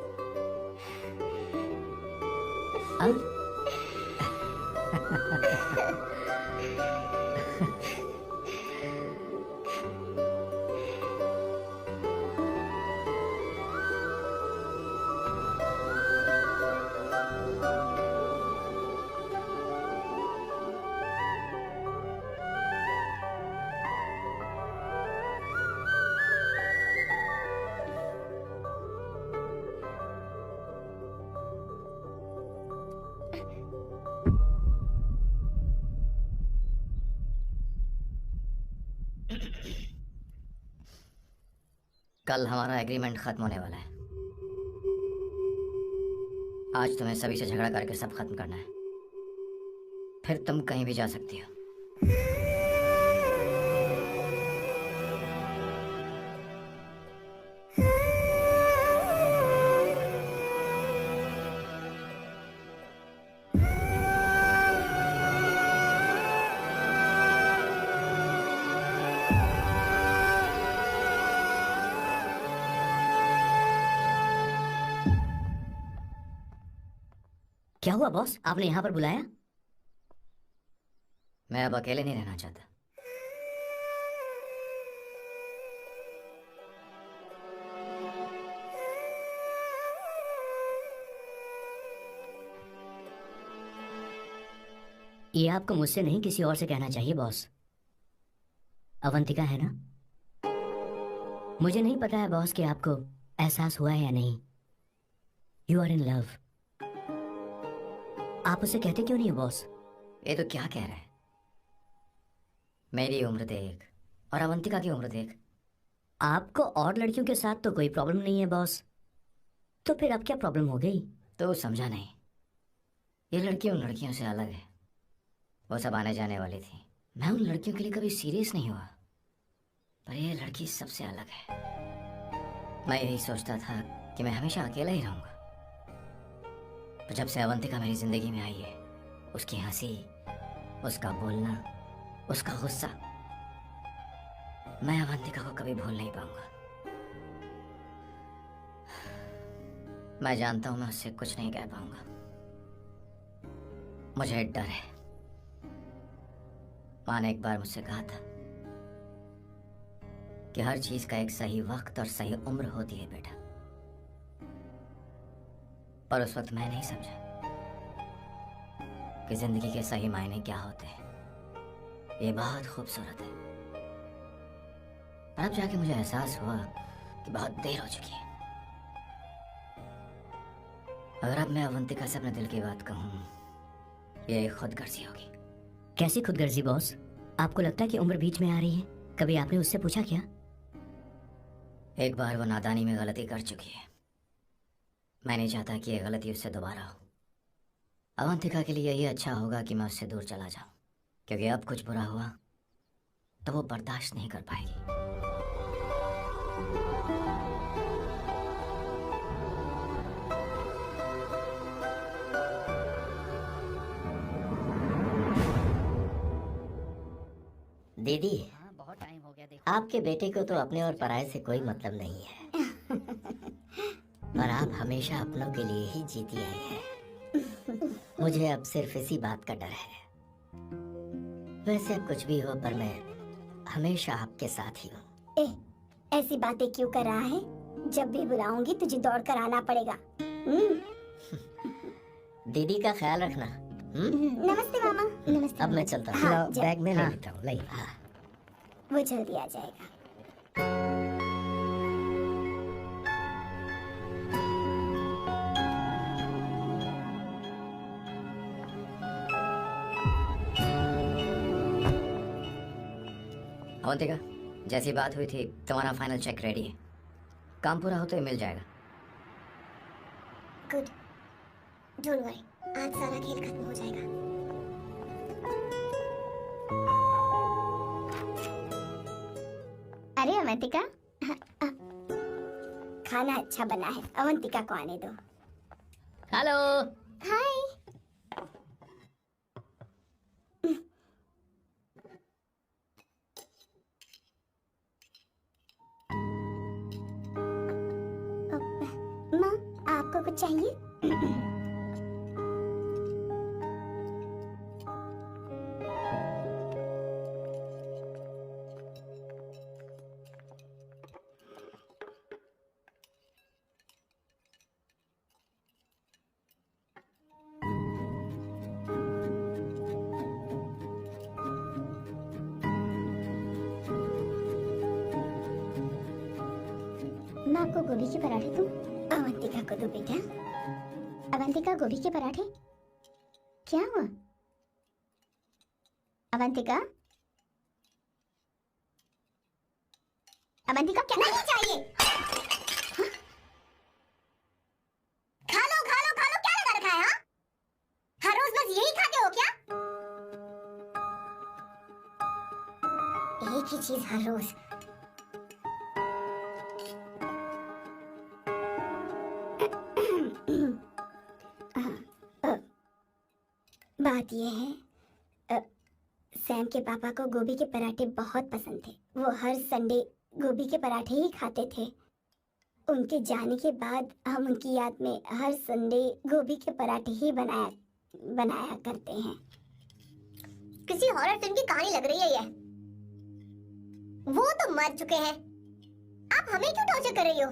कल हमारा एग्रीमेंट खत्म होने वाला है। आज तुम्हें सभी से झगड़ा करके सब खत्म करना है, फिर तुम कहीं भी जा सकती हो। क्या हुआ बॉस, आपने यहाँ पर बुलाया? मैं अब अकेले नहीं रहना चाहता। ये आपको मुझसे नहीं किसी और से कहना चाहिए बॉस। अवंतिका है ना? मुझे नहीं पता है बॉस कि आपको एहसास हुआ है या नहीं। You are in love. आप उसे कहते क्यों नहीं हो बॉस? ये तो क्या कह रहा है? मेरी उम्र देख और अवंतिका की उम्र देख। आपको और लड़कियों के साथ तो कोई प्रॉब्लम नहीं है बॉस, तो फिर अब क्या प्रॉब्लम हो गई? तो समझा नहीं। ये लड़की उन लड़कियों से अलग है। वो सब आने जाने वाली थी। मैं उन लड़कियों के लिए कभी सीरियस नहीं हुआ, पर ये लड़की सबसे अलग है। मैं यही सोचता था कि मैं हमेशा अकेला ही रहूंगा, पर जब से अवंतिका मेरी जिंदगी में आई है, उसकी हंसी, उसका बोलना, उसका गुस्सा, मैं अवंतिका को कभी भूल नहीं पाऊंगा। मैं जानता हूं मैं उससे कुछ नहीं कह पाऊंगा। मुझे डर है। माँ ने एक बार मुझसे कहा था कि हर चीज का एक सही वक्त और सही उम्र होती है बेटा, पर उस वक्त मैं नहीं समझा कि जिंदगी के सही मायने क्या होते हैं। ये बहुत खूबसूरत है। अब जाके मुझे एहसास हुआ कि बहुत देर हो चुकी है। अगर अब मैं अवंतिका से अपने दिल की बात कहूं, ये खुदगर्जी होगी। कैसी खुदगर्जी बॉस? आपको लगता है कि उम्र बीच में आ रही है? कभी आपने उससे पूछा क्या? एक बार वो नादानी में गलती कर चुकी है। मैं नहीं चाहता कि ये गलती उससे दोबारा हो। अवंतिका के लिए यही अच्छा होगा कि मैं उससे दूर चला जाऊं, क्योंकि अब कुछ बुरा हुआ तो वो बर्दाश्त नहीं कर पाएगी। दीदी, बहुत टाइम हो गया। देखो, आपके बेटे को तो अपने और पराये से कोई मतलब नहीं है। और आप हमेशा अपनों के लिए ही जीती आई हैं। मुझे अब सिर्फ इसी बात का डर है। वैसे अब कुछ भी हो, पर मैं हमेशा आपके साथ ही हूँ। ऐसी बातें क्यों कर रहा है? जब भी बुलाऊंगी तुझे दौड़ कर आना पड़ेगा। दीदी का ख्याल रखना। नमस्ते मामा। नमस्ते। अब मैं चलता हूँ। हाँ, बैग में ले हाँ। लेता हूँ। नहीं, हाँ। वो जल्दी आ जाएगा। अवंतिका, जैसी बात हुई थी तुम्हारा फाइनल चेक रेडी है। काम पूरा हो तो ये मिल जाएगा। गुड, डोंट वरी, आज सारा खेल खत्म हो जाएगा। अरे अवंतिका, खाना अच्छा बना है। अवंतिका को आने दो। हेलो। हाय। माँ, आपको कुछ चाहिए? मैं आपको गोभी के पराठे दूं? अवंतिका को दो बेटा। अवंतिका, गोभी के पराठे। क्या हुआ? अवंतिका, अवंतिका क्या नहीं चाहिए? हाँ? खा लो खा लो खा लो, क्या लगा रखा है? हाँ? हर रोज बस यही खाते हो क्या? एक ही चीज हर रोज। बात यह है, सैम के पापा को गोभी के पराठे बहुत पसंद थे। वो हर संडे गोभी के पराठे ही खाते थे। उनके जाने के बाद हम उनकी याद में हर संडे गोभी के पराठे ही बनाया करते हैं। किसी हॉरर फिल्म की कहानी लग रही है ये। वो तो मर चुके हैं। आप हमें क्यों टॉर्चर कर रही हो?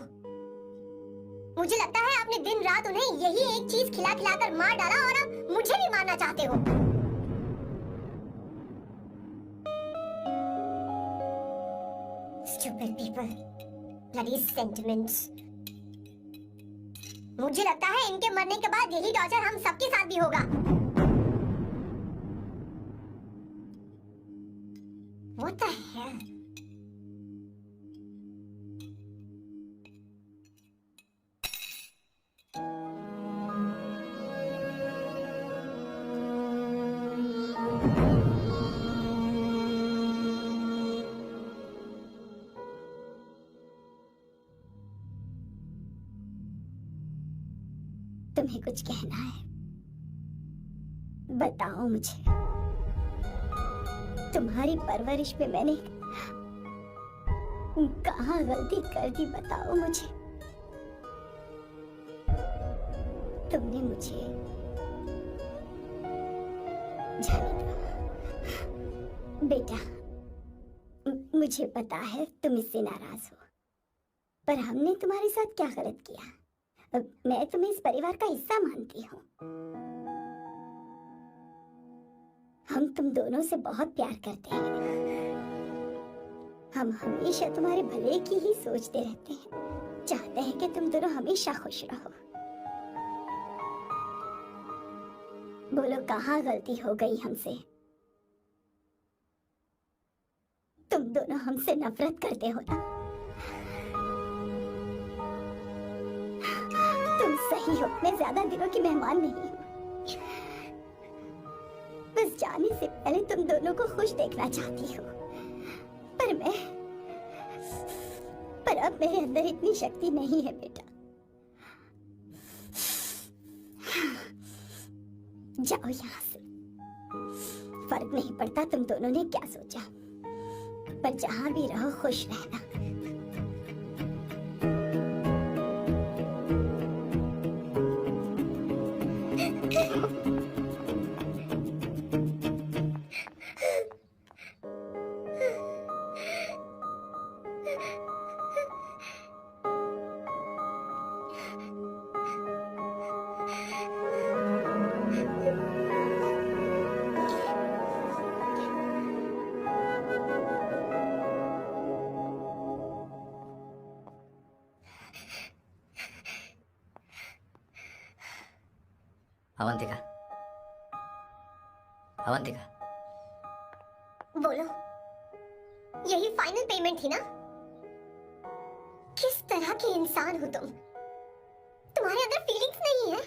मुझे लगता है आपने दिन रात उन्हें यही एक चीज खिला खिला कर मार डाला और अब मुझे भी मारना चाहते हो। Stupid people. Bloody sentiments. मुझे लगता है इनके मरने के बाद यही टॉर्चर हम सबके साथ भी होगा। What the hell? तुम्हें कुछ कहना है? बताओ मुझे। तुम्हारी परवरिश में मैंने कहाँ गलती कर दी, बताओ मुझे। तुमने मुझे जाने दो बेटा। मुझे पता है तुम इससे नाराज हो, पर हमने तुम्हारे साथ क्या गलत किया? मैं तुम्हें इस परिवार का हिस्सा मानती हूँ। हम तुम दोनों से बहुत प्यार करते हैं। हम हमेशा तुम्हारे भले की ही सोचते रहते हैं, चाहते हैं कि तुम दोनों हमेशा खुश रहो। बोलो कहाँ गलती हो गई हमसे? तुम दोनों हमसे नफरत करते हो ना? तुम सही हो, मैं ज्यादा दिनों की मेहमान नहीं हूँ। बस जाने से पहले तुम दोनों को खुश देखना चाहती हूँ, पर अब मेरे अंदर इतनी शक्ति नहीं है बेटा। जाओ यहाँ से। फर्क नहीं पड़ता तुम दोनों ने क्या सोचा, पर जहाँ भी रहो खुश रहना। अवंतिका, अवंतिका, बोलो, यही फाइनल पेमेंट थी ना? किस तरह के इंसान हो तुम? तुम्हारे अंदर फीलिंग्स नहीं है?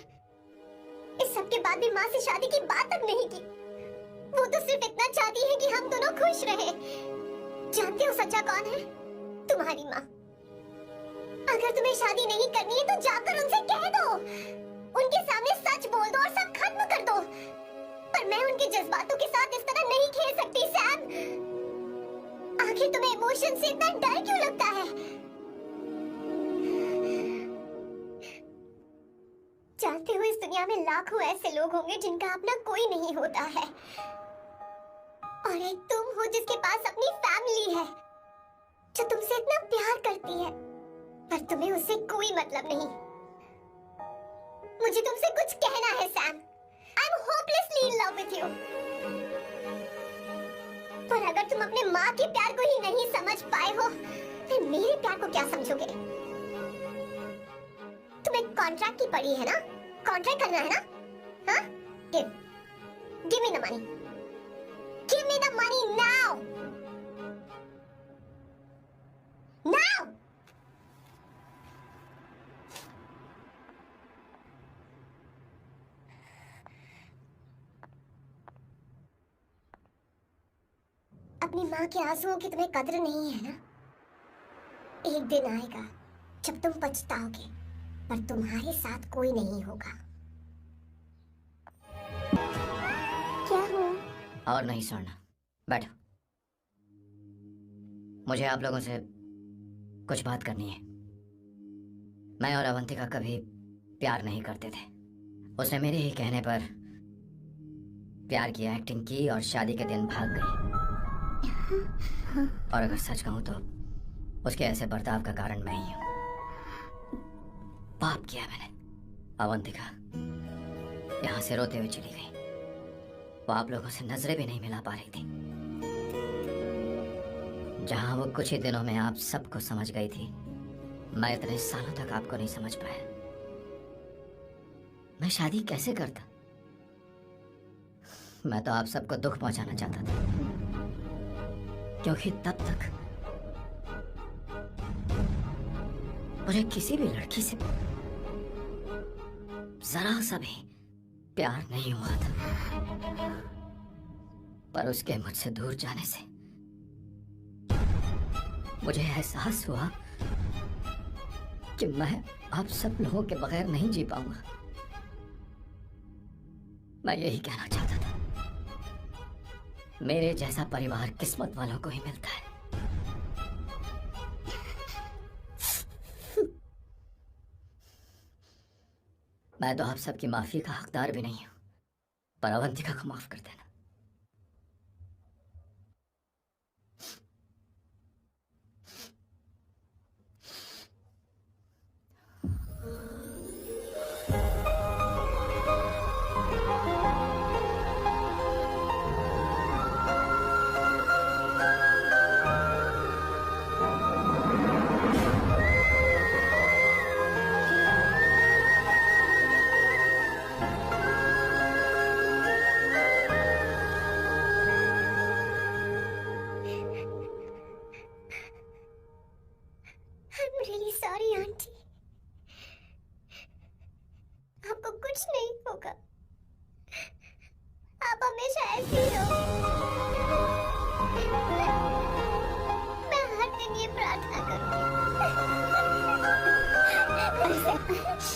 इस सब के बाद भी माँ से शादी की बात तक नहीं की। वो तो सिर्फ इतना चाहती है कि हम दोनों खुश रहे। जानते हो सच्चा कौन है? तुम्हारी माँ। अगर तुम्हें शादी नहीं करनी है तो जाकर उनसे कह दो, उनके सामने सच बोल दो और सब खत्म कर दो। पर मैं उनके जज्बातों के साथ इस तरह नहीं खेल सकती सैम। आखिर तुम्हें इमोशन से इतना डर क्यों लगता है? जानते हो इस दुनिया में लाखों ऐसे लोग होंगे जिनका अपना कोई नहीं होता है, और एक तुम हो जिसके पास अपनी फैमिली है जो तुमसे इतना प्यार करती है, पर तुम्हें उससे कोई मतलब नहीं। मुझे तुमसे कुछ कहना है Sam. I am hopelessly in love with you. पर अगर तुम अपने माँ के प्यार को ही नहीं समझ पाए हो, फिर मेरे प्यार को क्या समझोगे? तुम्हें कॉन्ट्रैक्ट की पड़ी है ना? कॉन्ट्रैक्ट करना है ना? हाँ? Give me the money. Give me the money now. Now. अपनी माँ के आंसुओं की तुम्हें कदर नहीं है ना? एक दिन आएगा जब तुम पछताओगे, पर तुम्हारे साथ कोई नहीं होगा। क्या हो? और नहीं सुनना, बैठो। मुझे आप लोगों से कुछ बात करनी है। मैं और अवंतिका कभी प्यार नहीं करते थे। उसने मेरे ही कहने पर प्यार की एक्टिंग की और शादी के दिन भाग गई। और अगर सच कहूं तो उसके ऐसे बर्ताव का कारण मैं ही हूं। पाप किया मैंने। अवंतिका यहां से रोते हुए चली गई। वो आप लोगों से नजरें भी नहीं मिला पा रही थी। जहां वो कुछ ही दिनों में आप सबको समझ गई थी, मैं इतने सालों तक आपको नहीं समझ पाया। मैं शादी कैसे करता? मैं तो आप सबको दुख पहुंचाना चाहता था, क्योंकि तब तक मुझे किसी भी लड़की से जरा सा भी प्यार नहीं हुआ था। पर उसके मुझसे दूर जाने से मुझे एहसास हुआ कि मैं आप सब लोगों के बगैर नहीं जी पाऊंगा। मैं यही कहना चाहता था, मेरे जैसा परिवार किस्मत वालों को ही मिलता है। मैं तो आप सबकी माफी का हकदार भी नहीं हूं, पर अवंतिका को माफ कर देना।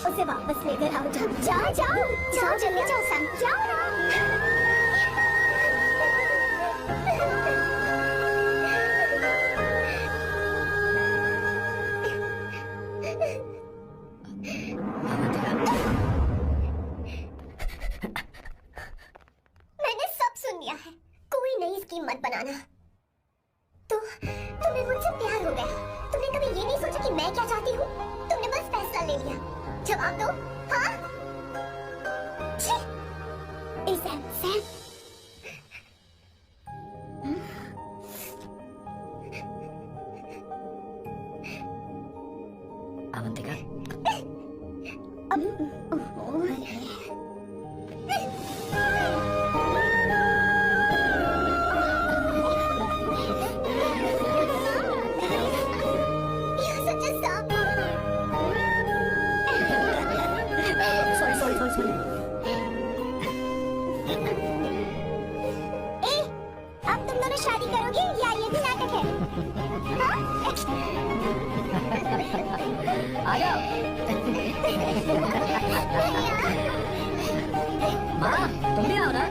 उसे वापस लेकर आओ। जाओ जाओ जाओ जल्दी जाओ सैम, जाओ ना। मैंने सब सुन लिया है, कोई नई स्कीम मत बनाना। तो तुम्हें मुझसे प्यार हो गया, तुमने कभी ये नहीं सोचा कि मैं क्या चाहती हूँ? तुमने बस फैसला ले लिया। जवाब दो, हाँ? Sam, Sam. अवंतिका, शादी करोगे या ये भी नाटक है? आ जाओ। माँ, तुम भी आओ ना।